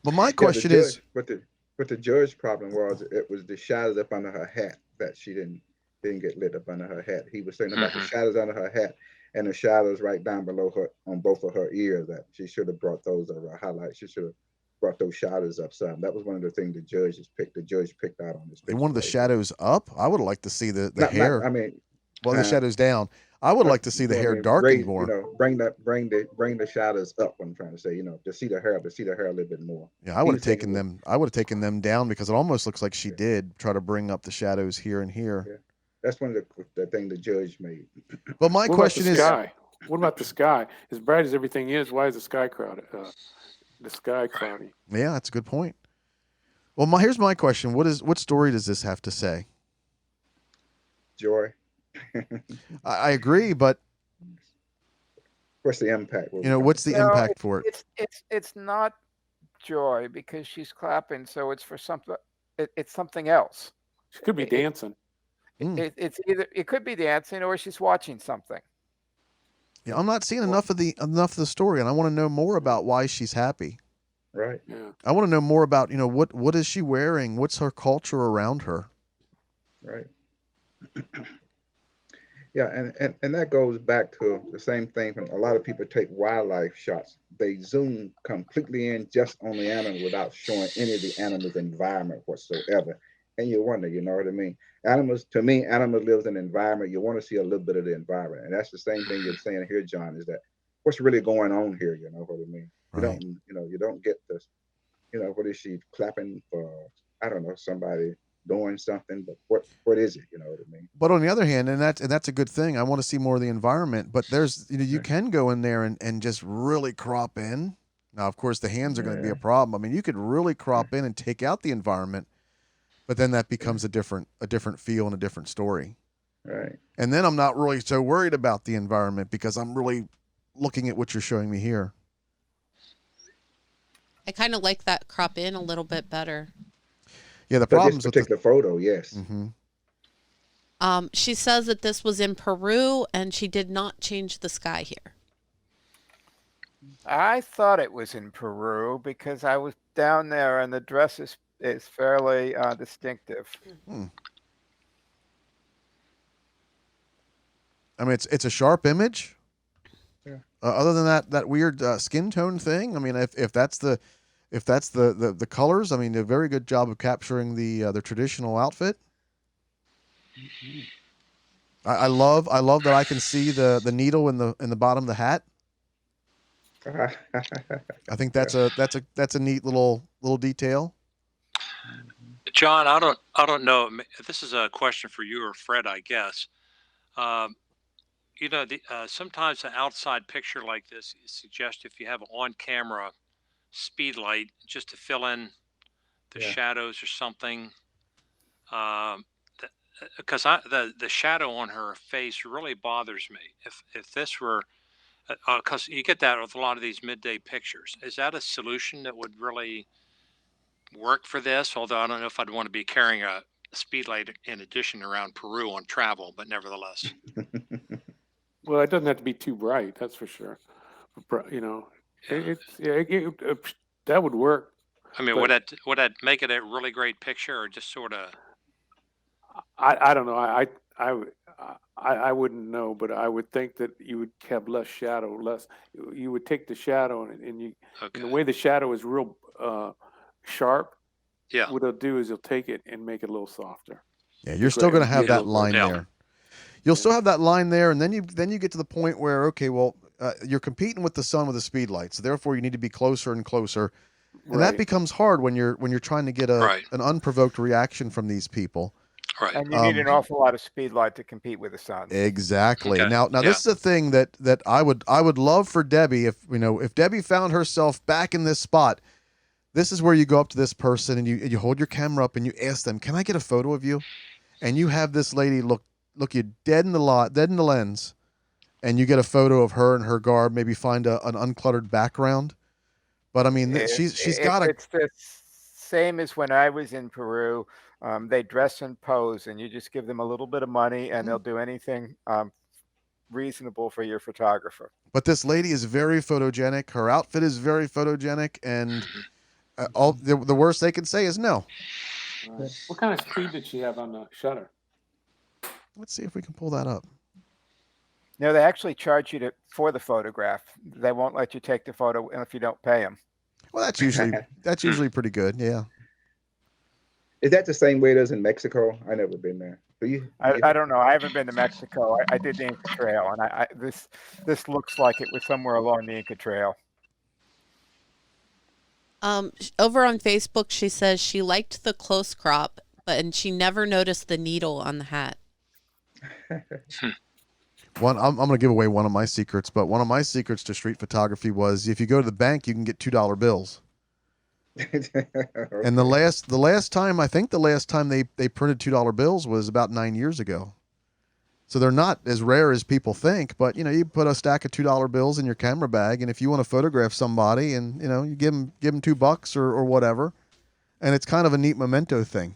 But my
Yeah, the
question is,
judge, but the judge problem was it was the shadows up under her hat that she didn't get lit up under her hat. He was saying about the
Hmm.
shadows under her hat and the shadows right down below her on both of her ears that she should have brought those over highlights. She should have brought those shadows up some. That was one of the things the judge picked out on this
you
picture
wanted the
right here.
shadows up. I would like to see the
Not
hair.
I mean,
Well, the
uh,
shadows down. I would
no,
like to see the
I
hair
mean,
darkened
raise,
more.
bring the shadows up. What I'm trying to say, to see the hair a little bit more.
Yeah, I
He
would have
was saying it
taken
was,
them. I would have taken them down because it almost looks like she
yeah,
did try to bring up the shadows here and here.
yeah. That's one of the thing the judge made.
But my
What about the
question is,
sky? What about the sky? As bright as everything is, why is the sky crowded? The sky cloudy.
yeah, that's a good point. Well, here's my question: what story does this have to say?
Joy.
I agree, but
What's the impact? What
you
we
know,
trying to
what's the
say?
No,
impact for it?
it's not joy because she's clapping, so it's for something. It's something else.
She could be
It,
dancing.
Mm.
it's either it could be dancing or she's watching something.
Yeah, I'm not seeing
Well,
enough of the story, and I want to know more about why she's happy.
Right.
Yeah.
I want to know more about what is she wearing? What's her culture around her?
Right. Yeah, and that goes back to the same thing. When a lot of people take wildlife shots, they zoom completely in just on the animal without showing any of the animal's environment whatsoever. And you wonder, you know what I mean? To me, animals lives in an environment. You want to see a little bit of the environment, and that's the same thing you're saying here, John. Is that what's really going on here? You know what I mean?
Right.
You don't get this. What is she clapping for? I don't know, somebody doing something, but what is it? You know what I mean?
But on the other hand, and that's a good thing. I want to see more of the environment. But there's you
Yeah.
can go in there and just really crop in. Now, of course, the hands are going to be a
Yeah.
problem. I mean, you could really crop in and take out the environment, but then that
Yeah.
becomes a different feel and a different story.
Right.
And then I'm not really so worried about the environment because I'm really looking at what you're showing me here.
I kind of like that crop in a little bit better.
Yeah, the
For this
problems with the.
particular photo, yes.
Mm-hmm.
She says that this was in Peru and she did not change the sky here.
I thought it was in Peru because I was down there and the dress is fairly distinctive.
I mean, it's a sharp image.
Yeah.
Other than that weird skin tone thing, I mean, if that's the colors, I mean, a very good job of capturing the traditional outfit. I love that I can see the needle in the bottom of the hat. I think that's a neat little detail.
John, I don't know. This is a question for you or Fred, I guess. Um, sometimes an outside picture like this suggests if you have an on-camera speed light just to fill in the
Yeah.
shadows or something. Because the shadow on her face really bothers me. If this were, because you get that with a lot of these midday pictures. Is that a solution that would really work for this? Although I don't know if I'd want to be carrying a speed light in addition around Peru on travel, but nevertheless.
Well, it doesn't have to be too bright. That's for sure. That would work.
I mean,
But
would that make it a really great picture, or just sort of?
I don't know. I wouldn't know, but I would think that you would have less shadow. You would take the shadow and
Okay.
the way the shadow is real sharp.
Yeah.
What it'll do is it'll take it and make it a little softer.
Yeah, you're still going to have that line
Yeah.
there. You'll still have that line there, and then you get to the point where okay, well, you're competing with the sun with the speed light, so therefore you need to be closer and closer, and that
Right.
becomes hard when you're trying to get
Right.
an unprovoked reaction from these people.
Right.
And you need an awful lot of speed light to compete with the sun.
Exactly.
Okay.
Now
Yeah.
this is a thing that I would love for Debbie if Debbie found herself back in this spot. This is where you go up to this person and you hold your camera up and you ask them, "Can I get a photo of you?" And you have this lady look you dead in the lens, and you get a photo of her in her garb. Maybe find an uncluttered background. But I mean, she's got a.
It's the same as when I was in Peru. They dress and pose, and you just give them a little bit of money, and they'll do anything reasonable for your photographer.
But this lady is very photogenic. Her outfit is very photogenic, and all the worst they can say is no.
All right. What kind of speed did she have on the shutter?
Let's see if we can pull that up.
No, they actually charge you for the photograph. They won't let you take the photo if you don't pay them.
Well, that's usually pretty good. Yeah.
Is that the same way it is in Mexico? I never been there.
I don't know. I haven't been to Mexico. I did the Inca Trail, and this looks like it was somewhere along the Inca Trail.
Over on Facebook, she says she liked the close crop, and she never noticed the needle on the hat.
I'm going to give away one of my secrets, but one of my secrets to street photography was if you go to the bank, you can get $2 bills.
Okay.
And the last time they printed $2 bills was about 9 years ago. So they're not as rare as people think, but you put a stack of $2 bills in your camera bag, and if you want to photograph somebody, and you give them $2 or whatever, and it's kind of a neat memento thing.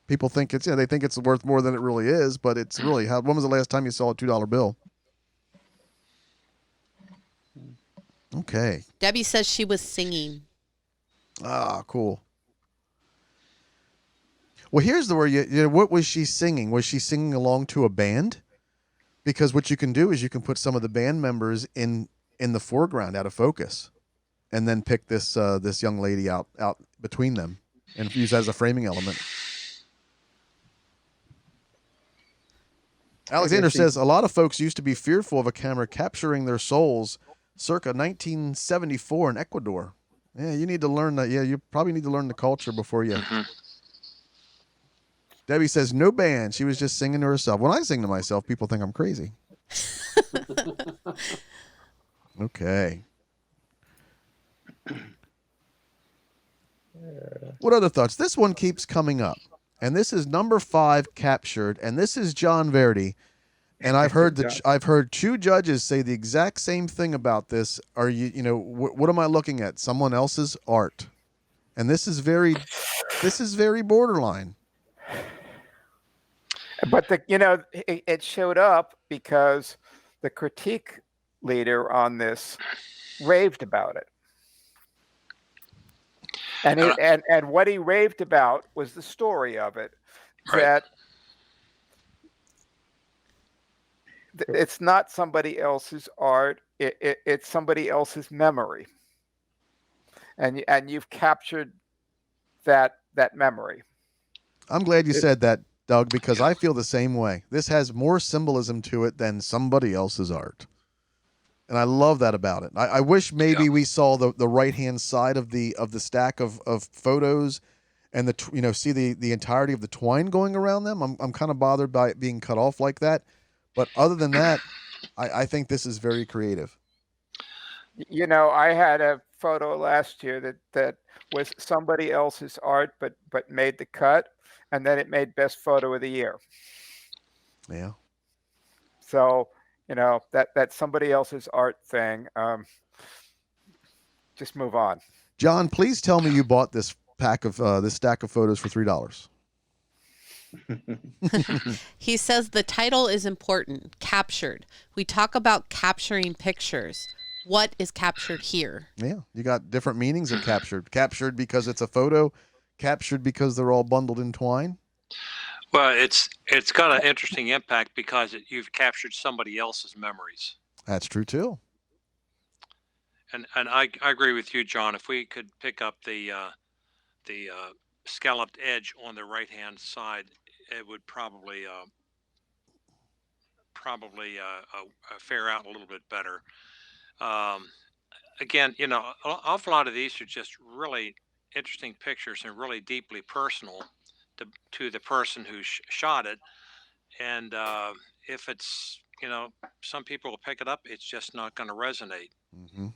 People think they think it's worth more than it really is, but it's really when was the last time you saw a $2 bill? Okay.
Debbie says she was singing.
Ah, cool. Well, here's the where what was she singing? Was she singing along to a band? Because what you can do is you can put some of the band members in the foreground out of focus, and then pick this young lady out between them and use that as a framing element. Alexander says a lot of folks used to be fearful of a camera capturing their souls circa 1974 in Ecuador. Yeah, you need to learn that. Yeah, you probably need to learn the culture before you. Debbie says no band. She was just singing to herself. When I sing to myself, people think I'm crazy. Okay. What other thoughts? This one keeps coming up. And this is number 5 captured, and this is John Verdi. And I've heard 2 judges say the exact same thing about this. Are what am I looking at? Someone else's art. And this is very borderline.
But it showed up because the critique leader on this raved about it. And what he raved about was the story of it, that it's not somebody else's art, it's somebody else's memory, and you've captured that memory.
I'm glad you said that, Doug, because I feel the same way. This has more symbolism to it than somebody else's art. And I love that about it. I wish maybe we saw the right hand side of the stack of photos, and see the entirety of the twine going around them. I'm kind of bothered by it being cut off like that, but other than that, I think this is very creative.
I had a photo last year that was somebody else's art, but made the cut, and then it made best photo of the year.
Yeah.
So. That somebody else's art thing. Just move on.
John, please tell me you bought this stack of photos for $3.
He says the title is important. Captured. We talk about capturing pictures. What is captured here? Yeah,
you got different meanings of captured. Captured because it's a photo. Captured because they're all bundled in twine.
Well, it's got an interesting impact because you've captured somebody else's memories.
That's true too.
And I agree with you, John. If we could pick up the scalloped edge on the right hand side, it would probably fare out a little bit better. Again, an awful lot of these are just really interesting pictures and really deeply personal to the person who shot it, and if it's some people will pick it up, it's just not going to resonate.
Mm-hmm.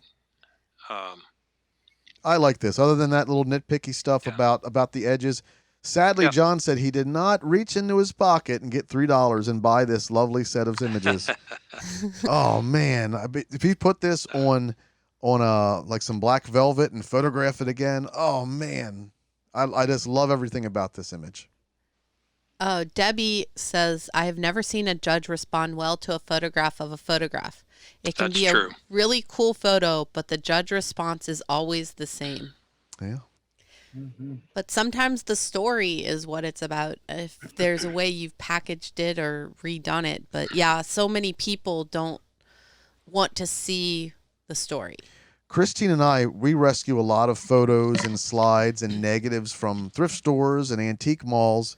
I like this. Other than that little nitpicky stuff about the edges, sadly, John said he did not reach into his pocket and get $3 and buy this lovely set of images. Oh man, if he put this on like some black velvet and photograph it again, oh man. I just love everything about this image.
Debbie says, I have never seen a judge respond well to a photograph of a photograph. It can be a really cool photo, but the judge response is always the same.
Yeah,
But sometimes the story is what it's about. If there's a way you've packaged it or redone it. But yeah, so many people don't want to see the story.
Christine and I, we rescue a lot of photos and slides and negatives from thrift stores and antique malls.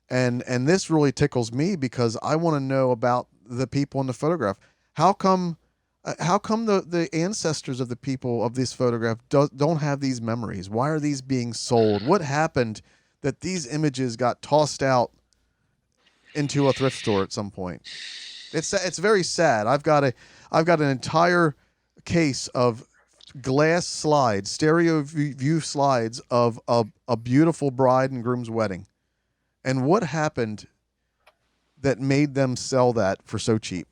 And this really tickles me because I want to know about the people in the photograph. How come the ancestors of the people of this photograph don't have these memories? Why are these being sold? What happened that these images got tossed out into a thrift store at some point? It's very sad. I've got an entire case of glass slides, stereo view slides of a beautiful bride and groom's wedding. And what happened that made them sell that for so cheap?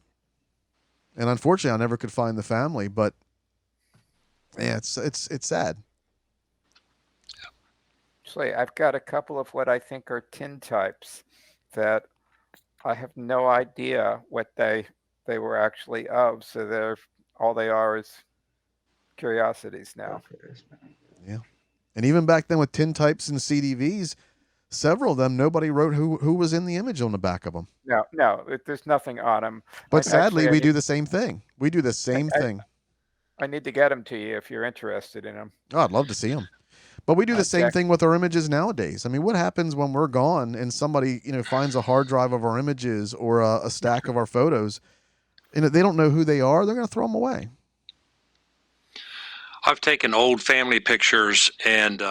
And unfortunately, I never could find the family, but yeah, it's sad.
Actually, I've got a couple of what I think are tintypes that I have no idea what they were actually of. So they're all they are is curiosities now.
Yeah. And even back then with tintypes and CDVs, several of them, nobody wrote who was in the image on the back of them.
No, there's nothing on them.
But sadly, we do the same thing. We do the same thing.
I need to get them to you if you're interested in them.
Oh, I'd love to see them. But we do the same thing with our images nowadays. I mean, what happens when we're gone and somebody, finds a hard drive of our images or a stack of our photos, and they don't know who they are, they're going to throw them away.
I've taken old family pictures and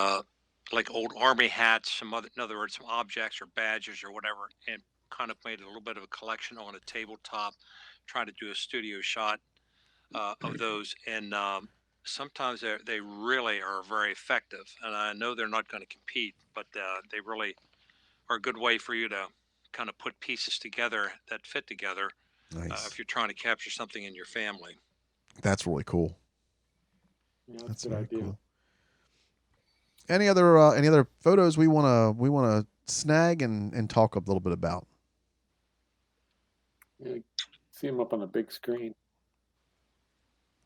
like old army hats, in other words, some objects or badges or whatever, and kind of made a little bit of a collection on a tabletop, trying to do a studio shot of those. And sometimes they really are very effective. And I know they're not going to compete, but they really are a good way for you to kind of put pieces together that fit together.
Nice.
If you're trying to capture something in your family.
That's really cool.
Yeah,
That's
a good
very
idea.
cool. Any other photos we wanna snag and talk a little bit about?
Yeah, see them up on the big screen.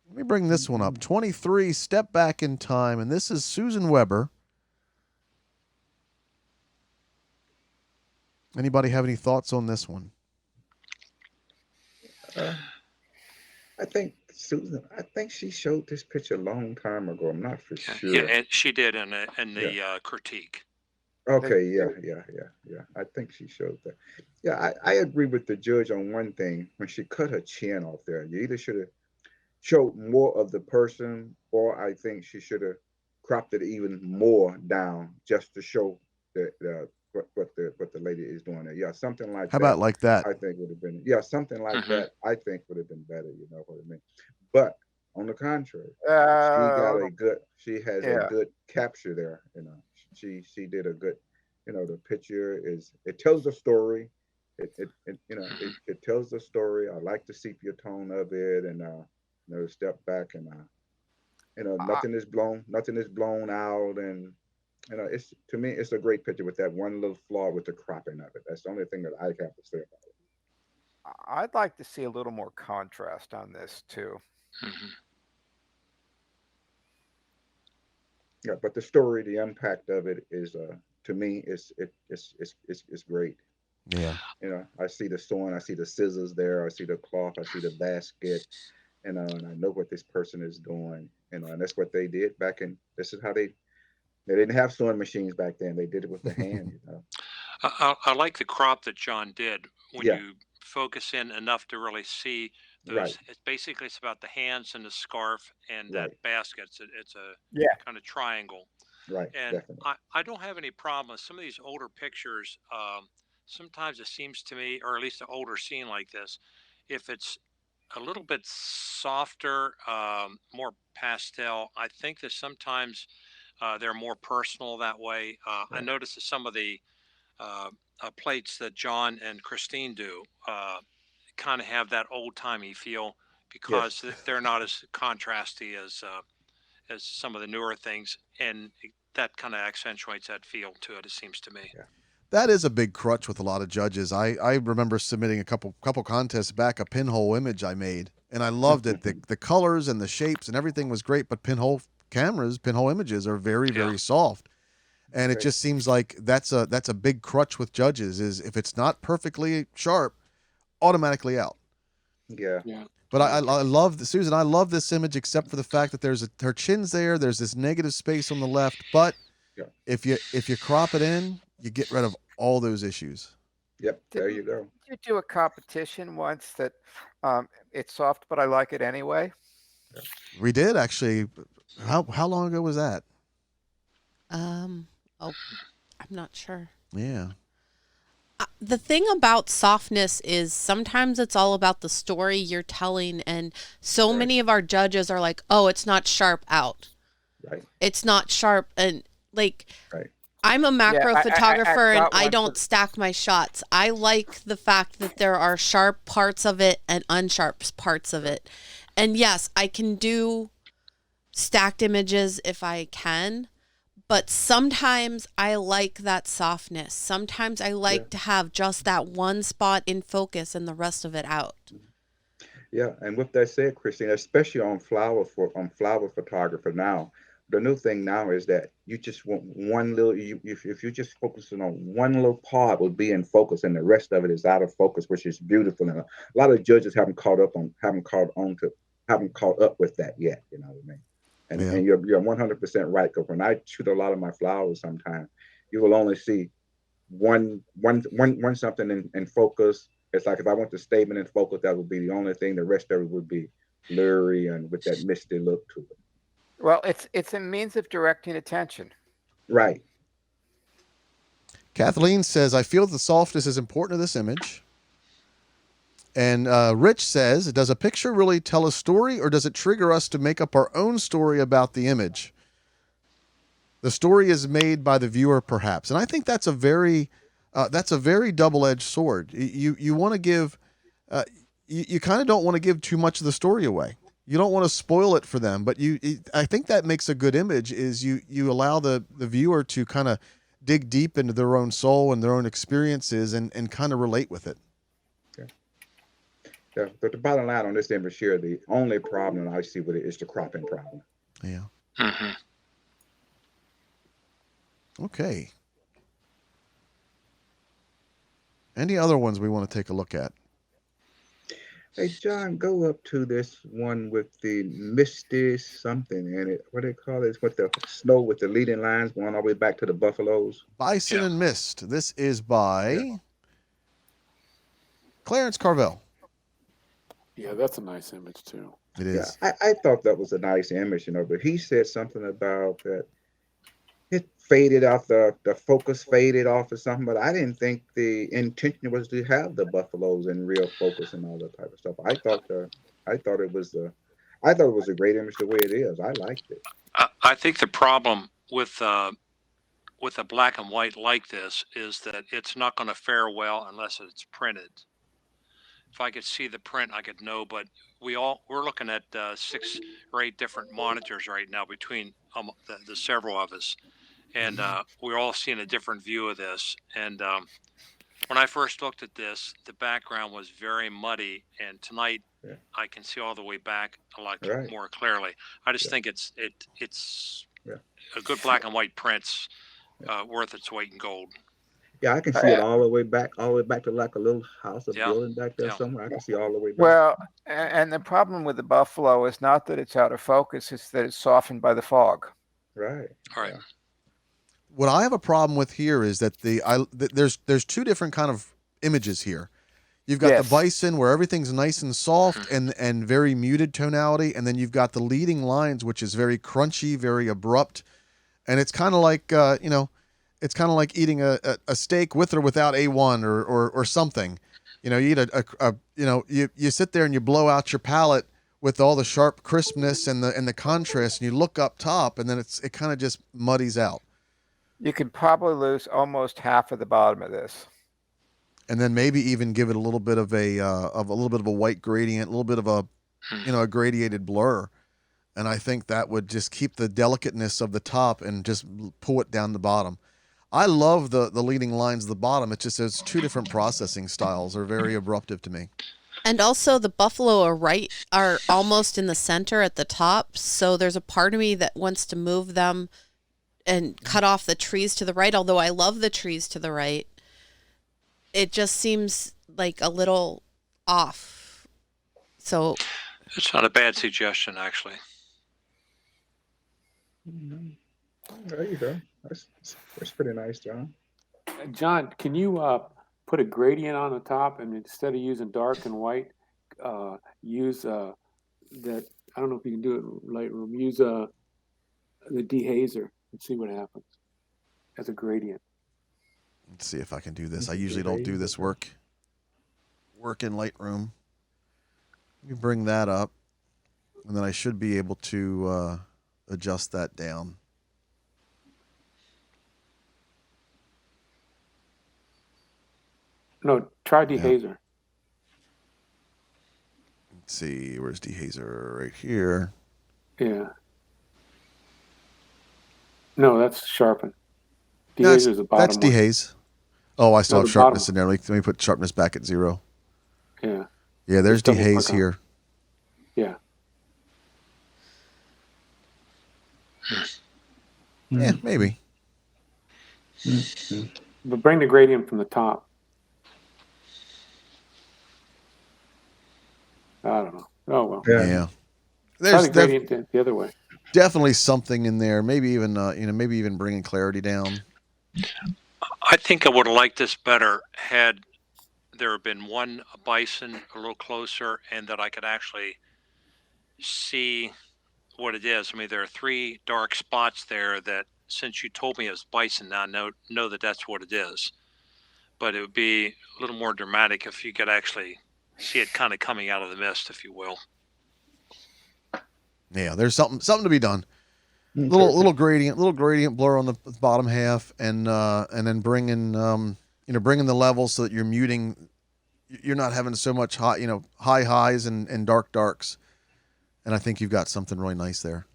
Let me bring this one up. 23, Step Back in Time, and this is Susan Weber. Anybody have any thoughts on this one?
I think Susan, I think she showed this picture a long time ago. I'm not for sure.
Yeah, and she did in the critique.
Okay, yeah. I think she showed that. Yeah, I agree with the judge on one thing. When she cut her chin off there, you either should have showed more of the person, or I think she should have cropped it even more down just to show what the lady is doing there. Yeah, something like
How
that.
about like that?
I think would have been something like
Mhm.
that. I think would have been better. You know what I mean? But on the contrary, she has a good capture there. She did a good. The picture it tells a story. It tells the story. I like the sepia tone of it, and step back and nothing is blown out, and it's, to me, it's a great picture with that one little flaw with the cropping of it. That's the only thing that I have to say about it.
I'd like to see a little more contrast on this too.
Mhm.
Yeah, but the story, the impact of it is, to me, it's great.
Yeah.
I see the sewing, I see the scissors there, I see the cloth, I see the basket, and I know what this person is doing, and that's what they did back in. This is how they didn't have sewing machines back then. They did it with the hand.
I like the crop that John did when
Yeah.
you focus in enough to really see those.
Right.
It's about the hands and the scarf and that
Right.
basket. It's a
Yeah.
kind of triangle.
Right.
And
Definitely.
I don't have any problem with some of these older pictures. Sometimes it seems to me, or at least an older scene like this, if it's a little bit softer, more pastel, I think that sometimes they're more personal that way. I
Right.
noticed that some of the uh, plates that John and Christine do kind of have that old timey feel because
Yes.
they're not as contrasty as some of the newer things, and that kind of accentuates that feel to it. It seems to me.
Yeah.
That is a big crutch with a lot of judges. I remember submitting a couple contests back, a pinhole image I made, and I loved it. The colors and the shapes and everything was great, but pinhole images are very,
Yeah.
very soft. And it
Okay.
just seems like that's a big crutch with judges, is if it's not perfectly sharp, automatically out.
Yeah.
Yeah.
But I love Susan. I love this image, except for the fact that her chin's there. There's this negative space on the left. But
Yeah.
if you crop it in, you get rid of all those issues.
Yep. There
Didn't
you go.
you do a competition once that it's soft, but I like it anyway?
We did actually. How long ago was that?
Oh, I'm not sure.
Yeah.
The thing about softness is sometimes it's all about the story you're telling, and so
Right.
many of our judges are like, "Oh, it's not sharp out.
Right.
It's not sharp," and like,
Right.
I'm a macro
I
photographer and
got
I
one
don't
for-
stack my shots. I like the fact that there are sharp parts of it and unsharp parts of it. And yes, I can do stacked images if I can, but sometimes I like that softness. Sometimes I like
Yeah.
to have just that one spot in focus and the rest of it out.
Yeah, and with that said, Christine, especially on flower photographer now, the new thing now is that you just want one little. If you're just focusing on one little part, will be in focus, and the rest of it is out of focus, which is beautiful. And a lot of judges haven't caught up with that yet. You know what I mean? And
Yeah.
and you're 100% right. Because when I shoot a lot of my flowers, sometimes you will only see one something in focus. It's like if I want the statement in focus, that would be the only thing. The rest of it would be blurry and with that misty look to it.
Well, it's a means of directing attention.
Right.
Kathleen says, I feel the softness is important to this image. And Rich says, does a picture really tell a story, or does it trigger us to make up our own story about the image? The story is made by the viewer, perhaps. And I think that's a very double-edged sword. You want to give, you kind of don't want to give too much of the story away. You don't want to spoil it for them, but I think that makes a good image, is you allow the viewer to kind of dig deep into their own soul and their own experiences and kind of relate with it.
Yeah. But the bottom line on this image here, the only problem I see with it is the cropping problem.
Yeah.
Mm-hmm.
Okay. Any other ones we want to take a look at?
Hey, John, go up to this one with the misty something in it. What do they call it? It's with the snow with the leading lines going all the way back to the buffaloes.
Bison and Mist. This is by Clarence Carvel.
Yeah, that's a nice image too.
It is.
Yeah, I thought that was a nice image, but he said something about that it faded off, the focus faded off or something, but I didn't think the intention was to have the buffaloes in real focus and all that type of stuff. I thought it was a great image the way it is. I liked it.
I think the problem with a black and white like this is that it's not going to fare well unless it's printed. If I could see the print, I could know. But we're looking at 6 or 8 different monitors right now between the several of us, and we're all seeing a different view of this. And when I first looked at this, the background was very muddy, and tonight I can see all the way back a lot more clearly. I just think it's a good black and white print's worth its weight in gold.
Yeah, I can see it all the way back to like a little house or building back there somewhere. I can see all the way back.
Well, and the problem with the buffalo is not that it's out of focus; it's that it's softened by the fog.
Right.
All right.
Yeah.
What I have a problem with here is that there's 2 different kind of images here. You've got the bison where everything's nice and soft and very muted tonality, and then you've got the leading lines, which is very crunchy, very abrupt, and it's kind of like it's kind of like eating a steak with or without A1 or something. You eat you sit there and you blow out your palate with all the sharp crispness and the contrast, and you look up top, and then it kind of just muddies out.
You could probably lose almost half of the bottom of this,
and then maybe even give it a little bit of a white gradient, a little bit of a gradiated blur, and I think that would just keep the delicateness of the top and just pull it down the bottom. I love the leading lines at the bottom. It's just those 2 different processing styles are very abruptive to me.
And also the buffalo are almost in the center at the top, so there's a part of me that wants to move them and cut off the trees to the right, although I love the trees to the right. It just seems like a little off. So
It's not a bad suggestion, actually.
There you go. That's pretty nice, John.
John, can you put a gradient on the top, and instead of using dark and white, use that? I don't know if you can do it in Lightroom. Use the dehazer and see what happens as a gradient.
Let's see if I can do this. I usually don't do this work in Lightroom. Let me bring that up, and then I should be able to adjust that down.
No, try dehazer.
Let's see, where's dehazer? Right here.
Yeah. No, that's sharpen.
No,
Dehazer is the bottom
that's
one.
dehaze. Oh, I still
No,
have
the
sharpness
bottom.
in there. Let me put sharpness back at 0.
Yeah.
Yeah, there's
Just double
dehaze
click on it.
here.
Yeah.
Yeah, maybe.
But bring the gradient from the top. I don't know. Oh well.
Yeah.
Try
There's
the gradient the other way.
definitely something in there. Maybe even maybe even bringing clarity down.
I think I would have liked this better had there had been one bison a little closer and that I could actually see what it is. I mean, there are 3 dark spots there that, since you told me it was bison, now I know that that's what it is. But it would be a little more dramatic if you could actually see it kind of coming out of the mist, if you will.
Yeah, there's something to be done. Little gradient blur on the bottom half, and then bringing the levels so that you're muting. You're not having so much high highs and dark darks, and I think you've got something really nice there.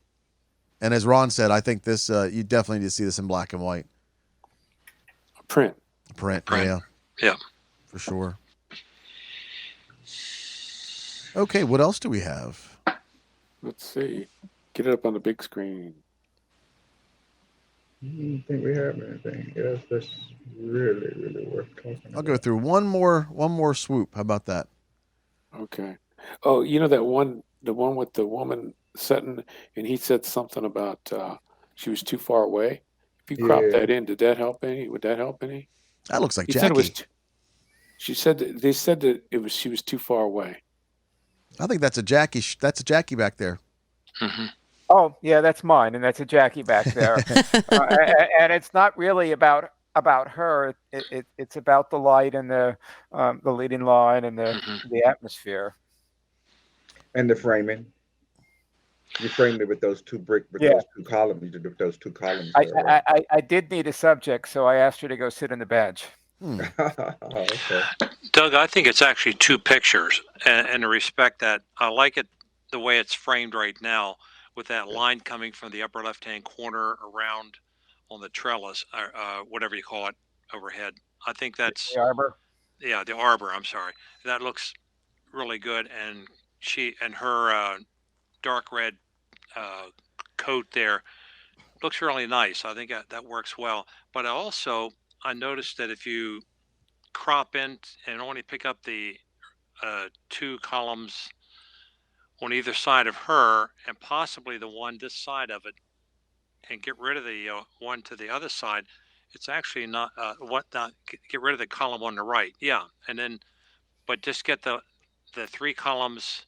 And as Ron said, I think this you definitely need to see this in black and white.
Print.
Yeah,
for sure. Okay, what else do we have?
Let's see. Get it up on the big screen.
I don't think we have anything else that's really worth talking about.
I'll go through one more swoop. How about that?
Okay. Oh, you know the one with the woman sitting, and he said something about she was too far away. If you crop that in, did that help any? Would that help any?
That looks like
He
Jackie.
said it was. She said they said that she was too far away.
I think that's a Jackie. That's a Jackie back there.
Mm-hmm.
Oh, yeah, that's mine, and that's a Jackie back there. And it's not really about her. It's about the light and the leading line and the atmosphere.
And the framing. You framed it with those 2 those 2 columns. You did those 2 columns.
I did need a subject, so I asked her to go sit on the bench.
Okay.
Doug, I think it's actually 2 pictures, and in the respect that I like it the way it's framed right now, with that line coming from the upper left-hand corner around on the trellis, or whatever you call it, overhead. I think that's
the arbor.
Yeah, the arbor. I'm sorry. That looks really good, and her dark red coat there looks really nice. I think that works well. But I noticed that if you crop in and only pick up the 2 columns on either side of her, and possibly the one this side of it, and get rid of the one to the other side, it's actually not get rid of the column on the right. Yeah, and then but just get the 3 columns,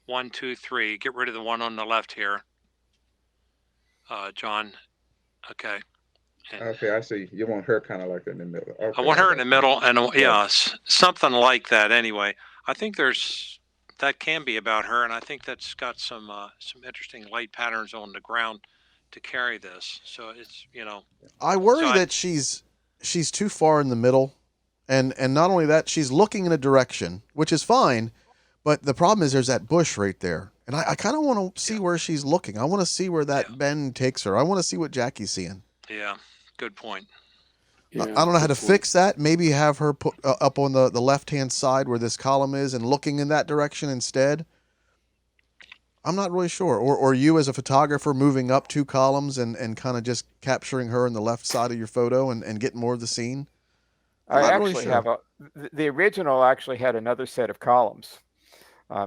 1, 2, 3. Get rid of the one on the left here, John. Okay.
Okay, I see. You want her kind of like in the middle. Okay,
I want her in the middle, and something like that. Anyway, I think that can be about her, and I think that's got some interesting light patterns on the ground to carry this. So it's
I worry that she's too far in the middle, and not only that, she's looking in a direction, which is fine, but the problem is there's that bush right there, and I kind of want to see where she's looking. I want to see where that bend takes her. I want to see what Jackie's seeing.
Yeah, good point.
Yeah, I don't know how to fix that. Maybe have her put up on the left-hand side where this column is and looking in that direction instead. I'm not really sure. Or you as a photographer moving up 2 columns and kind of just capturing her in the left side of your photo and getting more of the scene. I'm
I
not really
actually
sure.
have the original actually had another set of columns.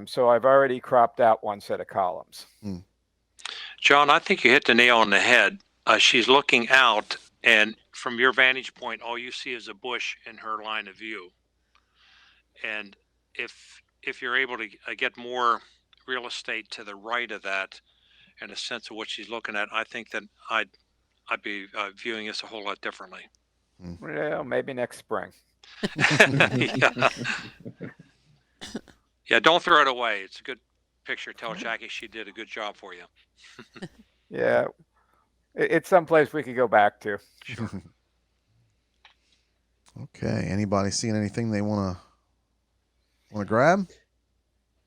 So I've already cropped out one set of columns.
John, I think you hit the nail on the head. She's looking out, and from your vantage point, all you see is a bush in her line of view. And if you're able to get more real estate to the right of that and a sense of what she's looking at, I think that I'd be viewing this a whole lot differently.
Well, maybe next spring.
Yeah. Yeah, don't throw it away. It's a good picture. Tell Jackie she did a good job for you.
Yeah, it's someplace we could go back to.
Sure.
Okay. Anybody seeing anything they want to grab?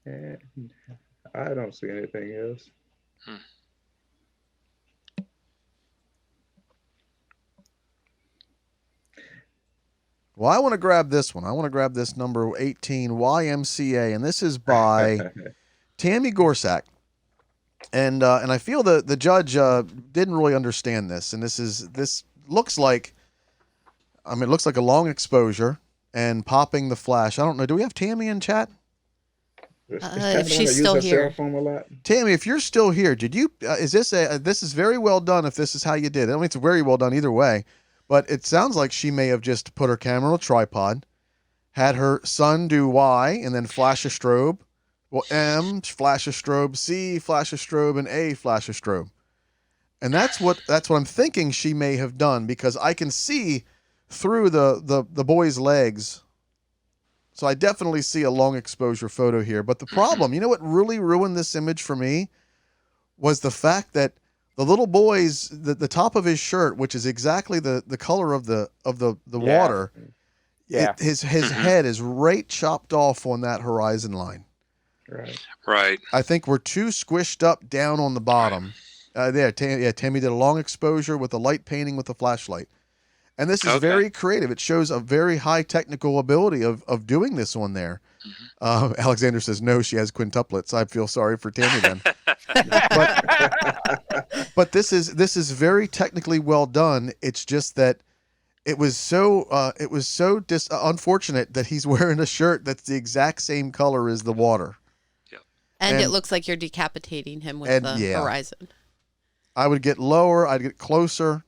And I don't see anything else.
Well, I want to grab this one. I want to grab this number 18 YMCA, and this is by Tammy Gorsak. And I feel the judge didn't really understand this, and this looks like, I mean, it looks like a long exposure and popping the flash. I don't know. Do we have Tammy in chat?
If she's still here.
Cell phone a lot?
Tammy, if you're still here, did you? Is this this is very well done? If this is how you did it, I mean, it's very well done either way. But it sounds like she may have just put her camera on a tripod, had her son do Y, and then flash a strobe. Well, M, flash a strobe, C, flash a strobe, and A, flash a strobe. And that's what I'm thinking she may have done, because I can see through the boy's legs. So I definitely see a long exposure photo here. But the problem, you know what really ruined this image for me, was the fact that the little boy's the top of his shirt, which is exactly the color of the water, his head is right chopped off on that horizon line.
Right.
I think we're too squished up down on the bottom. Tammy did a long exposure with the light painting with the flashlight. And this is very creative. It shows a very high technical ability of doing this on there. Alexander says, no, she has quintuplets. I feel sorry for Tammy then. but this is very technically well done. It's just that it was so unfortunate that he's wearing a shirt that's the exact same color as the water.
And it looks like you're decapitating him with the horizon.
I would get lower. I'd get closer.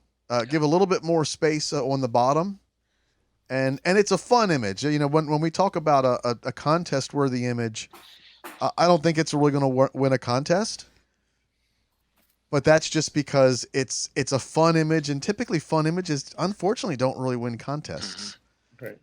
Give a little bit more space on the bottom. And it's a fun image. You know, when we talk about a contest-worthy image, I don't think it's really going to win a contest. But that's just because it's a fun image, and typically fun images, unfortunately, don't really win contests.
Right.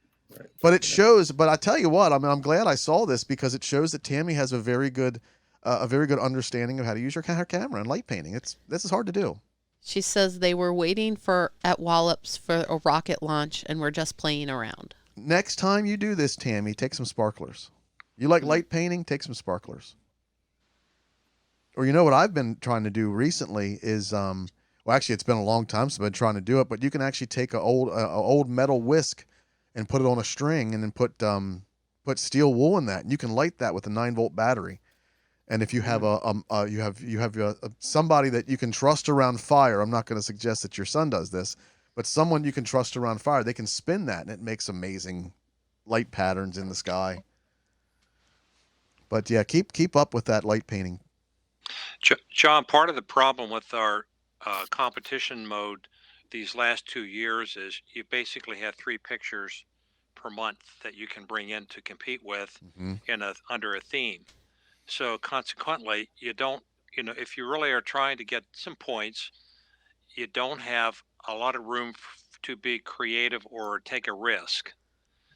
But it shows. But I tell you what, I mean, I'm glad I saw this, because it shows that Tammy has a very good understanding of how to use her camera and light painting. This is hard to do.
She says they were waiting at Wallops for a rocket launch and were just playing around.
Next time you do this, Tammy, take some sparklers. You like light painting? Take some sparklers. Or you know what I've been trying to do recently is, well, actually it's been a long time since I've been trying to do it, but you can actually take an old metal whisk and put it on a string, and then put steel wool in that, and you can light that with a 9-volt battery. And if you have somebody that you can trust around fire, I'm not going to suggest that your son does this, but someone you can trust around fire, they can spin that, and it makes amazing light patterns in the sky. But yeah, keep up with that light painting.
John, part of the problem with our competition mode these last 2 years is you basically have 3 pictures per month that you can bring in to compete with under a theme. So consequently, you don't, if you really are trying to get some points, you don't have a lot of room to be creative or take a risk.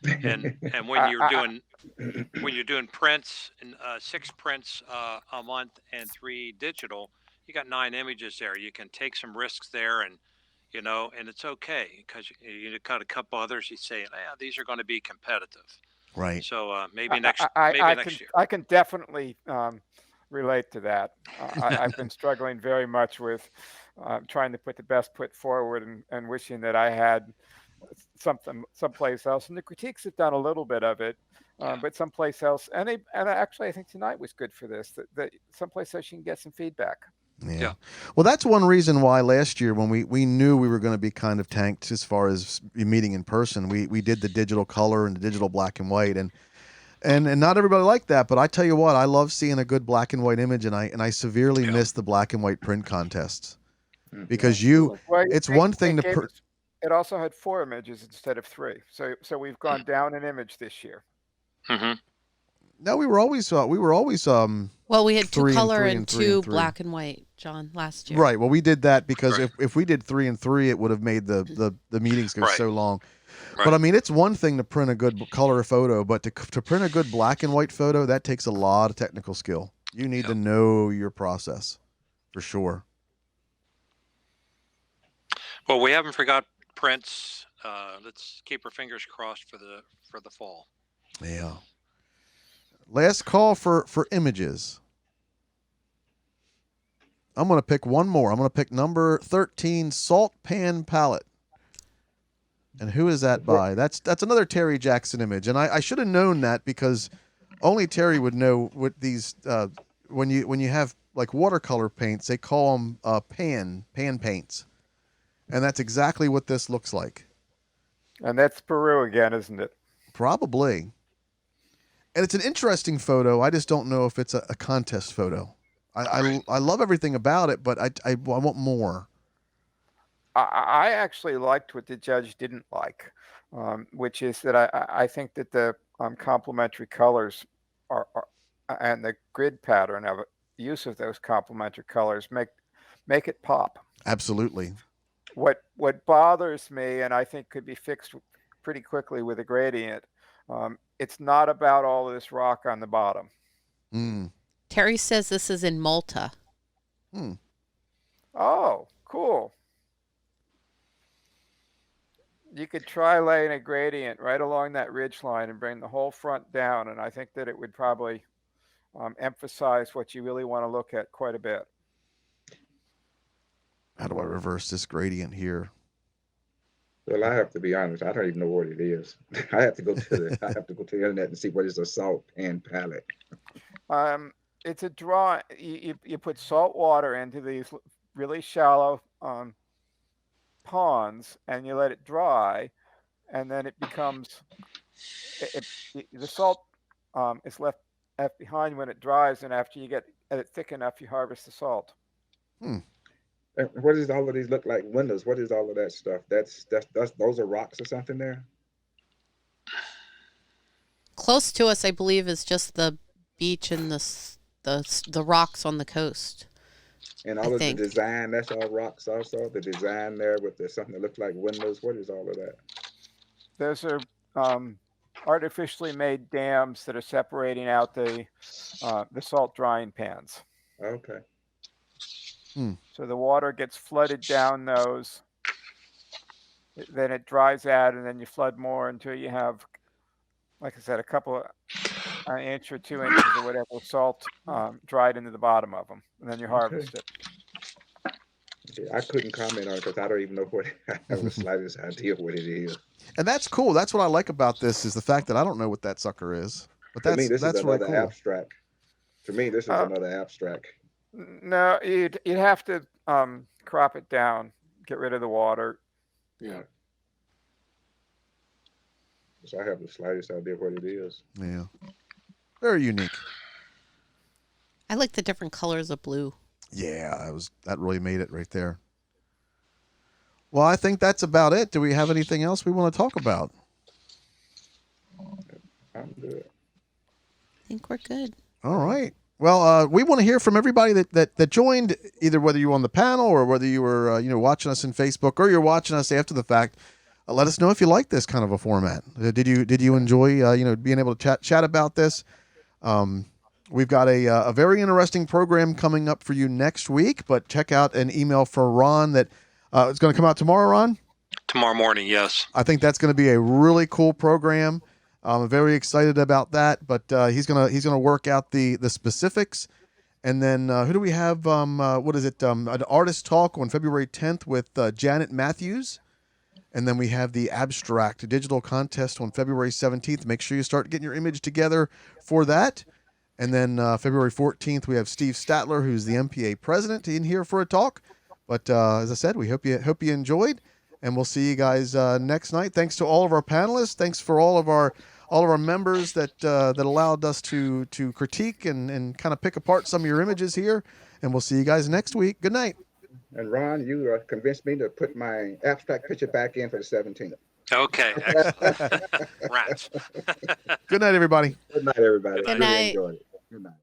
And when you're doing prints and 6 prints a month and 3 digital, you got 9 images there. You can take some risks there, and and it's okay, because you got a couple others. You say, these are going to be competitive.
Right.
So maybe next year.
I can definitely relate to that. I've been struggling very much with trying to put the best foot forward, and wishing that I had someplace else, and the critiques have done a little bit of it, but someplace else, and actually I think tonight was good for this. That someplace else you can get some feedback.
Yeah. Well, that's one reason why last year, when we knew we were going to be kind of tanked as far as meeting in person, we did the digital color and the digital black and white, and not everybody liked that. But I tell you what, I love seeing a good black and white image, and I severely miss the black and white print contests because it's one thing to.
It also had 4 images instead of 3, so we've gone down an image this year.
Mm-hmm.
No, we were always
well, we had 2 color and 2
3.
black and white, John, last year.
Right. Well, we did that because if we did 3 and 3, it would have made the meetings go so long.
Right.
But I mean, it's one thing to print a good color photo, but to print a good black and white photo, that takes a lot of technical skill. You need to know your process for sure.
Well, we haven't forgot prints. Let's keep our fingers crossed for the fall.
Yeah. Last call for images. I'm going to pick one more. I'm going to pick number 13, Salt Pan Palette. And who is that by? That's another Terry Jackson image. And I should have known that because only Terry would know what these when you have like watercolor paints, they call them pan paints. And that's exactly what this looks like.
And that's Peru again, isn't it?
Probably. And it's an interesting photo. I just don't know if it's a contest photo. I love everything about it, but I want more.
I actually liked what the judge didn't like, which is that I think that the complementary colors are and the grid pattern of it, the use of those complementary colors make it pop.
Absolutely.
What bothers me, and I think could be fixed pretty quickly with a gradient, it's not about all of this rock on the bottom.
Terry says this is in Malta.
Oh, cool. You could try laying a gradient right along that ridge line and bring the whole front down, and I think that it would probably emphasize what you really want to look at quite a bit.
How do I reverse this gradient here?
Well, I have to be honest. I don't even know what it is. I have to go to the internet and see what is a salt pan palette.
It's a draw. You put salt water into these really shallow ponds, and you let it dry, and then it becomes the salt is left behind when it dries, and after you get it thick enough, you harvest the salt.
What does all of these look like? Windows. What is all of that stuff? That's those are rocks or something there.
Close to us, I believe, is just the beach and the rocks on the coast.
And all of the design, that's all rocks also. The design there with something that looks like windows. What is all of that?
Those are artificially made dams that are separating out the salt drying pans.
Okay.
So the water gets flooded down those, then it dries out, and then you flood more until you have, like I said, a couple of an inch or 2 inches or whatever salt dried into the bottom of them, and then you harvest it.
Okay. I couldn't comment on it because I don't even know what I have the slightest idea what it is.
And that's cool. That's what I like about this is the fact that I don't know what that sucker is. But
to me, this is
really
another
cool.
abstract. To me, this is another abstract.
No, you'd have to crop it down, get rid of the water.
Yeah.
So I have the slightest idea what it is.
Yeah. Very unique.
I like the different colors of blue.
Yeah, that really made it right there. Well, I think that's about it. Do we have anything else we want to talk about?
I'm good.
I think we're good.
All right. Well, we want to hear from everybody that joined, either whether you were on the panel or whether you were watching us in Facebook or you're watching us after the fact. Let us know if you like this kind of a format. Did you enjoy being able to chat about this? We've got a very interesting program coming up for you next week, but check out an email for Ron that is going to come out tomorrow, Ron?
Tomorrow morning, yes.
I think that's going to be a really cool program. I'm very excited about that, but he's gonna work out the specifics, and then who do we have? What is it? An artist talk on February 10th with Janet Matthews, And then we have the abstract digital contest on February 17th. Make sure you start getting your image together for that. And then February 14th, we have Steve Statler, who's the MPA president, in here for a talk. But as I said, we hope you enjoyed, and we'll see you guys next night. Thanks to all of our panelists. Thanks for all of our members that allowed us to critique and kind of pick apart some of your images here. And we'll see you guys next week. Good night.
And Ron, you convinced me to put my abstract picture back in for the 17th.
Okay, excellent. Rats.
Good night, everybody.
Good night, everybody.
Good
Really
night.
enjoyed it. Good night.